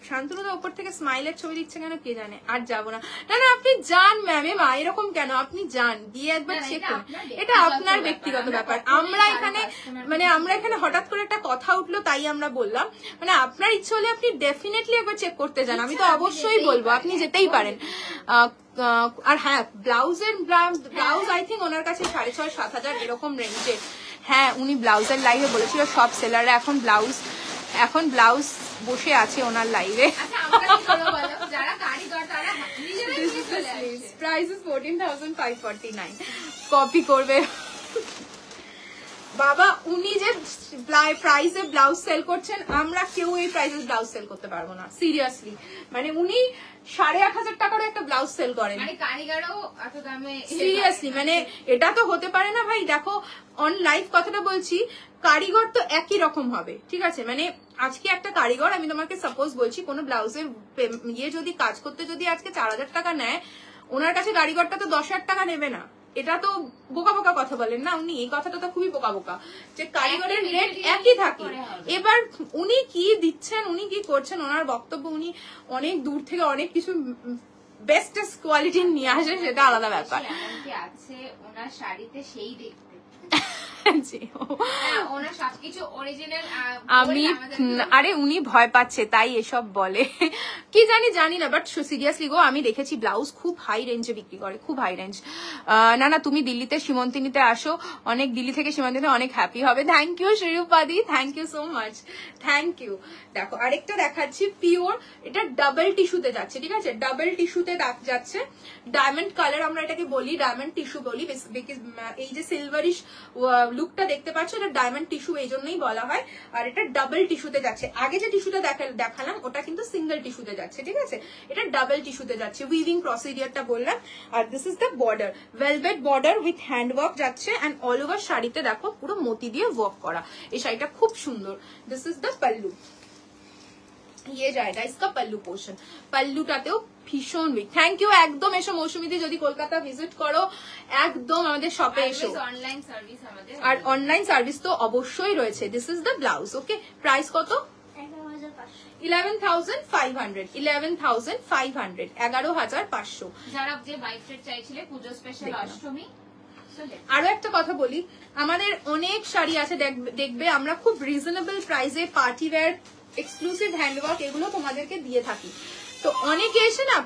শান্তনুদা উপর থেকে স্মাইলের ছবি দিচ্ছে কেন কে জানে, আর যাবো না। না আপনি যান ম্যাম, মা এরকম কেন, আপনি যান, দিয়ে একবার চেক করুন, এটা আপনার ব্যক্তিগত ব্যাপার। আমরা এখানে হঠাৎ করে একটা কথা উঠলো তাই আমরা বললাম, মানে আপনার ইচ্ছে হলে আপনি ডেফিনেটলি একবার চেক করতে যান, আমি তো অবশ্যই বলবো আপনি যেতেই পারেন। আর হ্যাঁ ব্লাউজ আই থিঙ্ক ওনার কাছে 6,500-7,000 এরকম রেঞ্জের। হ্যাঁ উনি ব্লাউজের লাইভে বলেছিল সব সেলাররা এখন ব্লাউজ বসে আছে ওনার লাইভে। Price is 14,549। কপি করবে বাবা। উনি যে প্রাইসে ব্লাউজ সেল করছেন, আমরা কেউ এই প্রাইসে ব্লাউজ সেল করতে পারবো না সিরিয়াসলি। মানে উনি 8,500 টাকারও একটা ব্লাউজ সেল করেন, সিরিয়াসলি। মানে এটা তো হতে পারে না ভাই। দেখো অন লাইভ কথাটা বলছি, কারিগর তো একই রকম হবে, ঠিক আছে? মানে আজকে একটা কারিগর, আমি তোমাকে সাপোজ বলছি, কোনো ব্লাউজের ইয়ে যদি কাজ করতে যদি আজকে 4,000 টাকা নেয়, ওনার কাছে কারিগরটা তো 10,000 টাকা নেবে না। এটা তো বোকা বোকা কথা বলেন না উনি, এই কথাটা তো খুবই বোকা বোকা, যে কারিগরের রেট একই থাকে। এবার উনি কি দিচ্ছেন, উনি কি করছেন, ওনার বক্তব্য, উনি অনেক দূর থেকে অনেক কিছু বেস্টেস্ট কোয়ালিটি নিয়ে আসে, সেটা আলাদা ব্যাপার। আছে ওনার শাড়িতে সেই দেখতে আমি আরে উনি ভয় পাচ্ছে তাই এসব বলে, কি জানি না। বাট সিরিয়াসলি গো, আমি দেখেছি ব্লাউজ খুব হাই রেঞ্জে বিক্রি করে, খুব হাই রেঞ্জ। না তুমি দিল্লিতে সীমন্তিনীতে আসো, অনেক দিল্লি থেকে সীমন্তিনীতে অনেক হ্যাপি হবে। থ্যাংক ইউ শিরুপাদি, thank you so much, thank you. দেখো আরেকটা দেখাচ্ছি, পিওর, এটা ডাবল টিস্যুতে যাচ্ছে, ঠিক আছে? ডাবল টিস্যুতে যাচ্ছে, ডায়মন্ড কালার আমরা এটাকে বলি, ডায়মন্ড টিস্যু বলি। এই যে সিলভারিশ লুকটা দেখতে পাচ্ছ, এটা ডায়মন্ড টিস্যু এই জন্যই বলা হয়। আর এটা ডাবল টিস্যুতে যাচ্ছে। আগে যে টিস্যুটা দেখালাম ওটা কিন্তু সিঙ্গেল টিস্যুতে যাচ্ছে, ঠিক আছে? এটা ডাবল টিস্যুতে যাচ্ছে, উইভিং প্রসিডিয়ারটা বললাম। আর this is the border, velvet border with hand work যাচ্ছে। অ্যান্ড অল ওভার শাড়িতে দেখো পুরো মতি দিয়ে ওয়ার্ক করা, এই শাড়িটা খুব সুন্দর। দিস ইজ দ্য পাল্লু, ये जाएगा इसका पल्लू पोर्शन। पल्लूटातेও ভীষণ উইক। Thank you. একদম এসো মৌসুমীদি, যদি কলকাতা ভিজিট করো একদম আমাদের শপে এসো। অনলাইন সার্ভিস আমাদের, আর অনলাইন সার্ভিস তো অবশ্যই রয়েছে। This is the blouse. Okay, price কত? 11,500। 11,500, 11,500। যারা যে হোয়াইট রেড চাইছিলে পুজো স্পেশাল অষ্টমী। আরো একটা কথা বলি, আমাদের অনেক শাড়ি আছে দেখবে আমরা খুব রিজনেবল প্রাইসে পার্টি ওয়্যার, এক্সক্লুসিভ হ্যান্ডওয়ার্ক এগুলো তোমাদেরকে দিয়ে থাকি। তো অনেকে এসে না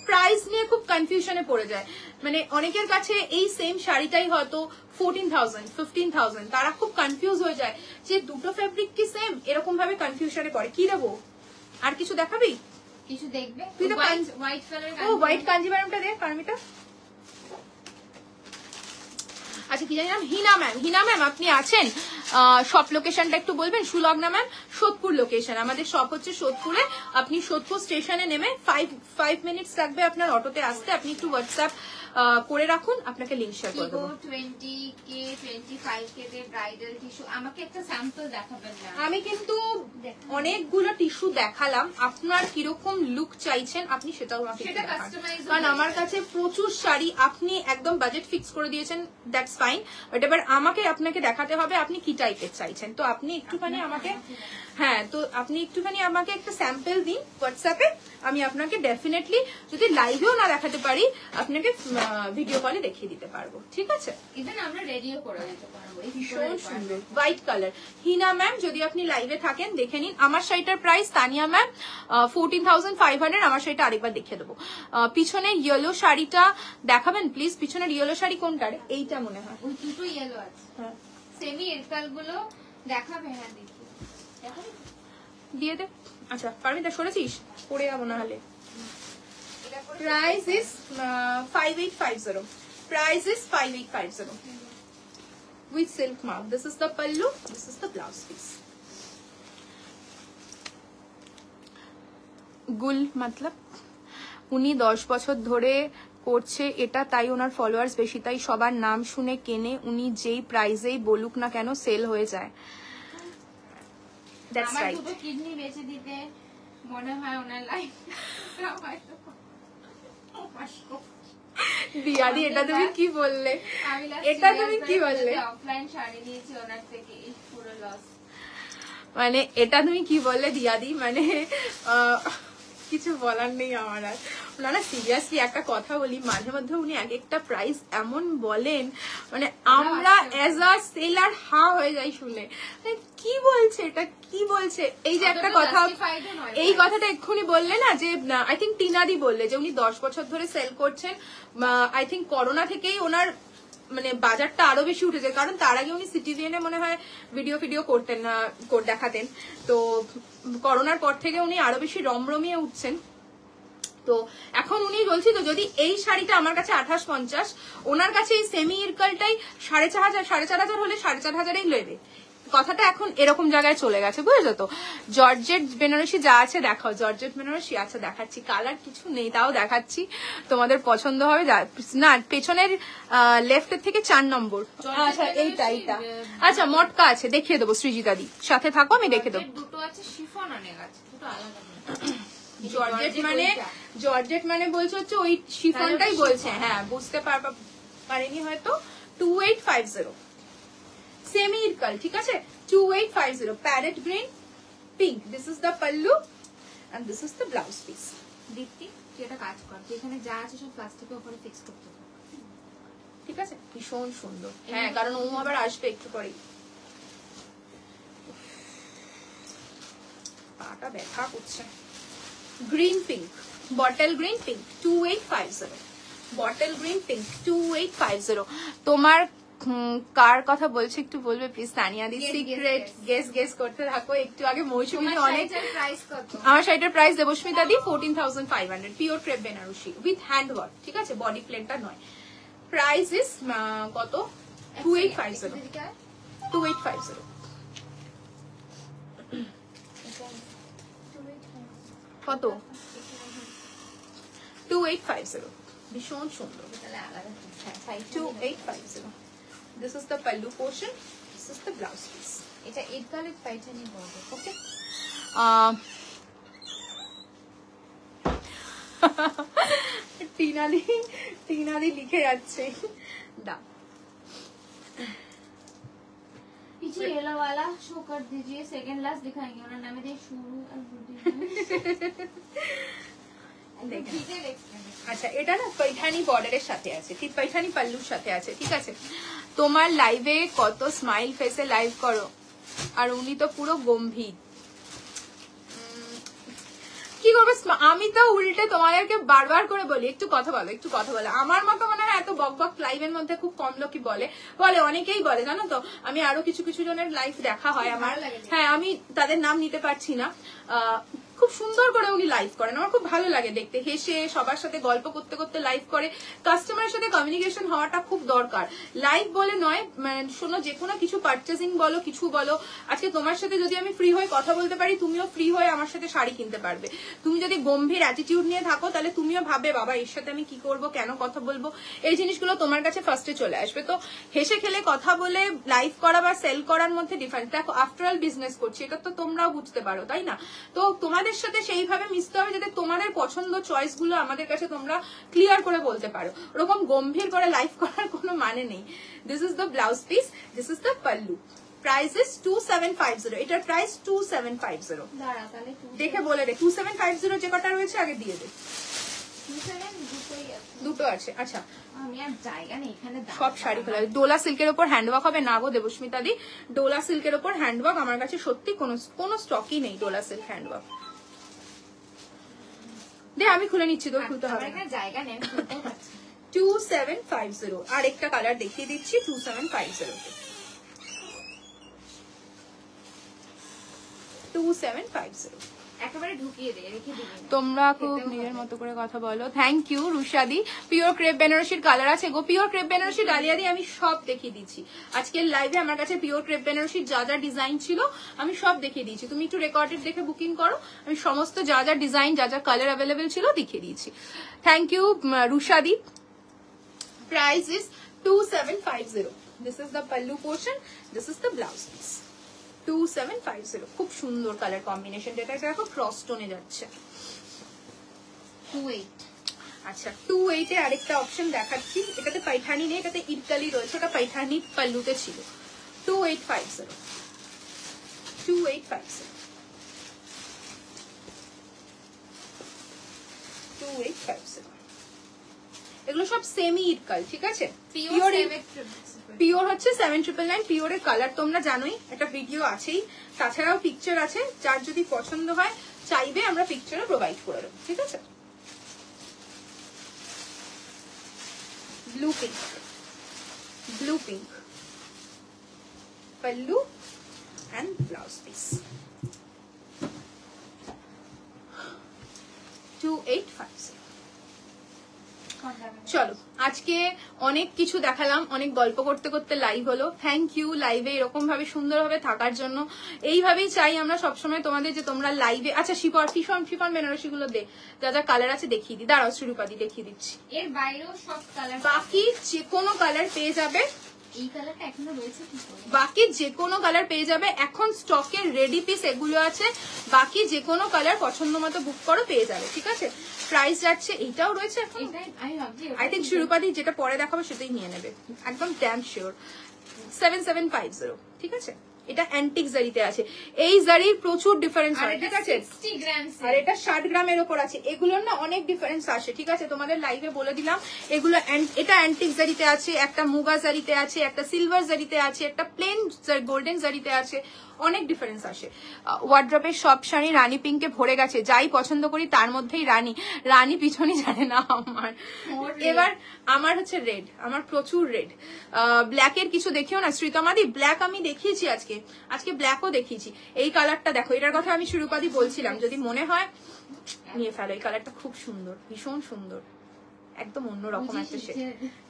প্রাইস নিয়ে খুব কনফিউশনে পড়ে যায়। মানে অনেকের কাছে এই সেম শাড়িটাই হয়তো 14,000, 15,000, তারা খুব কনফিউজ হয়ে যায় যে দুটো ফেব্রিক কি সেম, এরকম ভাবে কনফিউশনে পড়ে। কি দেবো? আর কিছু দেখাবি? কিছু দেখবে? তুই তো হোয়াইট কালার, ও হোয়াইট কাঞ্জিভারমটা দে পারমিতা। আচ্ছা কি জানি নাম, হিনা ম্যাম আপনি আছেন? শপ লোকেশনটা একটু বলবেন? Sulagna ma'am, Sodepur location. আমাদের শপ হচ্ছে সোদপুরে। আপনি সোদপুর স্টেশনে নেমে 5 মিনিটস লাগবে আপনার অটোতে আসতে। আপনি একটু হোয়াটসঅ্যাপ করে রাখুন, আপনাকে লিংক শেয়ার করে দেবো। 20K 25K তে ব্রাইডাল টিস্যু, আমাকে একটা স্যাম্পল দেখাবেন না? আমি কিন্তু অনেকগুলো টিস্যু দেখালাম, আপনার কিরকম লুক চাইছেন আপনি সেটাও আমাকে দেখান। কারণ আমার কাছে প্রচুর শাড়ি, আপনি একদম বাজেট ফিক্স করে দিয়েছেন, দ্যাটস ফাইন। বাট এবার আমাকে আপনাকে দেখাতে হবে আপনি কি টাইপের চাইছেন। তো আপনি একটুখানি আমাকে, হ্যাঁ তো আপনি একটুখানি আমাকে একটা স্যাম্পল দিন হোয়াটসঅ্যাপে, আমি আপনাকে ডেফিনেটলি যদি লাইভেও না দেখাতে পারি আপনাকে ভিডিও কলে দেখিয়ে দিতে পারবো, ঠিক আছে? ইভেন আমরা রেডিও করে দিতে পারবো। ভীষণ সুন্দর হোয়াইট কালার। হিনা ম্যাম যদি আপনি লাইভে থাকেন দেখে নিন। আমার শাড়িটার প্রাইস তানিয়া ম্যাম 14,500। আমার শাড়িটা আরেকবার দেখিয়ে দেবো। পিছনে ইয়েলো শাড়িটা দেখাবেন প্লিজ? পিছনের ইয়েলো শাড়ি কোনটার? এইটা মনে হয়। ওই দুটো ইয়েলো আছে, হ্যাঁ। সেমি এরকাল গুলো দেখাবে? হ্যাঁ দেখি, দিয়ে দে। আচ্ছা পারমিতা সরেছিস, পড়ে যাবো না হলে। Price is 5850। Price is 5850 with silk mark. This is the pallu, this is the blouse piece. গুল মতলব উনি 10 বছর ধরে করছে এটা, তাই ওনার ফলোয়ার্স বেশি, তাই সবার নাম শুনে কেনে। উনি যেই প্রাইসেই বলুক না কেন সেল হয়ে যায়। That's right. আমার দুটো কিডনি বেচে দিতে মনে হয় ওনার লাইফ। দিয়াদি এটা তুমি কি বললে? এটা তুমি কি বললে? অফলাইন শাড়ি নিয়েছি ওনার থেকে, পুরো লস। মানে এটা তুমি কি বললে দিয়াদি? মানে কিছু বলার নেই আমার আর। না সিরিয়াসলি একটা কথা বলি, মাঝে মধ্যে উনি এক একটা প্রাইস এমন বলেন, মানে আমরা এজ আ সেলার হা হয়ে যাই শুনে, কি বলছে এটা, কি বলছে। এই যে একটা কথা, এই কথাটা এক্ষুনি বললে না, যে আই থিঙ্ক টিনাদি বললে যে উনি 10 বছর ধরে সেল করছেন। আই থিঙ্ক করোনা থেকেই ওনার মানে বাজারটা আরো বেশি উঠেছে, কারণ তার আগে উনি সিটিজেনে মনে হয় ভিডিও করতেন না, দেখাতেন। তো করোনার পর থেকে উনি আরো বেশি রমরমিয়ে উঠছেন। তো এখন উনি বলছি তো যদি এই শাড়িটা আমার কাছে 2850, ওনার কাছে এই সেমি ইরকালটাই 4,500 হলে 4,500 নেবে। কথাটা এখন এরকম জায়গায় চলে গেছে, বুঝেছো তো? জর্জেট বেনারসি যা আছে দেখাও, জর্জেট বেনারসি আচ্ছা দেখাচ্ছি, কালার কিছু নেই তাও দেখাচ্ছি, তোমাদের পছন্দ হবে। না পেছনের লেফটের থেকে 4 নম্বর, আচ্ছা এইটা আচ্ছা মটকা আছে, দেখিয়ে দেবো সৃজিতা দি, সাথে থাকো আমি দেখে দেবো। দুটো আছে শিফন, অনেক আছে, দুটো আলাদা। জর্জেট মানে বলছে হচ্ছে ওই শিফনটাই বলছে, হ্যাঁ বুঝতে পারেনি হয়তো। 2850 সেমি ইরকাল, ঠিক আছে 2850, parrot green pink, this is the pallu and this is the blouse piece. Dipti তুই একটা কাজ কর, যেখানে যা আছে সব প্লাস্টিকে ওখানে ফিক্স করতে হবে, ঠিক আছে? ভীষণ সুন্দর, হ্যাঁ কারণ ও আবার আসবে একটু পরেই। পাটা ব্যথা করছে। Green pink, bottle green pink 2850, bottle green pink 2850। তোমার কার কথা বলছে একটু বলবে please? Tania the secret guess করতে থাকো একটু। আগে মৌসুমী অনেক, প্রাইস কত? আমার শাড়িটার প্রাইস দেবস্মিতা দি 14,500, pure crepe Banarasi with hand work, ঠিক আছে? বডি প্লেনটা নয়। প্রাইস ইজ কত? 2850, 2850। কত? 2850, ভীষণ সুন্দর। 2850, this is the pallu portion, this is the blouse piece. এটা ইরকালে পাইঠানি বর্ডার, ওকে? টিনাদি লিখে যাচ্ছে, দাও पीछे येलो वाला शो कर दीजिए, सेकंड लास्ट दिखाएंगे, ওনার নামে দিয়ে শুরু আর আচ্ছা এটা না पैठानी বর্ডারের সাথে আছে, ঠিক पैठानी পাল্লুর সাথে আছে, ঠিক আছে? তোমার লাইভে কত স্মাইল ফেসে লাইভ করো, আর উনি তো পুরো গম্ভীর। কি করবো, আমি তো উল্টে তোমাদেরকে বারবার করে বলি একটু কথা বলো, একটু কথা বলো। আমার মতো মনে হয় এত বক লাইভের মধ্যে খুব কম লোকই বলে, অনেকেই বলে জানো তো। আমি আরো কিছু জনের লাইভ দেখা হয় আমার, হ্যাঁ আমি তাদের নাম নিতে পারছি না। খুব সুন্দর করে উনি লাইভ করেন, আমার খুব ভালো লাগে দেখতে, হেসে সবার সাথে গল্প করতে করতে লাইভ করে। কাস্টমারের সাথে কমিউনিকেশন হওয়াটা খুব দরকার, লাইভ বলে নয়। শোনো, যে কোনো কিছু পারচেজিং বলো, কিছু বলো, আজকে তোমার সাথে যদি আমি ফ্রি হয়ে কথা বলতে পারি, তুমিও ফ্রি হয়ে আমার সাথে শাড়ি কিনতে পারবে। তুমি যদি গম্ভীর অ্যাটিটিউড নিয়ে থাকো, তাহলে তুমিও ভাবে বাবা এর সাথে আমি কি করব, কেন কথা বলবো, এই জিনিসগুলো তোমার কাছে ফার্স্টে চলে আসবে। তো হেসে খেলে কথা বলে লাইভ করা বা সেল করার মধ্যে ডিফারেন্স। দেখো আফটার অল বিজনেস করছি, এটা তো তোমরাও বুঝতে পারো, তাই না? তো তোমাদের সাথে সেইভাবে মিশতে হবে যাতে তোমাদের পছন্দ চয়েস গুলো আমাদের কাছে তোমরা ক্লিয়ার করে বলতে পারো। ওরকম গম্ভীর করে লাইভ করার কোনো মানে নেই। This is the blouse piece, this is the pallu. Price is 2750, এটার প্রাইস 2750। দেখে বলে দে 2750 যে কটা রয়েছে আগে দিয়ে দে। দুটো আছে, আচ্ছা আমি আর জায়গা নেই এখানে, সব শাড়ি খোলা। ডোলা সিল্কের উপর হ্যান্ডওয়ার্ক হবে না গো দেবস্মিতা দি, ডোলা সিল্কের উপর হ্যান্ডওয়ার্ক আমার কাছে সত্যি কোনো স্টকই নেই ডোলা সিল্ক হ্যান্ডওয়ার্ক। দে আমি খুলে নিচ্ছি, তোর খুলতে হবে না, জায়গা নেই। 2750, আর একটা কালার দেখিয়ে দিচ্ছি 2750 তে। 2750 একেবারে ঢুকিয়ে দে, রেখে দিবি। তোমরা খুব নিজের মতো করে কথা বলো। থ্যাংক ইউ রুশাদি। পিওর ক্রেপ বেনারসির কালার আছে গো, পিওর ক্রেপ বেনারসি ডালিয়া দিয়ে আমি সব দেখিয়ে দিচ্ছি। আজকের লাইভে আমার কাছে পিওর ক্রেপ বেনারসির যা যা ডিজাইন ছিল আমি সব দেখিয়ে দিয়েছি। তুমি একটু রেকর্ডেড দেখে বুকিং করো, আমি সমস্ত যা যা ডিজাইন, যা যা কালার অ্যাভেলেবেল ছিল দেখিয়ে দিয়েছি। থ্যাংক ইউ রুশাদি। Price is 2750, this is the pallu portion, this is the blouse piece. 2750, খুব সুন্দর কালার কম্বিনেশন, যেটা দেখো ক্রস টোনে যাচ্ছে। 28, আচ্ছা 28 এ আরেকটা অপশন দেখাচ্ছি, এটাতে পাইঠানি নেই, এটাতে ইরকালি রয়েছে, ওটা পাইঠানি পাল্লুতে ছিল। 2850, 2850, 2850। এগুলো সব সেমি ইরকাল, ঠিক আছে? পিওর হচ্ছে 7999, পিওরের কালার তোমরা জানোই, একটা ভিডিও আছেই, তাছাড়াও পিকচার আছে, যার যদি পছন্দ হয় চাইবে আমরা পিকচারও প্রোভাইড করে দেবো, ঠিক আছে? Blue pink, blue pink, pallu and blouse piece. 2850. চলো আজকে অনেক কিছু দেখালাম, অনেক গল্প করতে করতে লাইভ হলো। থ্যাংক ইউ লাইভে এরকম ভাবে সুন্দরভাবে থাকার জন্য। এইভাবেই চাই আমরা সবসময় তোমাদের, যে তোমরা লাইভে। আচ্ছা শিফন বেনারসি গুলো দে, যা যা কালার আছে দেখিয়ে দিই। দাঁড়াও শ্রীরূপাদি দেখিয়ে দিচ্ছি। এর বাইরেও সব কালার, বাকি যে কোনো কালার পেয়ে যাবে। এই কালারটা এখনো রয়েছে কি করে? বাকি যে কোনো কালার পেয়ে যাবে, এখন স্টকে রেডি পিস এগুলো আছে। বাকি যে কোনো কালার পছন্দ মতো বুক করো, পেয়ে যাবে। ঠিক আছে, প্রাইস যাচ্ছে, এইটাও রয়েছে এখন। আই থিঙ্ক শিরূপাদি যেটা পরে দেখাবো সেটাই নিয়ে নেবে, একদম ড্যাম শিওর। 7750। ঠিক আছে, এটা অ্যান্টিক জারিতে আছে। এই জারির প্রচুর ডিফারেন্স হয়। ঠিক আছে, 60 গ্রাম, আর এটা 60 গ্রামের ওপর আছে। এগুলোর না অনেক ডিফারেন্স আসে। ঠিক আছে, তোমাদের লাইভে বলে দিলাম এগুলো। এটা অ্যান্টিক জারিতে আছে, একটা মুগা জারিতে আছে, একটা সিলভার জারিতে আছে, একটা প্লেন গোল্ডেন জারিতে আছে। অনেক ডিফারেন্স আসে। ওয়ার্ড্রপের সব শাড়ি রানী পিঙ্কে ভরে গেছে, যাই পছন্দ করি তার মধ্যেই রানী পিছনই জানে না আমার। এবার আমার হচ্ছে রেড, আমার প্রচুর রেড। ব্ল্যাকের কিছু দেখিও না শ্রীতমাদি, ব্ল্যাক আমি দেখিয়েছি আজকে ব্ল্যাকও দেখিয়েছি। এই কালারটা দেখো, এটার কথা আমি শিরূপাদি বলছিলাম, যদি মনে হয় নিয়ে ফেলো। এই কালারটা খুব সুন্দর, ভীষণ সুন্দর, একদম অন্যরকম একটা শেড।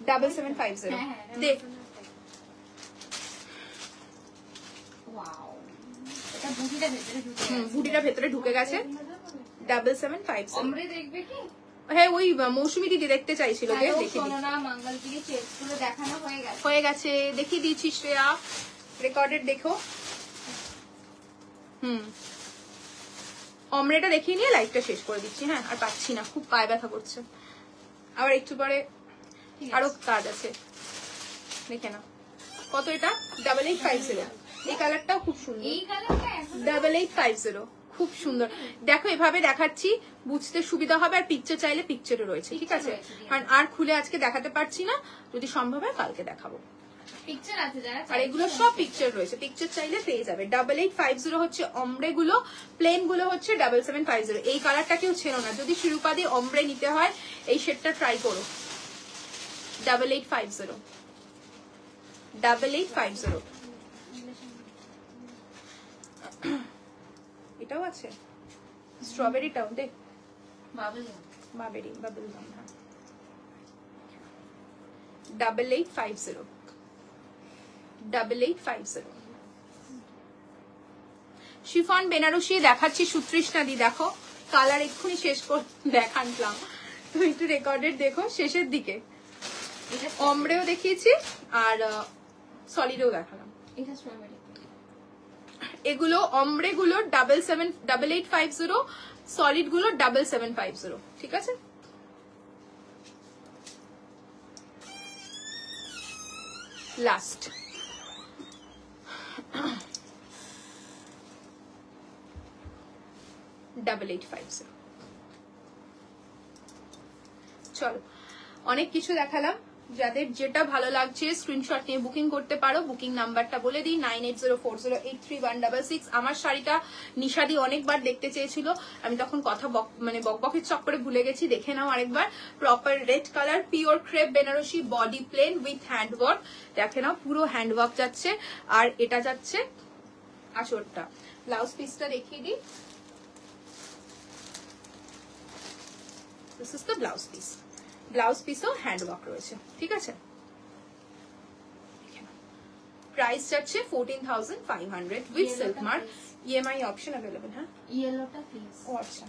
7750 দেখ। বুটিটা ভেতরে ঢুকে গেছে। 7750। দেখবে কি? হ্যাঁ, ওই মৌসুমী দিদি দেখতে চাইছিল। হয়ে গেছে, দেখিয়ে দিয়েছি শ্রেয়া, রেকর্ডেড দেখো। অমরেটা দেখিয়ে নিয়ে লাইভটা শেষ করে দিচ্ছি। হ্যাঁ, আর পাচ্ছি না, খুব পায়ে ব্যথা করছে। আবার একটু পরে আরো কাজ আছে, দেখে না। কত এটা? 8850। এই কালারটাও খুব সুন্দর। 8850 খুব সুন্দর। দেখো এভাবে দেখাচ্ছি, বুঝতে সুবিধা হবে। আর পিকচার চাইলে পিকচারও রয়েছে। ঠিক আছে, আর খুলে আজকে দেখাতে পারছি না, যদি সম্ভব হয় কালকে দেখাবো। পিকচার আছে যারা, আর এগুলো সব পিকচার রয়েছে, পিকচার চাইলে পেয়ে যাবে। 8850 হচ্ছে অমরে গুলো, প্লেন গুলো হচ্ছে 7750। এই কালারটা কেউ ছেড়ো না। যদি শিরূপাদি অমরে নিতে হয় এই শেডটা ট্রাই করো। 8850, 8850। এটাও আছে, স্ট্রবেরিটাও দেখ, বাবল গাম। হ্যাঁ, 8850, 8850। শিফন বেনারসি দেখাচ্ছি সুতৃষ্ণা দি, দেখো কালার এক্ষুনি শেষ করে দেখানলাম। তুমি একটু রেকর্ডেড দেখো শেষের দিকে। অমরেও দেখিয়েছি আর সলিডও দেখালাম। এগুলো অমরে গুলো 8850, সলিড গুলো 7750। ঠিক আছে, লাস্ট। চলো অনেক কিছু দেখালাম। যাদের যেটা ভালো লাগছে স্ক্রিনশট নিয়ে বুকিং করতে পারো। বুকিং নাম্বারটা বলে দিই 9804083166। আমার শাড়িটা নিশাদি অনেকবার দেখতে চেয়েছিল, আমি তখন কথা বকবকের চক্করে ভুলে গেছি। দেখে নাও আরেকবার। Proper red colour, pure crepe Banarasi, body plain with handwork. দেখে নাও পুরো হ্যান্ডওয়ার্ক যাচ্ছে। আর এটা যাচ্ছে আঁচলটা। ব্লাউজ পিসটা দেখিয়ে দিই। This is the blouse piece. Blouse পিসও হ্যান্ডওয়ার্ক রয়েছে। ঠিক আছে, প্রাইস যাচ্ছে 14,500 with silk mark. EMI option available. হ্যাঁ, ইয়েলোটা প্লিজ। ও আচ্ছা,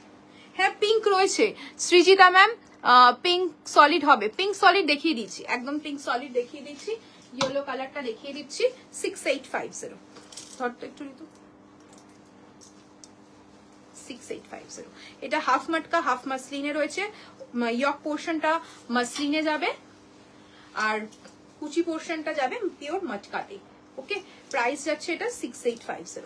হ্যাঁ পিঙ্ক রয়েছে। সৃজিতা ম্যাম পিঙ্ক সলিড হবে। পিঙ্ক সলিড দেখিয়ে দিচ্ছি, একদম পিঙ্ক সলিড দেখিয়ে দিচ্ছি। ইয়েলো কালারটা দেখিয়ে দিচ্ছি। 6850। ধর তো একটু ঋতু। 6850। এটা হাফ মটকা হাফ মাসলিনে রয়েছে। ইয়ক পোর্শনটা মাসলিনে যাবে আর কুচি পোর্শনটা যাবে পিওর মটকাতে। ওকে, প্রাইস যাচ্ছে এটা 6850।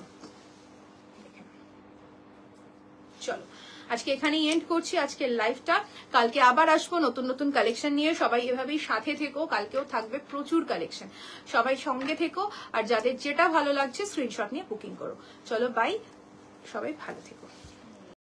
চলো আজকে এখানেই এন্ড করছি আজকের লাইভটা। কালকে আবার আসবো নতুন নতুন কালেকশন নিয়ে। সবাই এভাবেই সাথে থেকো, কালকেও থাকবে প্রচুর কালেকশন। সবাই সঙ্গে থেকো, আর যাদের যেটা ভালো লাগছে স্ক্রিনশট নিয়ে বুকিং করো। চলো বাই, সবাই ভালো থেকো।